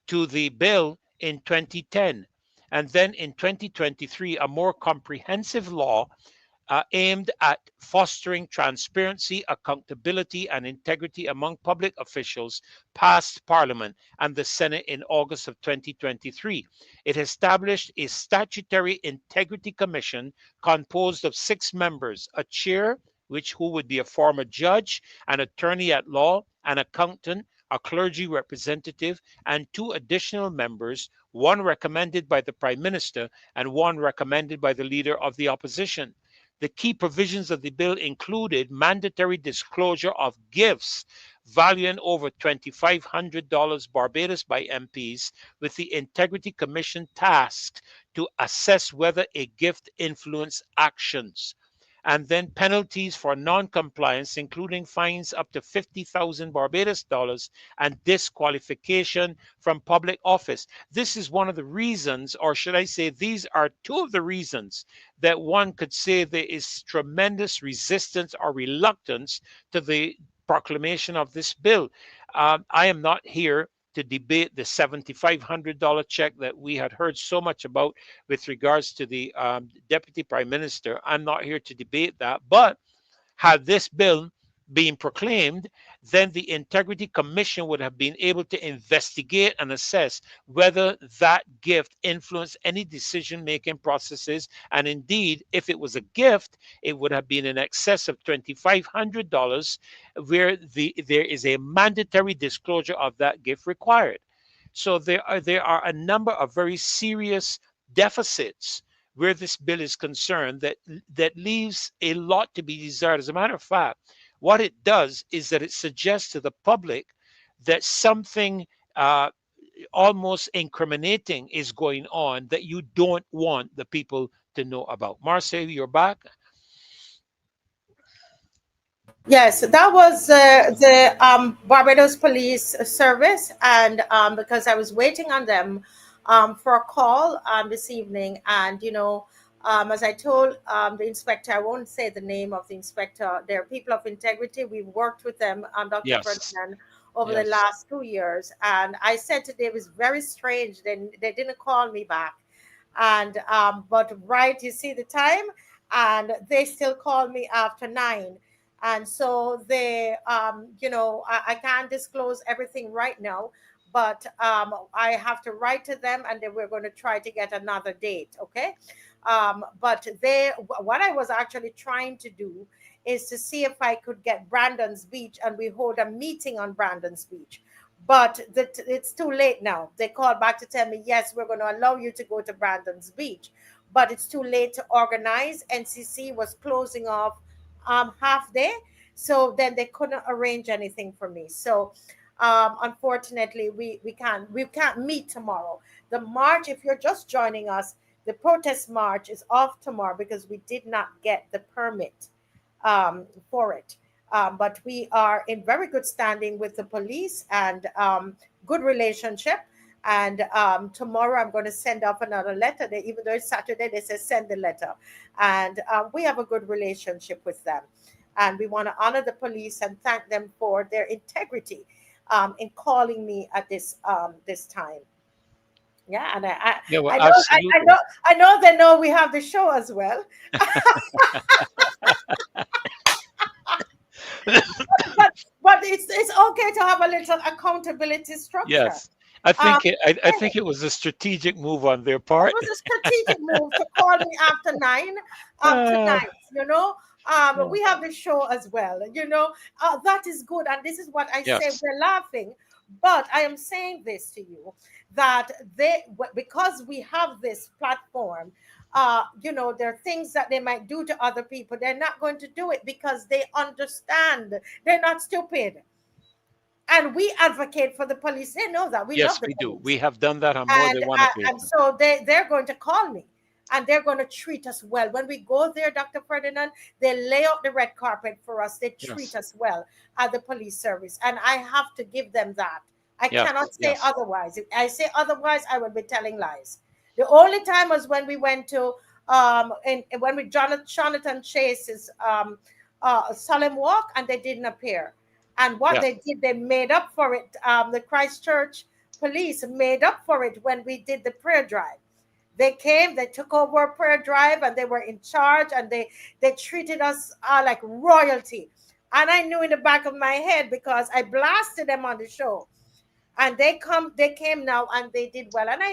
to the bill in 2010. And then in 2023, a more comprehensive law aimed at fostering transparency, accountability, and integrity among public officials passed Parliament and the Senate in August of 2023. It established a statutory integrity commission composed of 6 members, a chair, who would be a former judge, an attorney at law, an accountant, a clergy representative, and 2 additional members, one recommended by the Prime Minister and one recommended by the Leader of the Opposition. The key provisions of the bill included mandatory disclosure of gifts valuing over $2,500 Barbados by MPs, with the Integrity Commission tasked to assess whether a gift influenced actions. And then penalties for non-compliance, including fines up to 50,000 Barbados dollars and disqualification from public office. This is one of the reasons, or should I say, these are 2 of the reasons that one could say there is tremendous resistance or reluctance to the proclamation of this bill. I am not here to debate the $7,500 check that we had heard so much about with regards to the Deputy Prime Minister. I'm not here to debate that. But had this bill been proclaimed, then the Integrity Commission would have been able to investigate and assess whether that gift influenced any decision-making processes. And indeed, if it was a gift, it would have been in excess of $2,500, where there is a mandatory disclosure of that gift required. So there are a number of very serious deficits where this bill is concerned that leaves a lot to be desired. As a matter of fact, what it does is that it suggests to the public that something almost incriminating is going on that you don't want the people to know about. Marcel, you're back. Yes, that was the Barbados Police Service, and because I was waiting on them for a call this evening, and as I told the inspector, I won't say the name of the inspector. They're people of integrity. We've worked with them, Dr. Yes, Ferdinand, over the yes. last 2 years, and I said today it was very strange. They didn't call me back, and but right, you see the time, and they still call me after 9, and so they I can't disclose everything right now, but I have to write to them, and then we're going to try to get another date. Okay. But what I was actually trying to do is to see if I could get Brandon's Beach, and we hold a meeting on Brandon's Beach. But it's too late now. They called back to tell me, yes, we're going to allow you to go to Brandon's Beach, but it's too late to organize. NCC was closing off half day, so then they couldn't arrange anything for me. So unfortunately, we can't meet tomorrow. The march, if you're just joining us, the protest march is off tomorrow because we did not get the permit for it. But we are in very good standing with the police, and good relationship. And tomorrow I'm going to send off another letter. Even though it's Saturday, they say send the letter. And we have a good relationship with them. And we want to honor the police and thank them for their integrity in calling me at this time. Yeah, and Yeah, well, I know absolutely. I know they know we have the show as well. but but it's okay to have a little accountability structure. Yes. I Um, think I think it was a strategic move on their it part. was a strategic move to call me after 9 Uh, tonight. We have the show as well. That is good, and this is what I say. yes. We're laughing, but I am saying this to you that because we have this platform. There are things that they might do to other people. They're not going to do it because they understand. They're not stupid. And we advocate for the police. They know that. We love Yes, the we do. police. We have done that on more and than one uh, and occasion. so they're going to call me, and they're going to treat us well when we go there. Dr. Ferdinand, they lay out the red carpet for us. They treat Yes. us well at the police service, and I have to give them that. I Yes. cannot say Yes. otherwise. If I say otherwise, I will be telling lies. The only time was when we went to when we Jonathan Chase's solemn walk, and they didn't appear. And what Yes. they did, they made up for it. The Christchurch police made up for it when we did the prayer drive. They came, they took over a prayer drive, and they were in charge, and they treated us like royalty. And I knew in the back of my head, because I blasted them on the show, and they came now, and they did well. And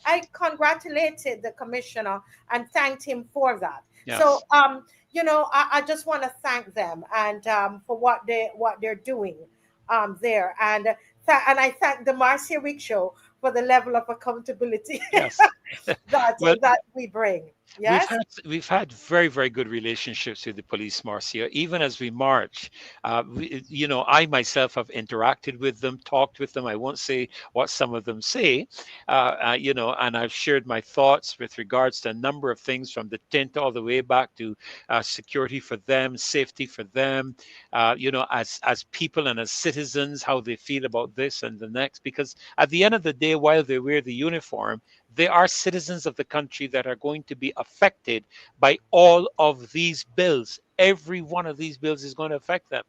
I congratulated the commissioner and thanked him for that. So Yes. I just want to thank them, and for what they're doing there. And I thank the Marcia Week show for the level of accountability Yes. that Well, that we bring. We've Yes. had we've had very, very good relationships with the police, Marcia. Even as we march, I myself have interacted with them, talked with them. I won't say what some of them say, and I've shared my thoughts with regards to a number of things, from the tent all the way back to security for them, safety for them, as people and as citizens, how they feel about this and the next. Because at the end of the day, while they wear the uniform, they are citizens of the country that are going to be affected by all of these bills. Every one of these bills is going to affect them.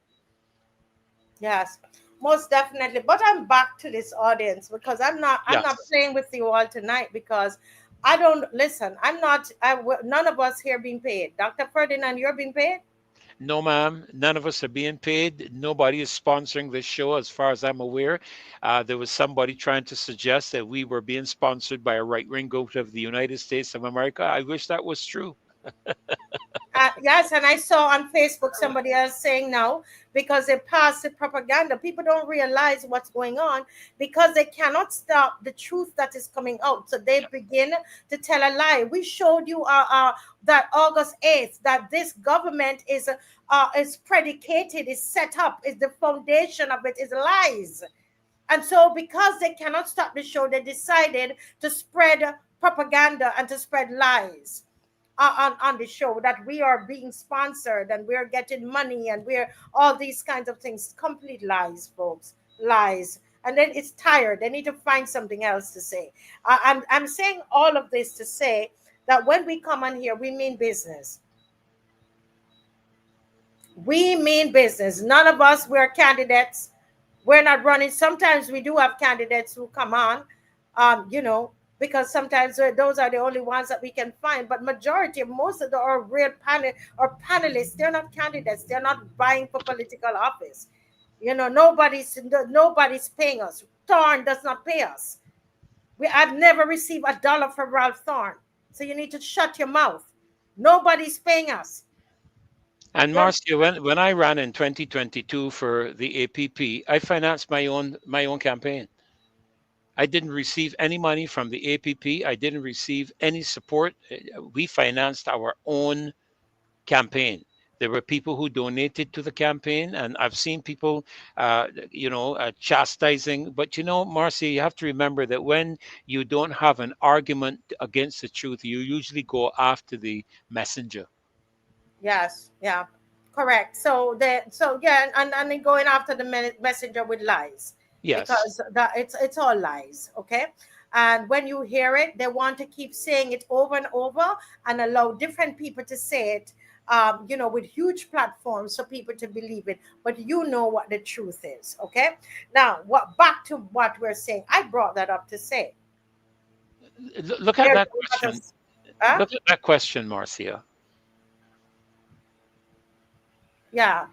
Yes, most definitely. But I'm back to this audience, because I'm not Yes. playing with you all tonight, because I don't listen. I'm not. None of us here being paid. Dr. Ferdinand, you're being paid. No, ma'am. None of us are being paid. Nobody is sponsoring this show, as far as I'm aware. There was somebody trying to suggest that we were being sponsored by a right wing group of the United States of America. I wish that was true. Yes, and I saw on Facebook somebody else saying now, because they passed the propaganda. People don't realize what's going on, because they cannot stop the truth that is coming out. So they begin to tell a lie. We showed you that August 8th, that this government is predicated, is set up, is the foundation of it is lies. And so, because they cannot stop the show, they decided to spread propaganda and to spread lies. on the show that we are being sponsored and we're getting money and we're all these kinds of things. Complete lies, folks. Lies. And then it's tired. They need to find something else to say. I'm saying all of this to say that when we come on here, we mean business. We mean business. None of us, we're candidates. We're not running. Sometimes we do have candidates who come on, because sometimes those are the only ones that we can find. But majority, most of the our real panelists, they're not candidates. They're not vying for political office. Nobody's paying us. Thorne does not pay us. I've never received $1 from Ralph Thorne. So you need to shut your mouth. Nobody's paying us. And Marcia, when I ran in 2022 for the APP, I financed my own campaign. I didn't receive any money from the APP. I didn't receive any support. We financed our own campaign. There were people who donated to the campaign, and I've seen people, chastising. But Marcia, you have to remember that when you don't have an argument against the truth, you usually go after the messenger. Yes, yeah, correct. So yeah, and then going after the messenger with lies. Yes. Because it's all lies, okay? And when you hear it, they want to keep saying it over and over and allow different people to say it, with huge platforms for people to believe it. But you know what the truth is, okay? Now, back to what we're saying. I brought that up to say. Look at that question. Look at that question, Marcia. Yeah.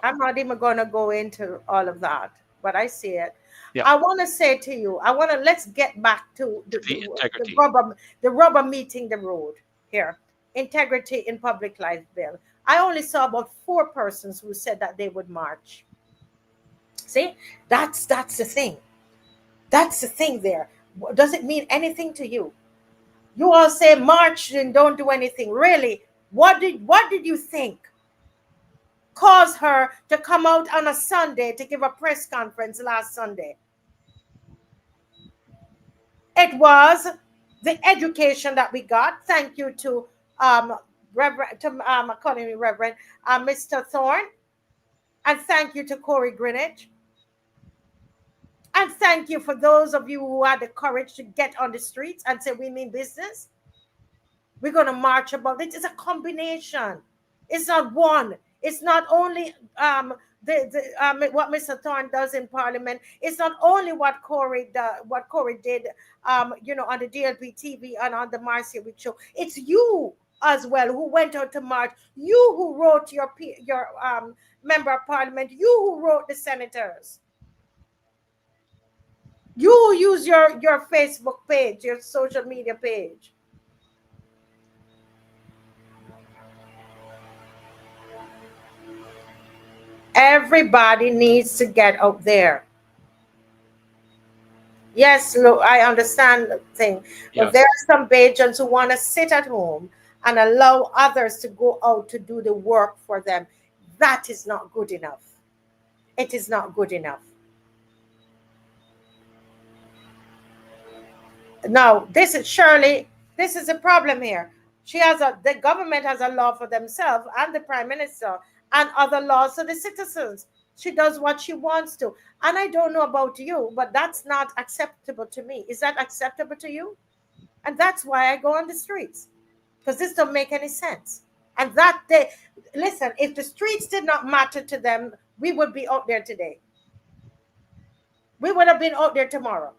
I'm not even going to go into all of that, but I see it. Yeah. I want to say to you, let's get back to the rubber meeting the road here. Integrity in public life bill. I only saw about 4 persons who said that they would march. See, that's the thing. That's the thing there. Does it mean anything to you? You all say march and don't do anything. Really? What did you think caused her to come out on a Sunday to give a press conference last Sunday? It was the education that we got. Thank you to Mr. Thorne, and thank you to Corey Greenwich, and thank you for those of you who had the courage to get on the streets and say we mean business. We're going to march about it. It's a combination. It's not one. It's not only what Mr. Thorne does in Parliament. It's not only what Corey did, on the DLP TV and on the Marcia Week show. It's you as well who went out to march. You who wrote your member of Parliament. You who wrote the senators. You who use your Facebook page, your social media page. Everybody needs to get out there. Yes, look, I understand the thing. But yes, there are some Bajans who want to sit at home and allow others to go out to do the work for them. That is not good enough. It is not good enough. Now, this is a problem here. The government has a law for themselves and the Prime Minister and other laws for the citizens. She does what she wants to. And I don't know about you, but that's not acceptable to me. Is that acceptable to you? And that's why I go on the streets, because this don't make any sense. And listen, if the streets did not matter to them, we would be out there today. We would have been out there tomorrow.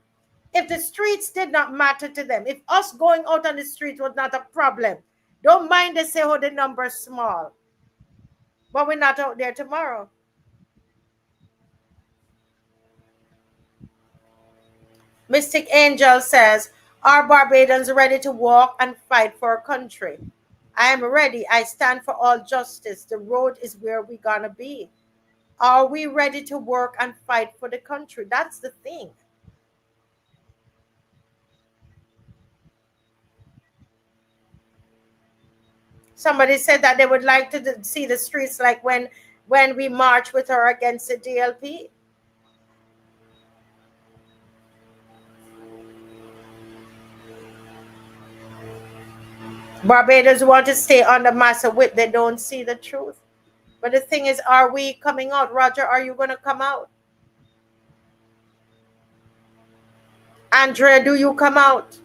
If the streets did not matter to them, if us going out on the streets was not a problem, don't mind they say, oh, the number's small. But we're not out there tomorrow. Mystic Angel says, are Barbadians ready to walk and fight for our country? I am ready. I stand for all justice. The road is where we're going to be. Are we ready to work and fight for the country? That's the thing. Somebody said that they would like to see the streets like when we march with her against the DLP. Barbados want to stay under massive whip. They don't see the truth. But the thing is, are we coming out? Roger, are you going to come out? Andrea, do you come out?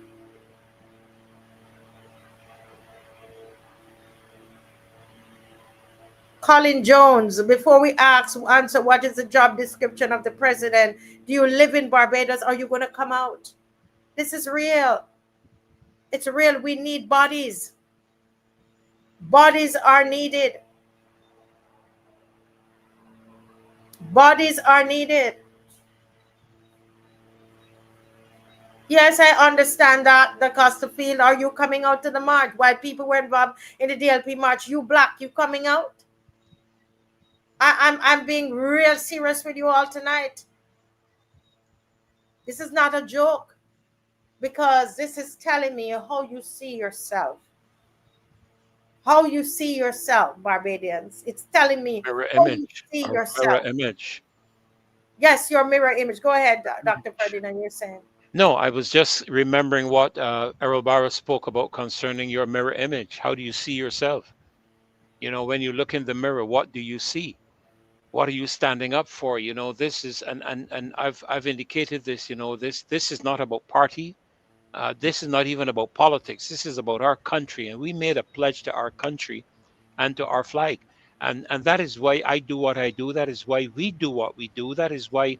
Colin Jones, before we answer what is the job description of the president, do you live in Barbados? Are you going to come out? This is real. It's real. We need bodies. Bodies are needed. Bodies are needed. Yes, I understand that, the Costerfield. Are you coming out to the march? While people were involved in the DLP march, you black, you coming out? I'm being real serious with you all tonight. This is not a joke, because this is telling me how you see yourself. How you see yourself, Barbadians. It's telling me Mirror how image. you see Our yourself. mirror image. Yes, your mirror image. Go ahead, Dr. Ferdinand, you're saying. No, I was just remembering what Errol Barrow spoke about concerning your mirror image. How do you see yourself? You know, when you look in the mirror, what do you see? What are you standing up for? You know, this is, and I've indicated this. You know, this is not about party. This is not even about politics. This is about our country, and we made a pledge to our country and to our flag, and that is why I do what I do. That is why we do what we do. That is why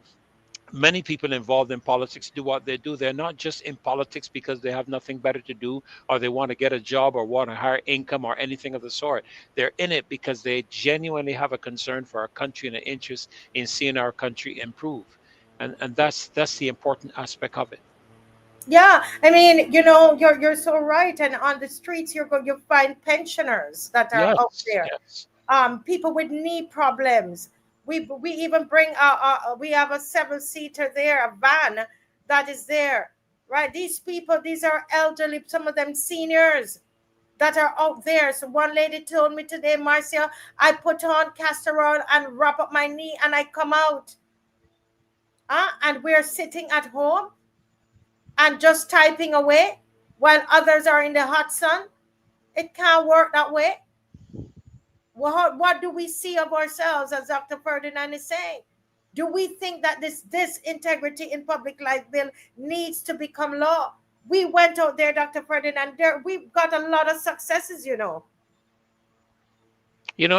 many people involved in politics do what they do. They're not just in politics because they have nothing better to do, or they want to get a job, or want a higher income, or anything of the sort. They're in it because they genuinely have a concern for our country and an interest in seeing our country improve. And that's the important aspect of it. Yeah, I mean, you're so right. And on the streets, you find pensioners that are out Yes, there. yes. People with knee problems. We even bring we have a 7-seater there, a van that is there, right? These people, these are elderly, some of them seniors that are out there. So one lady told me today, Marcia, I put on castor oil and wrap up my knee and I come out. And we're sitting at home and just typing away while others are in the hot sun. It can't work that way. What do we see of ourselves, as Dr. Ferdinand is saying? Do we think that this integrity in public life bill needs to become law? We went out there, Dr. Ferdinand, we've got a lot of successes, You know,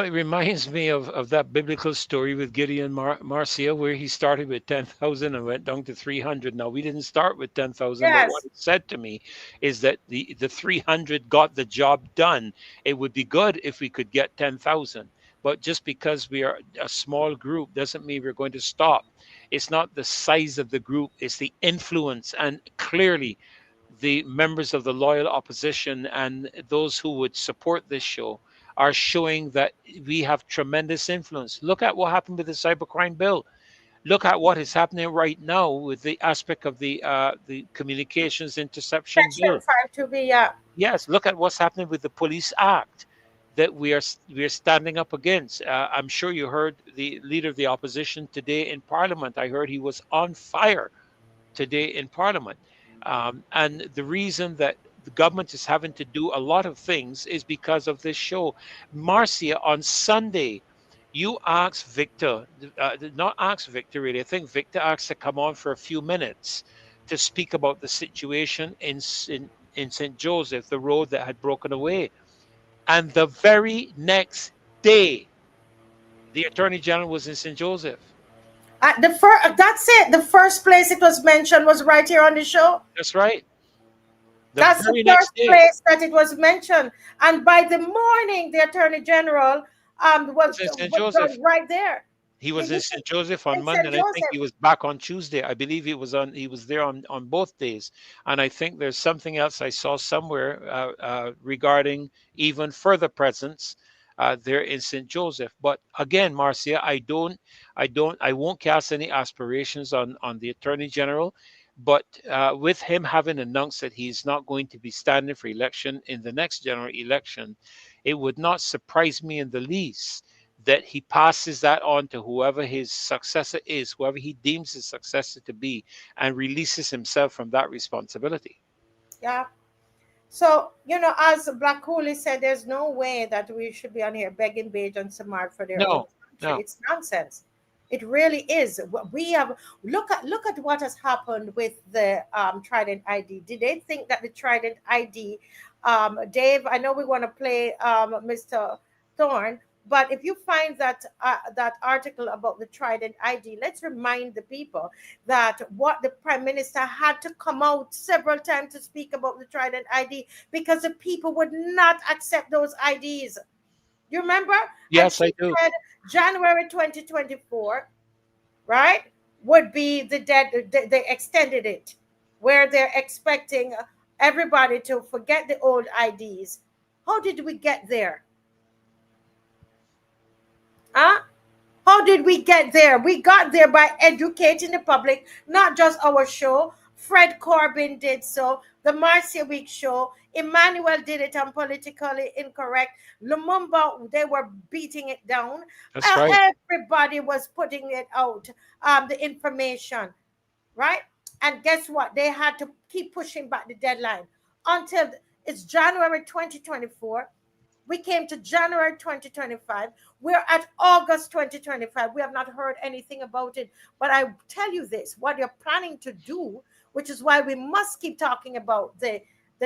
it reminds me of that biblical story with Gideon Marcia, where he started with 10,000 and went down to 300. Now, we didn't start with 10,000, but what Yes. it said to me is that the 300 got the job done. It would be good if we could get 10,000. But just because we are a small group doesn't mean we're going to stop. It's not the size of the group, it's the influence. And clearly, the members of the loyal opposition and those who would support this show are showing that we have tremendous influence. Look at what happened with the cybercrime bill. Look at what is happening right now with the aspect of the communications interception Section bill. 5 Yes, look at what's happening with the Police Act that we are standing up against. I'm sure you heard the leader of the opposition today in Parliament. I heard he was on fire today in Parliament. And the reason that the government is having to do a lot of things is because of this show. Marcia, on Sunday, you asked Victor, not asked Victor really, I think Victor asked to come on for a few minutes to speak about the situation in St. Joseph, the road that had broken away. And the very next day, the Attorney General was in St. Joseph. That's it. The first place it was mentioned was right here on the show. That's right. That's the very first next day. place that it was mentioned. And by the morning, the Attorney General was in St. Joseph. right there. He was in St. Joseph on in Monday, St. and I think he Joseph. was back on Tuesday. I believe he was there on both days. And I think there's something else I saw somewhere regarding even further presence there in St. Joseph. But again, Marcia, I won't cast any aspirations on the Attorney General. But with him having announced that he's not going to be standing for election in the next general election, it would not surprise me in the least that he passes that on to whoever his successor is, whoever he deems his successor to be, and releases himself from that responsibility. Yeah. So, as Black Cooley said, there's no way that we should be on here begging Beige and Samar for their own No, country. no. It's nonsense. It really is. We have look at what has happened with the Trident ID. Did they think that the Trident ID, Dave? I know we want to play Mr. Thorne, but if you find that article about the Trident ID, let's remind the people that what the Prime Minister had to come out several times to speak about the Trident ID because the people would not accept those IDs. You remember? And Yes, she I do. said January 2024, right, would be the dead. They extended it where they're expecting everybody to forget the old IDs. How did we get there? Huh? How did we get there? We got there by educating the public, not just our show. Fred Corbin did so. The Marcia Week show. Emmanuel did it on Politically Incorrect. Lumumba, they were beating it down. That's right. Everybody was putting it out, the information, right? And guess what? They had to keep pushing back the deadline until it's January 2024. We came to January 2025. We're at August 2025. We have not heard anything about it. But I tell you this, what you're planning to do, which is why we must keep talking about the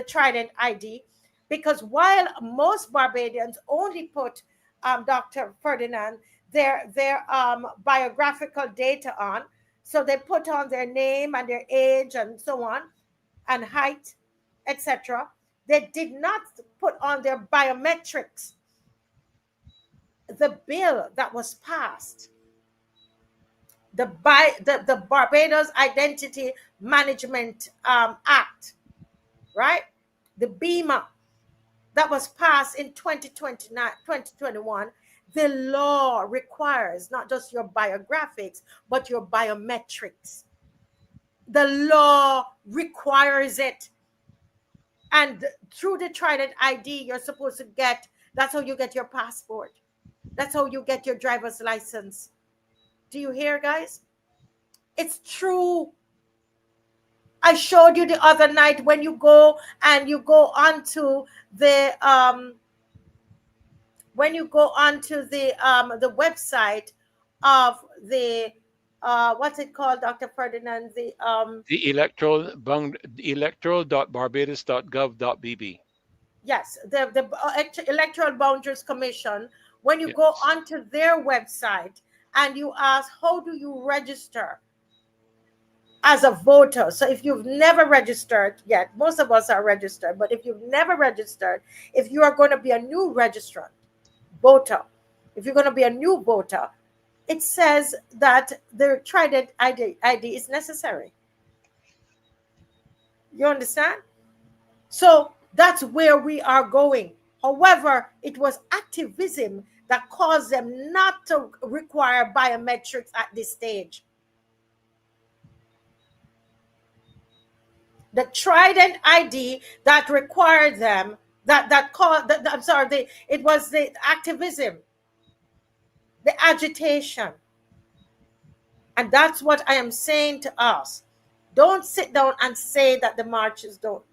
Trident ID, because while most Barbadians only put Dr. Ferdinand their biographical data on, so they put on their name and their age and so on, and height, etc. They did not put on their biometrics. The bill that was passed, the Barbados Identity Management Act, right? The BEMA that was passed in 2021, the law requires not just your biographics, but your biometrics. The law requires it. And through the Trident ID, you're supposed to get, that's how you get your passport. That's how you get your driver's license. Do you hear, guys? It's true. I showed you the other night when you go onto the the website of the what's it called, Dr. Ferdinand? The electoral.barbados.gov.bb. Yes, the Electoral Boundaries Commission. When you Yes. go onto their website and you ask, how do you register as a voter? So if you've never registered yet, most of us are registered, but if you've never registered, if you are going to be a new registrant voter, if you're going to be a new voter, it says that the Trident ID is necessary. You understand? So that's where we are going. However, it was activism that caused them not to require biometrics at this stage. The Trident ID that required them, it was the activism, the agitation. And that's what I am saying to us. Don't sit down and say that the marches don't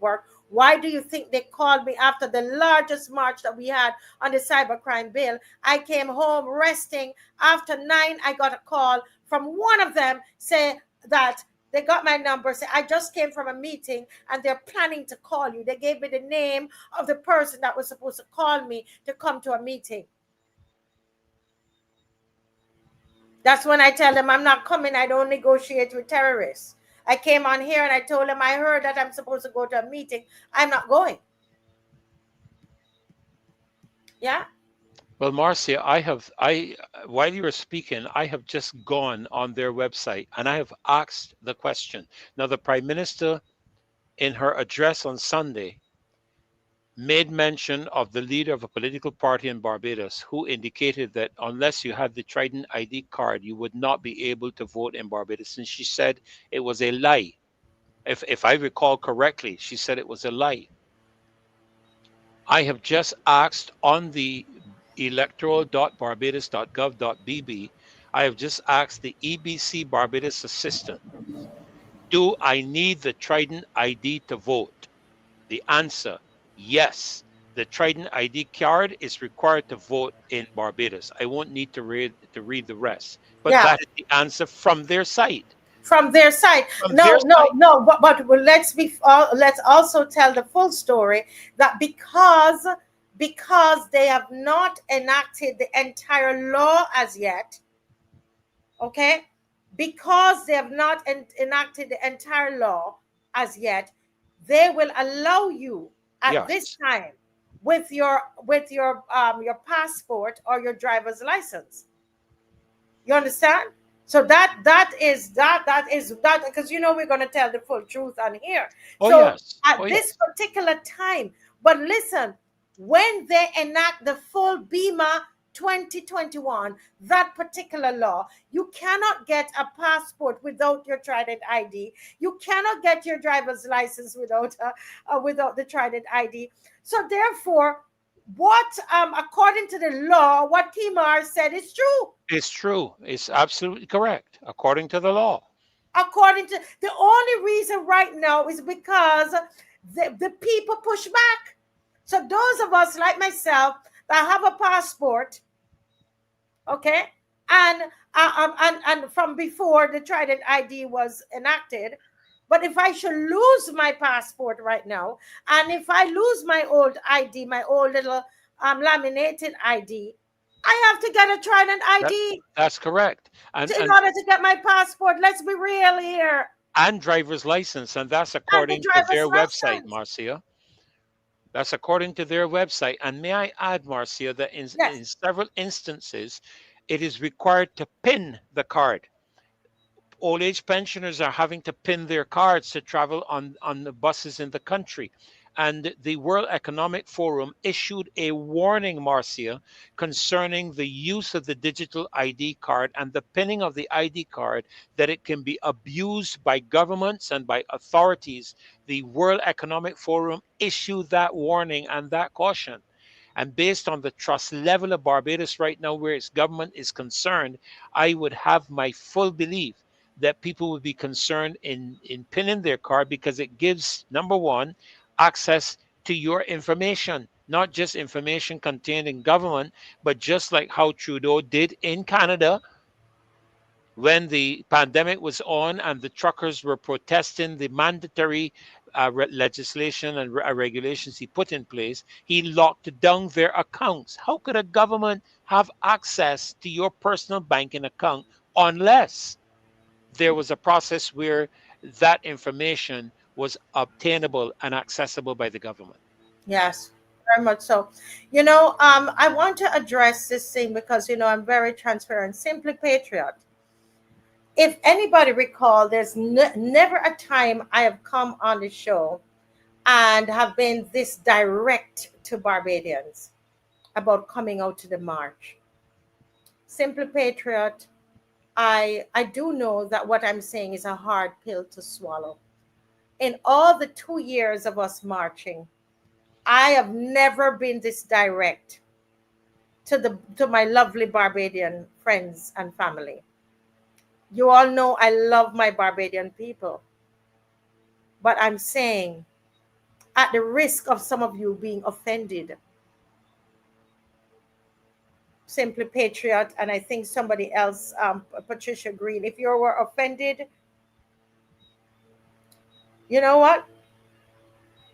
work. Why do you think they called me after the largest march that we had on the cybercrime bill? I came home resting. After 9, I got a call from one of them say that they got my number, say, I just came from a meeting and they're planning to call you. They gave me the name of the person that was supposed to call me to come to a meeting. That's when I tell them I'm not coming. I don't negotiate with terrorists. I came on here and I told them I heard that I'm supposed to go to a meeting. I'm not going. Yeah. Well, Marcia, while you were speaking, I have just gone on their website and I have asked the question. Now, the Prime Minister, in her address on Sunday, made mention of the leader of a political party in Barbados who indicated that unless you had the Trident ID card, you would not be able to vote in Barbados. And she said it was a lie. If I recall correctly, she said it was a lie. I have just asked on the electoral.barbados.gov.bb, I have just asked the EBC Barbados assistant, do I need the Trident ID to vote? The answer, yes. The Trident ID card is required to vote in Barbados. I won't need to read the rest, but Yeah, that is the answer from their side. from their side. From their No, no, side. no. But let's also tell the full story that because they have not enacted the entire law as yet. Okay, because they have not enacted the entire law as yet, they will allow you at this Yes. time with your passport or your driver's license. You understand? So that is that because we're going to tell the full truth on here. Oh, So yes. at Oh, this yes. particular time, but listen, when they enact the full BEMA 2021, that particular law, you cannot get a passport without your Trident ID. You cannot get your driver's license without the Trident ID. So therefore, what according to the law, what Kimar said is true. It's true. It's absolutely correct, according to the law. According to the only reason right now is because the people push back. So those of us like myself that have a passport, okay, and from before the Trident ID was enacted, but if I should lose my passport right now, and if I lose my old ID, my old little laminated ID, I have to get a Trident That, ID that's correct. in order to get my passport. Let's be real here. And driver's license, and that's And the according to driver's their website, license. Marcia. That's according to their website. And may I add, Marcia, that in Yes. several instances, it is required to pin the card. Old age pensioners are having to pin their cards to travel on the buses in the country. And the World Economic Forum issued a warning, Marcia, concerning the use of the digital ID card and the pinning of the ID card, that it can be abused by governments and by authorities. The World Economic Forum issued that warning and that caution. And based on the trust level of Barbados right now, where its government is concerned, I would have my full belief that people would be concerned in pinning their card, because it gives, number one, access to your information, not just information contained in government, but just like how Trudeau did in Canada when the pandemic was on and the truckers were protesting the mandatory legislation and regulations he put in place. He locked down their accounts. How could a government have access to your personal banking account unless there was a process where that information was obtainable and accessible by the government? Yes, very much so. I want to address this thing because I'm very transparent. Simply Patriot. If anybody recall, there's never a time I have come on the show and have been this direct to Barbadians about coming out to the march. Simply Patriot, I do know that what I'm saying is a hard pill to swallow. In all the 2 years of us marching, I have never been this direct to my lovely Barbadian friends and family. You all know I love my Barbadian people. But I'm saying, at the risk of some of you being offended, Simply Patriot, and I think somebody else, Patricia Green, if you were offended, you know what?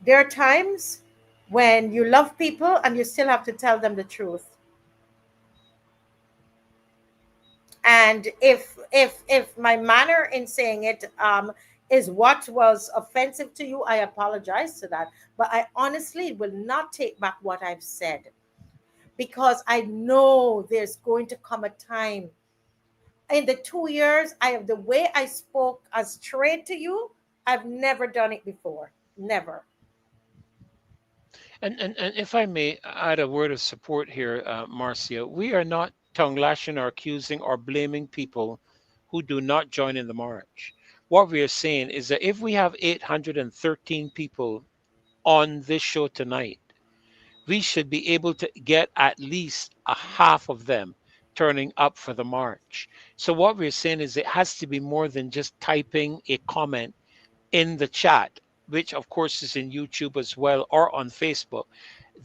There are times when you love people and you still have to tell them the truth. And if my manner in saying it is what was offensive to you, I apologize to that. But I honestly will not take back what I've said, because I know there's going to come a time. In the 2 years, the way I spoke as straight to you, I've never done it before. Never. And if I may add a word of support here, Marcia, we are not tongue lashing or accusing or blaming people who do not join in the march. What we are saying is that if we have 813 people on this show tonight, we should be able to get at least a half of them turning up for the march. So what we're saying is it has to be more than just typing a comment in the chat which of course is in YouTube as well or on Facebook,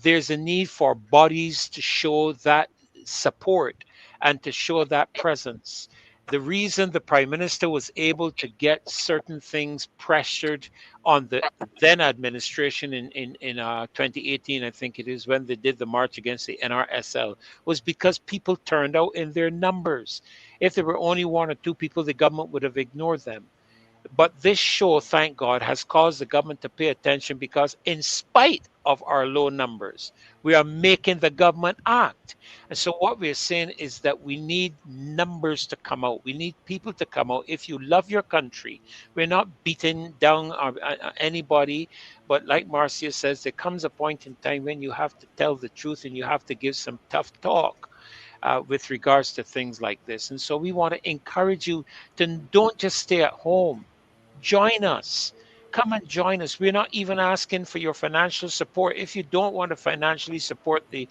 there's a need for bodies to show that support and to show that presence. The reason the prime minister was able to get certain things pressured on the then administration in 2018, I think it is, when they did the march against the NRSL, was because people turned out in their numbers. If there were only one or two people, the government would have ignored them. But this show, thank God, has caused the government to pay attention, because in spite of our low numbers, we are making the government act. And so what we're saying is that we need numbers to come out. We need people to come out. If you love your country, we're not beating down anybody. But like Marcia says, there comes a point in time when you have to tell the truth and you have to give some tough talk. With regards to things like this. And so we want to encourage you to don't just stay at home. Join us. Come and join us. We're not even asking for your financial support. If you don't want to financially support the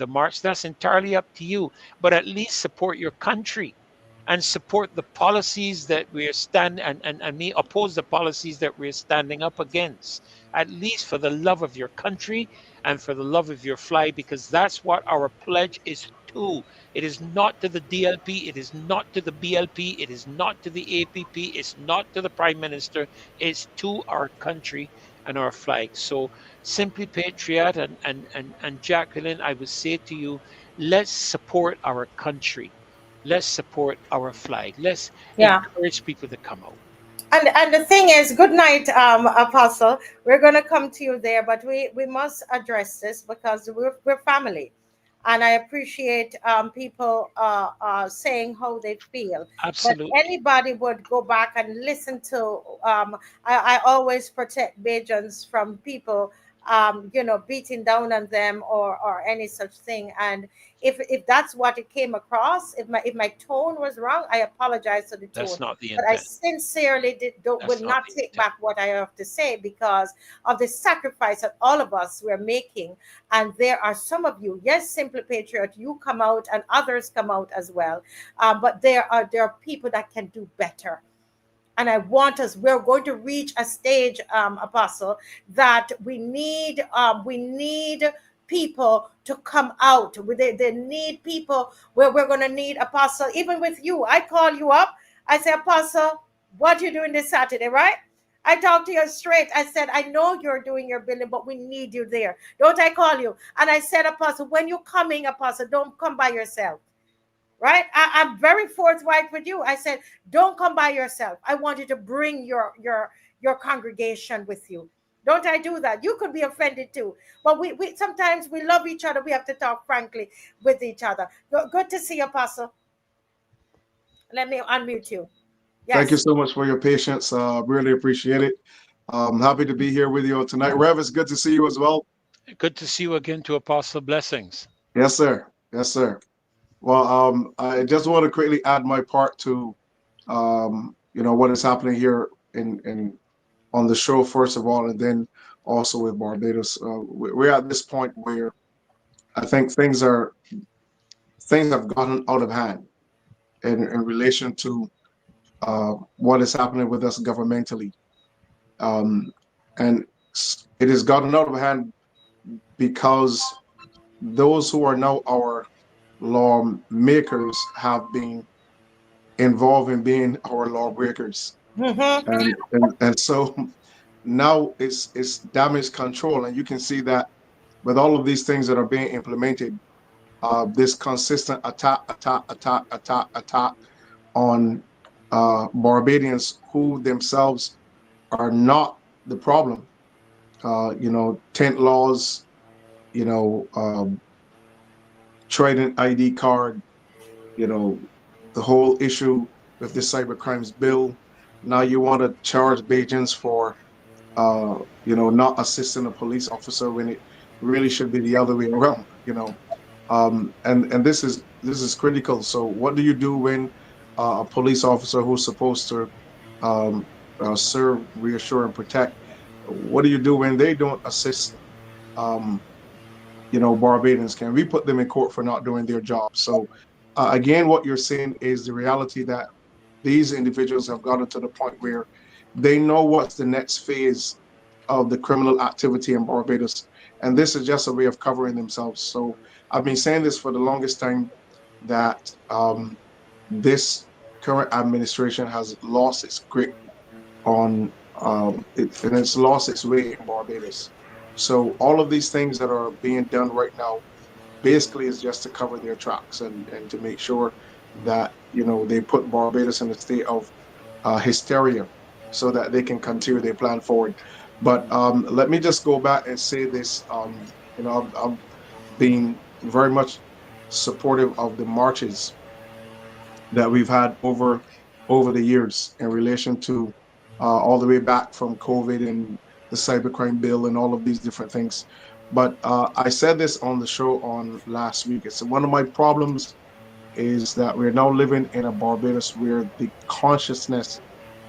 march, that's entirely up to you. But at least support your country and support the policies that we're oppose the policies that we're standing up against. At least for the love of your country and for the love of your flag, because that's what our pledge is to. It is not to the DLP, it is not to the BLP, it is not to the APP, it's not to the Prime Minister, it's to our country and our flag. So Simply Patriot and Jacqueline, I would say to you, let's support our country. Let's support our flag. Let's Yeah. encourage people to come out. And the thing is, good night, Apostle. We're gonna come to you there, but we must address this because we're family, and I appreciate people saying how they feel. But Absolutely. anybody would go back and listen to. I always protect Bajans from people, beating down on them or any such thing. And if that's what it came across, if my tone was wrong, I apologize for the That's tone. not the But I intent. sincerely will That's not not the take intent. back what I have to say because of the sacrifice that all of us were making. And there are some of you, yes, Simply Patriot, you come out and others come out as well. But there are people that can do better. And we're going to reach a stage, Apostle, that we need people to come out. They need people where we're going to need Apostle. Even with you, I call you up. I say, Apostle, what you doing this Saturday, right? I talk to you straight. I said, I know you're doing your billing, but we need you there. Don't I call you? And I said, Apostle, when you're coming, Apostle, don't come by yourself. Right? I'm very forthright with you. I said, don't come by yourself. I want you to bring your congregation with you. Don't I do that? You could be offended too. But we sometimes we love each other. We have to talk frankly with each other. Good to see you, Apostle. Let me unmute you. Thank you Yes. so much for your patience. Really appreciate it. I'm happy to be here with you tonight. Rev, it's good to see you as well. Good to see you again, to Apostle. Blessings. Yes, sir. Yes, sir. Well, I just want to quickly add my part to, what is happening here in on the show first of all, and then also with Barbados. We're at this point where I think things have gotten out of hand in relation to what is happening with us governmentally. And it has gotten out of hand because those who are now our lawmakers have been involved in being our lawbreakers. Mm-hmm. And so now it's damage control. And you can see that with all of these things that are being implemented, this consistent attack on Barbadians who themselves are not the problem. Tent laws, TRIDENT ID card, the whole issue with the cyber crimes bill. Now you want to charge Bajans for, not assisting a police officer when it really should be the other way around. And this is critical. So what do you do when a police officer who's supposed to serve, reassure, and protect? What do you do when they don't assist? Barbadians? Can we put them in court for not doing their job? So again, what you're saying is the reality that these individuals have gotten to the point where they know what's the next phase of the criminal activity in Barbados. And this is just a way of covering themselves. So I've been saying this for the longest time, that this current administration has lost its grip on it, and it's lost its way in Barbados. So all of these things that are being done right now basically is just to cover their tracks, and to make sure that, you know, they put Barbados in a state of hysteria so that they can continue their plan forward. But let me just go back and say this. You know, I've been very much supportive of the marches that we've had over the years in relation to all the way back from COVID and the cybercrime bill and all of these different things. But I said this on the show on last week. It's one of my problems is that we're now living in a Barbados where the consciousness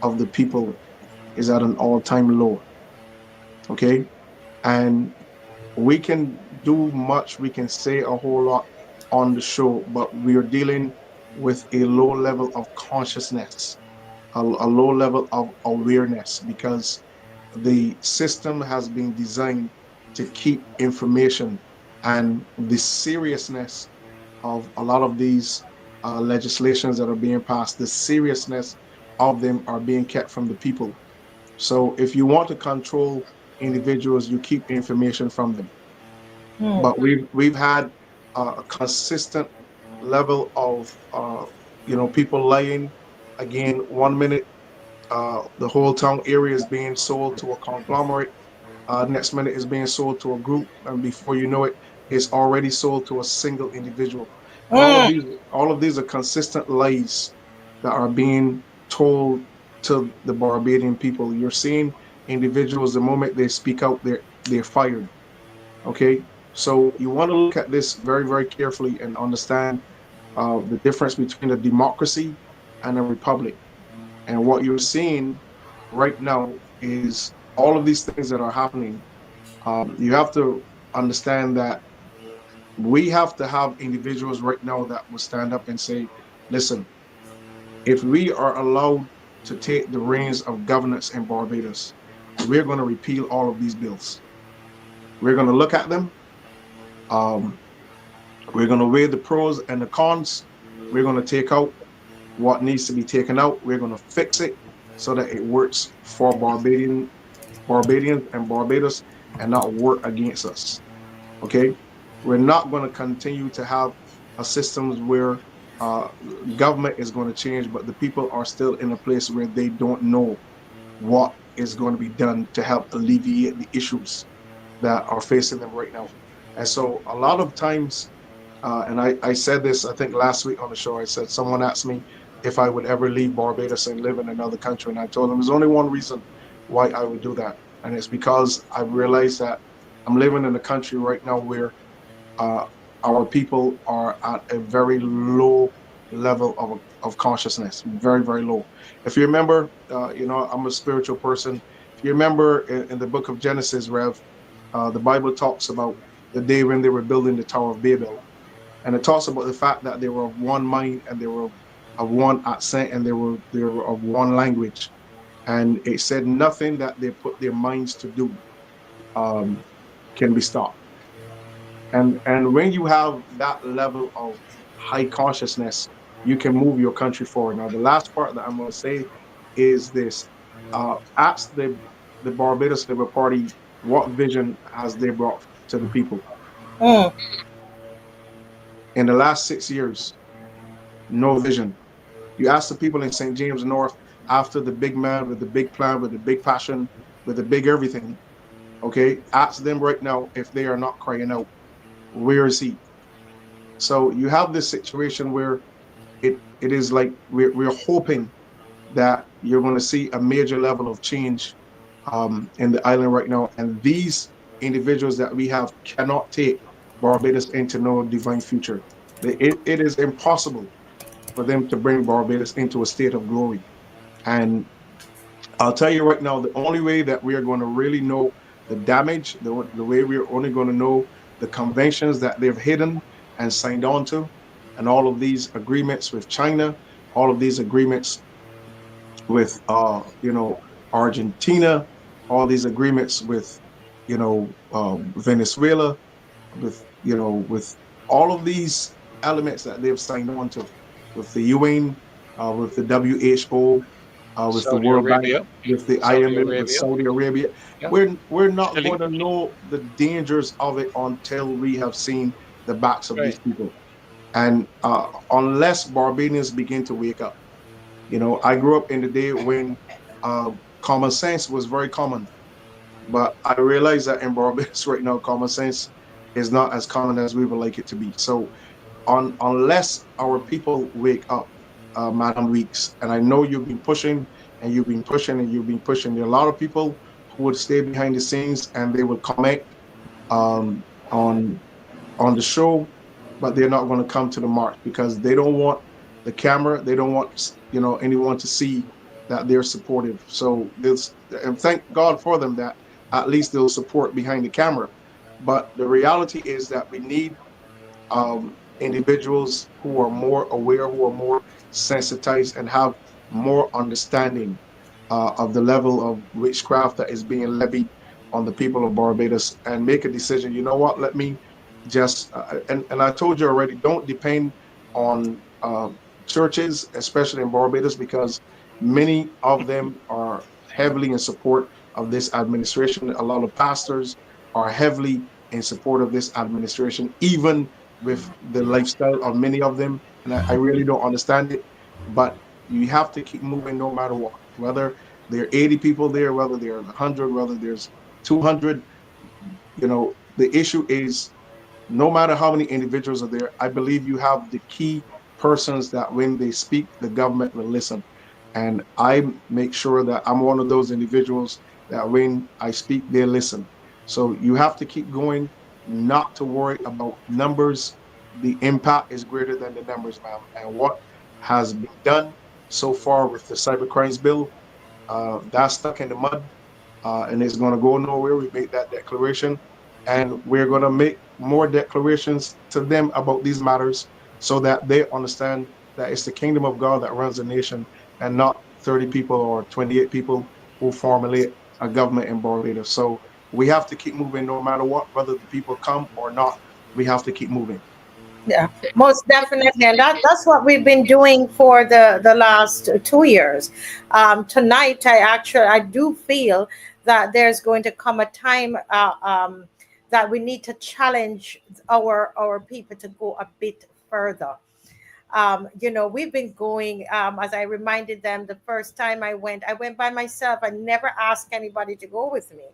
of the people is at an all-time low. Okay, and we can do much, we can say a whole lot on the show, but we are dealing with a low level of consciousness, a low level of awareness, because the system has been designed to keep information and the seriousness of a lot of these legislations that are being passed, the seriousness of them are being kept from the people. So if you want to control individuals, you keep information from them. But we've had a consistent level of you know, people lying. Again, 1 minute the whole town area is being sold to a conglomerate. Next minute is being sold to a group, and before you know it, it's already sold to a single individual. And all of these are consistent lies that are being told to the Barbadian people. You're seeing individuals, the moment they speak out, they're fired. Okay, so you want to look at this very, very carefully and understand the difference between a democracy and a republic. And what you're seeing right now is all of these things that are happening. You have to understand that we have to have individuals right now that will stand up and say, listen, if we are allowed to take the reins of governance in Barbados, we're going to repeal all of these bills. We're going to look at them. We're going to weigh the pros and the cons. We're going to take out what needs to be taken out. We're going to fix it so that it works for Barbadians and Barbados, and not work against us. Okay, we're not going to continue to have a system where government is going to change, but the people are still in a place where they don't know what is going to be done to help alleviate the issues that are facing them right now. And so a lot of times, and I said this, I think last week on the show, I said, someone asked me if I would ever leave Barbados and live in another country. And I told them there's only one reason why I would do that. And it's because I realized that I'm living in a country right now where our people are at a very low level of consciousness, very, very low. If you remember, you know, I'm a spiritual person. If you remember in the book of Genesis, Rev, the Bible talks about the day when they were building the Tower of Babel. And it talks about the fact that they were of one mind, and they were of one accent, and they were of one language. And it said nothing that they put their minds to do can be stopped. And when you have that level of high consciousness, you can move your country forward. Now, the last part that I'm going to say is this. Ask the Barbados Labour Party, what vision has they brought to the people? In the last 6 years, no vision. You ask the people in St. James North, after the big man with the big plan, with the big passion, with the big everything, okay, ask them right now if they are not crying out, where is he? So you have this situation where it is like we're hoping that you're going to see a major level of change in the island right now. And these individuals that we have cannot take Barbados into no divine future. It is impossible for them to bring Barbados into a state of glory. And I'll tell you right now, the only way that we are going to really know the damage, the way we're only going to know the conventions that they've hidden and signed on to, and all of these agreements with China, all of these agreements with, you know, Argentina, all these agreements with, Venezuela, with, with all of these elements that they've signed on to, with the UN, with the WHO, with the Saudi World Bank, Arabia, with the Saudi IMF, with Arabia, Saudi Arabia. yeah, We're not going Chile, to know the dangers of it until we have seen the backs of right, these people. And unless Barbadians begin to wake up, I grew up in the day when uh, common sense was very common. But I realize that in Barbados right now, common sense is not as common as we would like it to be. So unless our people wake up, Madam Weeks, and I know you've been pushing and you've been pushing and you've been pushing. There are a lot of people who would stay behind the scenes and they would comment um, on on the show, but they're not going to come to the march because they don't want the camera. They don't want anyone to see that they're supportive. So this, and thank God for them that at least they'll support behind the camera. But the reality is that we need individuals who are more aware, who are more sensitized, and have more understanding of the level of witchcraft that is being levied on the people of Barbados, and make a decision. You know what? Let me just and I told you already. Don't depend on churches, especially in Barbados, because many of them are heavily in support of this administration. A lot of pastors are heavily in support of this administration, even with the lifestyle of many of them. And I really don't understand it. But you have to keep moving no matter what, whether there are 80 people there, whether there are 100, whether there's 200. The issue is no matter how many individuals are there, I believe you have the key persons that when they speak, the government will listen. And I make sure that I'm one of those individuals that when I speak, they listen. So you have to keep going, not to worry about numbers. The impact is greater than the numbers, ma'am. And what has been done so far with the cyber crimes bill, that's stuck in the mud, and it's going to go nowhere. We made that declaration, and we're going to make more declarations to them about these matters so that they understand that it's the kingdom of God that runs the nation and not 30 people or 28 people who formulate a government in Barbados. So we have to keep moving no matter what, whether the people come or not. We have to keep moving. Yeah, most definitely, and that's what we've been doing for the last 2 years. Tonight, I do feel that there's going to come a time that we need to challenge our people to go a bit further. We've been going, as I reminded them the first time I went by myself. I never asked anybody to go with me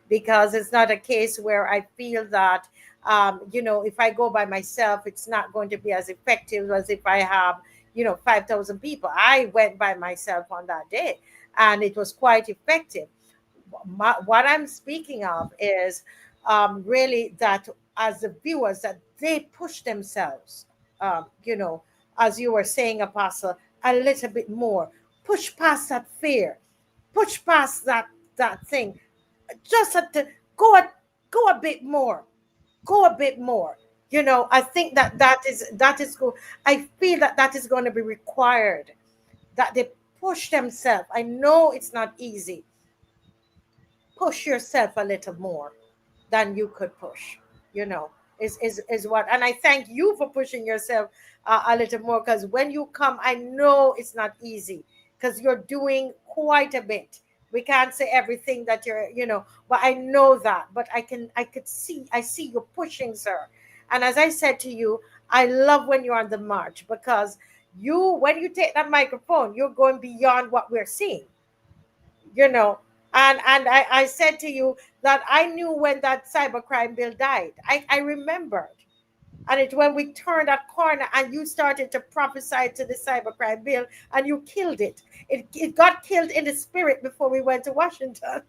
because it's not a case where I feel that, if I go by myself, it's not going to be as effective as if I have, 5,000 people. I went by myself on that day and it was quite effective. What I'm speaking of is really that as the viewers, that they push themselves, as you were saying, Apostle, a little bit more. Push past that fear, push past that thing. Just have to go a bit more, go a bit more. I think that is good. I feel that is going to be required. That they push themselves. I know it's not easy. Push yourself a little more than you could push, you know, is what. And I thank you for pushing yourself a little more, because when you come, I know it's not easy because you're doing quite a bit. We can't say everything that but I know that. But I see you pushing, sir. And as I said to you, I love when you're on the march, because when you take that microphone, you're going beyond what we're seeing, you know. And I said to you that I knew when that cybercrime bill died. I remembered. And it's when we turned that corner and you started to prophesy to the cybercrime bill and you killed it. It got killed in the spirit before we went to Washington.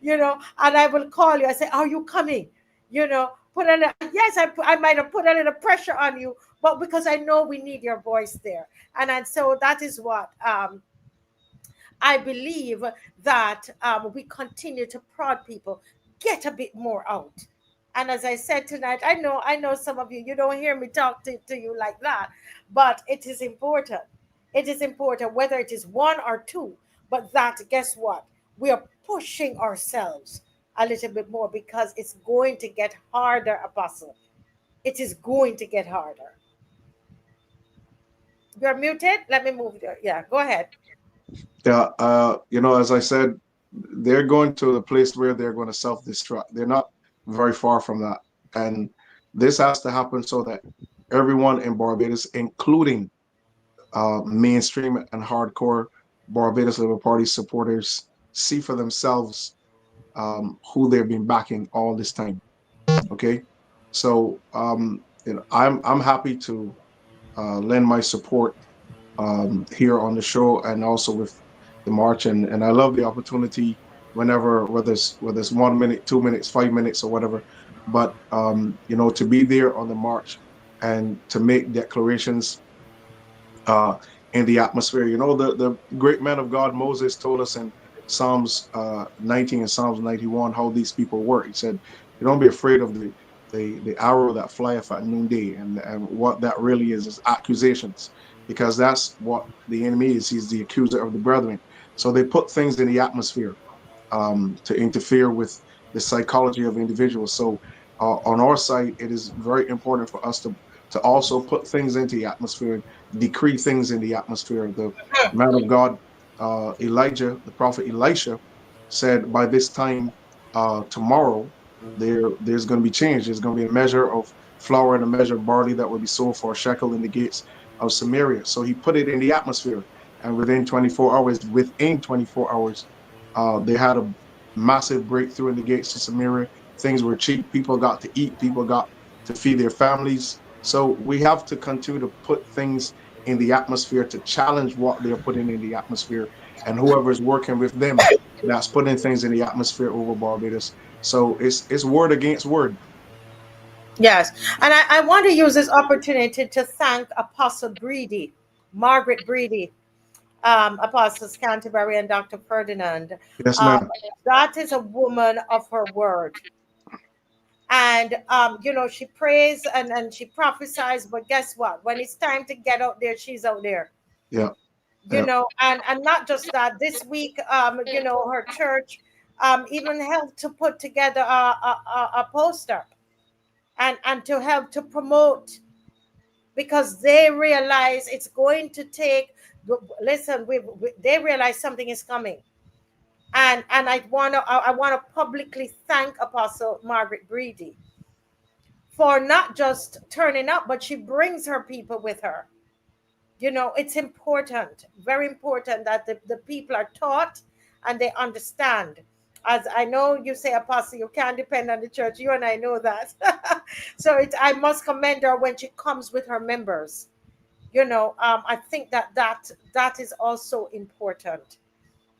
And I will call you. I say, are you coming? Yes, I might have put a little pressure on you, but because I know we need your voice there. And so that is what I believe, that we continue to prod people, get a bit more out. And as I said tonight, I know some of you don't hear me talk to you like that, but it is important. It is important whether it is one or two, but that, guess what? we are pushing ourselves a little bit more because it's going to get harder, Apostle. It is going to get harder. You're muted. Let me move there. Yeah, go ahead. Yeah, as I said, they're going to the place where they're going to self-destruct. They're not very far from that. And this has to happen so that everyone in Barbados, including mainstream and hardcore Barbados Labour Party supporters, see for themselves who they've been backing all this time. Okay, so I'm happy to lend my support here on the show and also with the march, and I love the opportunity whenever, whether it's 1 minute, 2 minutes, 5 minutes, or whatever, but to be there on the march and to make declarations uh, in the atmosphere. The great man of God Moses told us in Psalms 19 and Psalms 91 how these people work. He said, "You don't be afraid of the arrow that flieth at noonday," and what that really is accusations, because that's what the enemy is. He's the accuser of the brethren. So they put things in the atmosphere to interfere with the psychology of individuals. So on our side, it is very important for us to also put things into the atmosphere, decree things in the atmosphere. The man of God, Elijah, the prophet Elisha, said by this time tomorrow, there's going to be change. There's going to be a measure of flour and a measure of barley that will be sold for a shekel in the gates of Samaria. So he put it in the atmosphere, and within 24 hours, they had a massive breakthrough in the gates of Samaria. Things were cheap. People got to eat. People got to feed their families. So we have to continue to put things in the atmosphere to challenge what they're putting in the atmosphere, and whoever's working with them that's putting things in the atmosphere over Barbados. So it's word against word. Yes. And I want to use this opportunity to thank Apostle Breedy, Margaret Breedy, Apostles Canterbury, and Dr. Ferdinand. Yes, Um, ma'am. that is a woman of her word. And, she prays and she prophesies, but guess what? When it's time to get out there, she's out there. Yeah. Yeah. And not just that, this week, her church even helped to put together a poster and to help to promote, because they realize it's going to take, listen, they realize something is coming. And I want to publicly thank Apostle Margaret Breedy for not just turning up, but she brings her people with her. It's important, very important, that the people are taught and they understand. As I know you say, Apostle, you can't depend on the church. You and I know that. So I must commend her when she comes with her members. I think that is also important.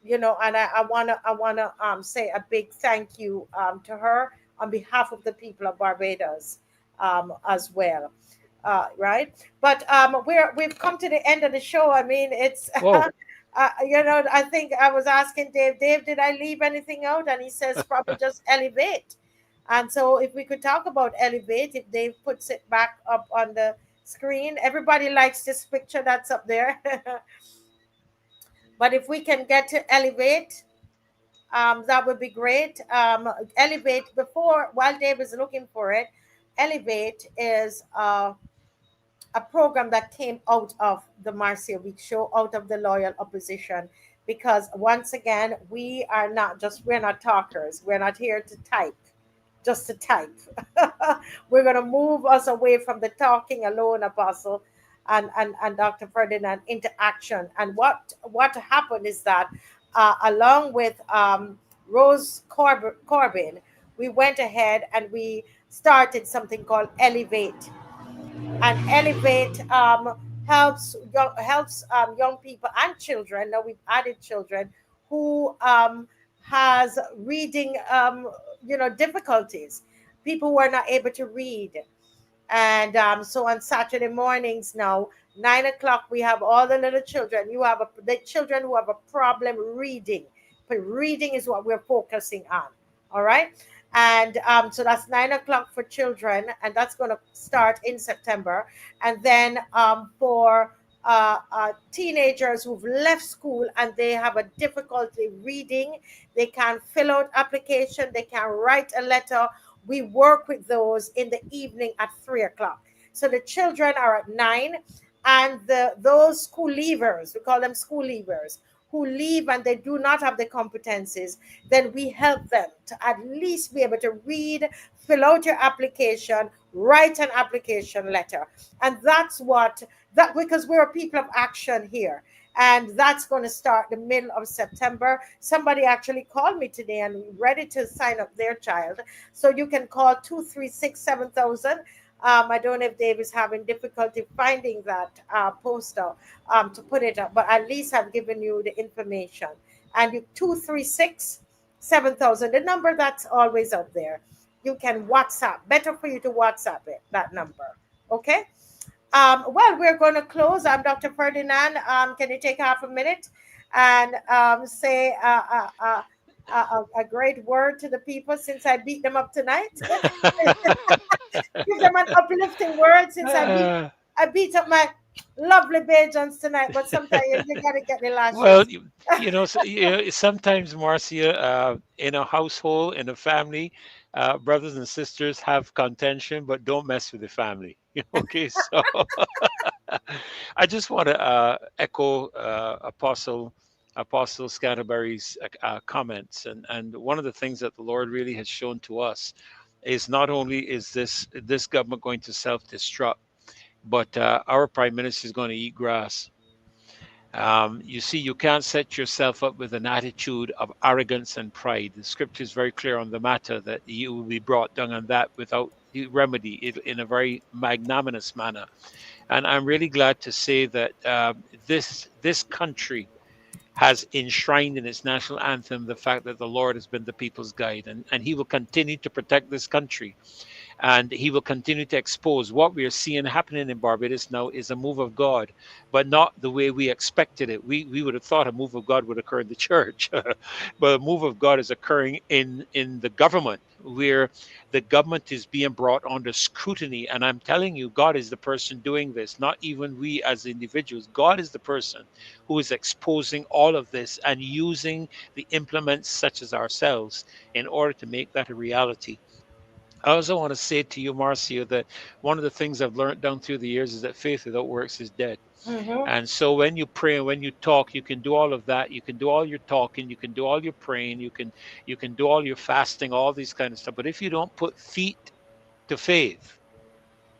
And I wanna say a big thank you to her on behalf of the people of Barbados as well. Right, but we've come to the end of the show. I mean, it's Whoa. I think I was asking Dave, did I leave anything out? And he says probably just elevate. And so if we could talk about elevate, if Dave puts it back up on the screen. Everybody likes this picture that's up there. But if we can get to elevate, that would be great. Elevate, while Dave is looking for it, elevate is a program that came out of the Marcia Week show, out of the loyal opposition, because once again, we're not talkers. We're not here to type, just to type. We're going to move us away from the talking alone, Apostle and Dr. Ferdinand, into action. And what happened is that along with Rose Corbin, we went ahead and we started something called Elevate. And Elevate helps young people and children. Now we've added children who has reading difficulties, people who are not able to read. And so on Saturday mornings now, 9 o'clock, we have all the little children. The children who have a problem reading. But reading is what we're focusing on. All right. And so that's 9 o'clock for children, and that's going to start in September. And then for teenagers who've left school and they have a difficulty reading. They can't fill out application. They can't write a letter. We work with those in the evening at 3 o'clock. So the children are at 9, and those school leavers, we call them school leavers, who leave and they do not have the competencies, then we help them to at least be able to read, fill out your application, write an application letter. And that's what that, because we're a people of action here. And that's going to start the middle of September. Somebody actually called me today and ready to sign up their child. So you can call 236-7000. I don't know if Dave is having difficulty finding that poster to put it up, but at least I've given you the information. And you 236-7000, the number that's always up there. You can WhatsApp. Better for you to WhatsApp it, that number. Okay? Well, we're going to close. I'm Dr. Ferdinand. Can you take half a minute and say a great word to the people since I beat them up tonight? Give them an uplifting word since I beat up my lovely Bajans tonight. But sometimes you got to get the last. Well, sometimes, Marcia, in a household, in a family, brothers and sisters have contention, but don't mess with the family. Okay, so I just want to echo Apostle Scatterbury's comments, and one of the things that the Lord really has shown to us is not only is this government going to self-destruct, but our prime minister is going to eat grass. You see, you can't set yourself up with an attitude of arrogance and pride. The scripture is very clear on the matter that you will be brought down on that without remedy in a very magnanimous manner. And I'm really glad to say that this country has enshrined in its national anthem the fact that the Lord has been the people's guide, and he will continue to protect this country. And he will continue to expose what we are seeing happening in Barbados now is a move of God, but not the way we expected it. We would have thought a move of God would occur in the church, but a move of God is occurring in the government, where the government is being brought under scrutiny. And I'm telling you, God is the person doing this, not even we as individuals. God is the person who is exposing all of this and using the implements such as ourselves in order to make that a reality. I also want to say to you, Marcia, that one of the things I've learned down through the years is that faith without works is dead. Mm-hmm. And so when you pray and when you talk, you can do all of that. You can do all your talking, you can do all your praying, you can do all your fasting, all these kind of stuff. But if you don't put feet to faith,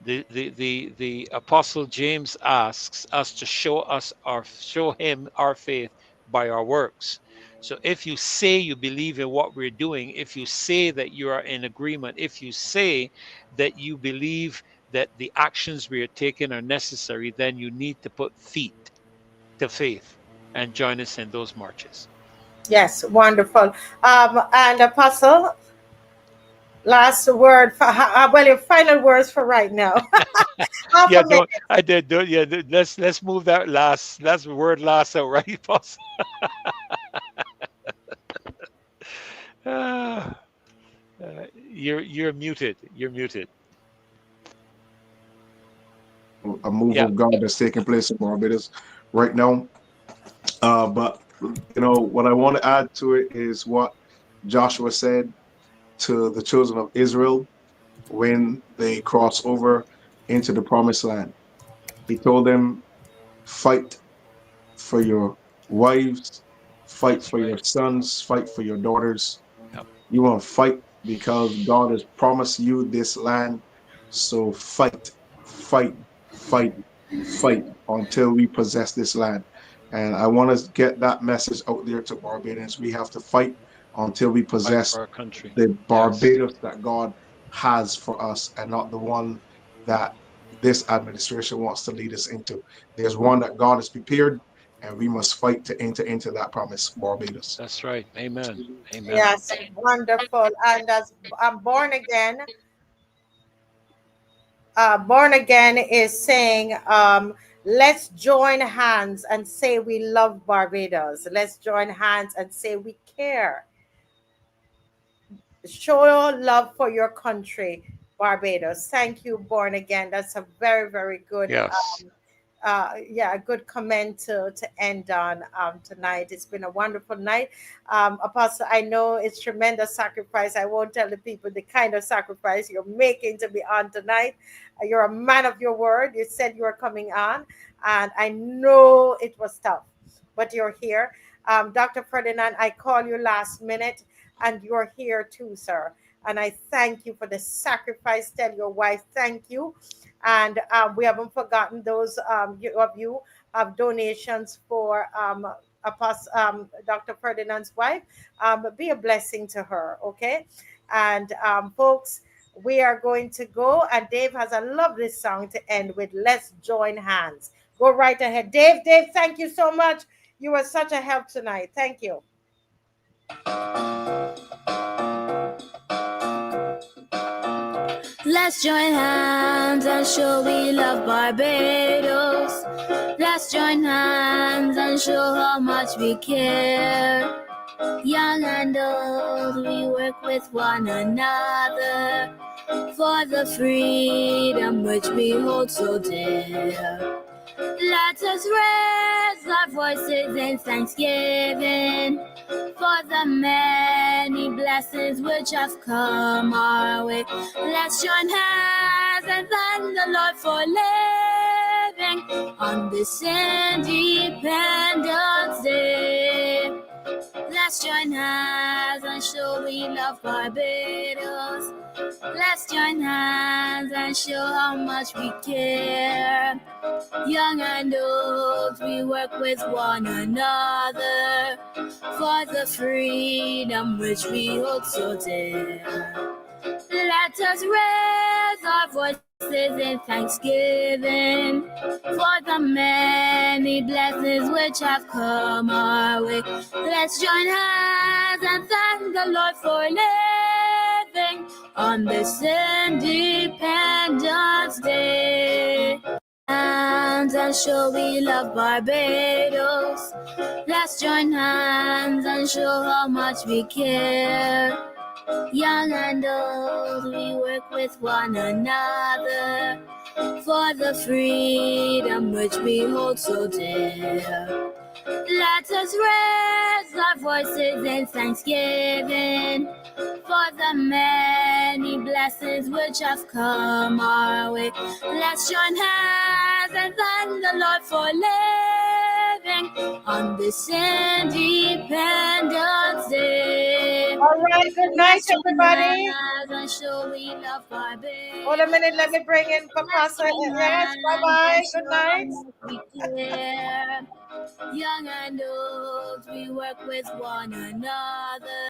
the Apostle James asks us to show him our faith by our works. So if you say you believe in what we're doing, if you say that you are in agreement, if you say that you believe that the actions we are taking are necessary, then you need to put feet to faith and join us in those marches. Yes, wonderful. And Apostle, last word for well, your final words for right now. Yeah, don't I did do yeah. Let's move that last word last out, right, Apostle? You're muted. You're muted. A move of God that's taking place in Barbados right now. But what I want to add to it is what Joshua said to the children of Israel when they cross over into the promised land. He told them, fight for your wives, fight for your sons, fight for your daughters. Yep. You want to fight because God has promised you this land. So fight, fight, fight, fight until we possess this land. And I want to get that message out there to Barbadians. We have to fight until we possess our country. The Barbados that God has for us, and not the one that this administration wants to lead us into. There's one that God has prepared, and we must fight to enter into that promise, Barbados. That's right. Amen. Amen. Yes, wonderful. And as I'm born again is saying, let's join hands and say we love Barbados. Let's join hands and say we care. Show love for your country, Barbados. Thank you, born again. That's a very, very good yeah, a good comment to end on tonight. It's been a wonderful night. Apostle, I know it's tremendous sacrifice. I won't tell the people the kind of sacrifice you're making to be on tonight. You're a man of your word. You said you were coming on, and I know it was tough, but you're here. Dr. Ferdinand, I call you last minute, and you're here too, sir. And I thank you for the sacrifice. Tell your wife thank you. And we haven't forgotten those of you have donations for Dr. Ferdinand's wife. Be a blessing to her, okay? And folks, we are going to go, and Dave has a lovely song to end with. Let's join hands. Go right ahead. Dave, thank you so much. You were such a help tonight. Thank you. Let's join hands and show we love Barbados. Let's join hands and show how much we care. Young and old, we work with one another for the freedom which we hold so dear. Let us raise our voices in thanksgiving for the many blessings which have come our way. Let's join hands and thank the Lord for living on this Independence Day. Let's join hands and show we love Barbados. Let's join hands and show how much we care. Young and old, we work with one another for the freedom which we hold so dear. Let us raise our voices in thanksgiving for the many blessings which have come our way. Let's join hands and thank the Lord for living on this Independence Day. Hands and show we love Barbados. Let's join hands and show how much we care. Young and old, we work with one another for the freedom which we hold so dear. Let us raise our voices in thanksgiving for the many blessings which have come our way. Let's join hands and thank the Lord for living on this Independence Day. All right, good night, everybody. And show we love Barbados. Hold a minute, let me bring in Papa. Yes, bye-bye, good night. Young and old, we work with one another.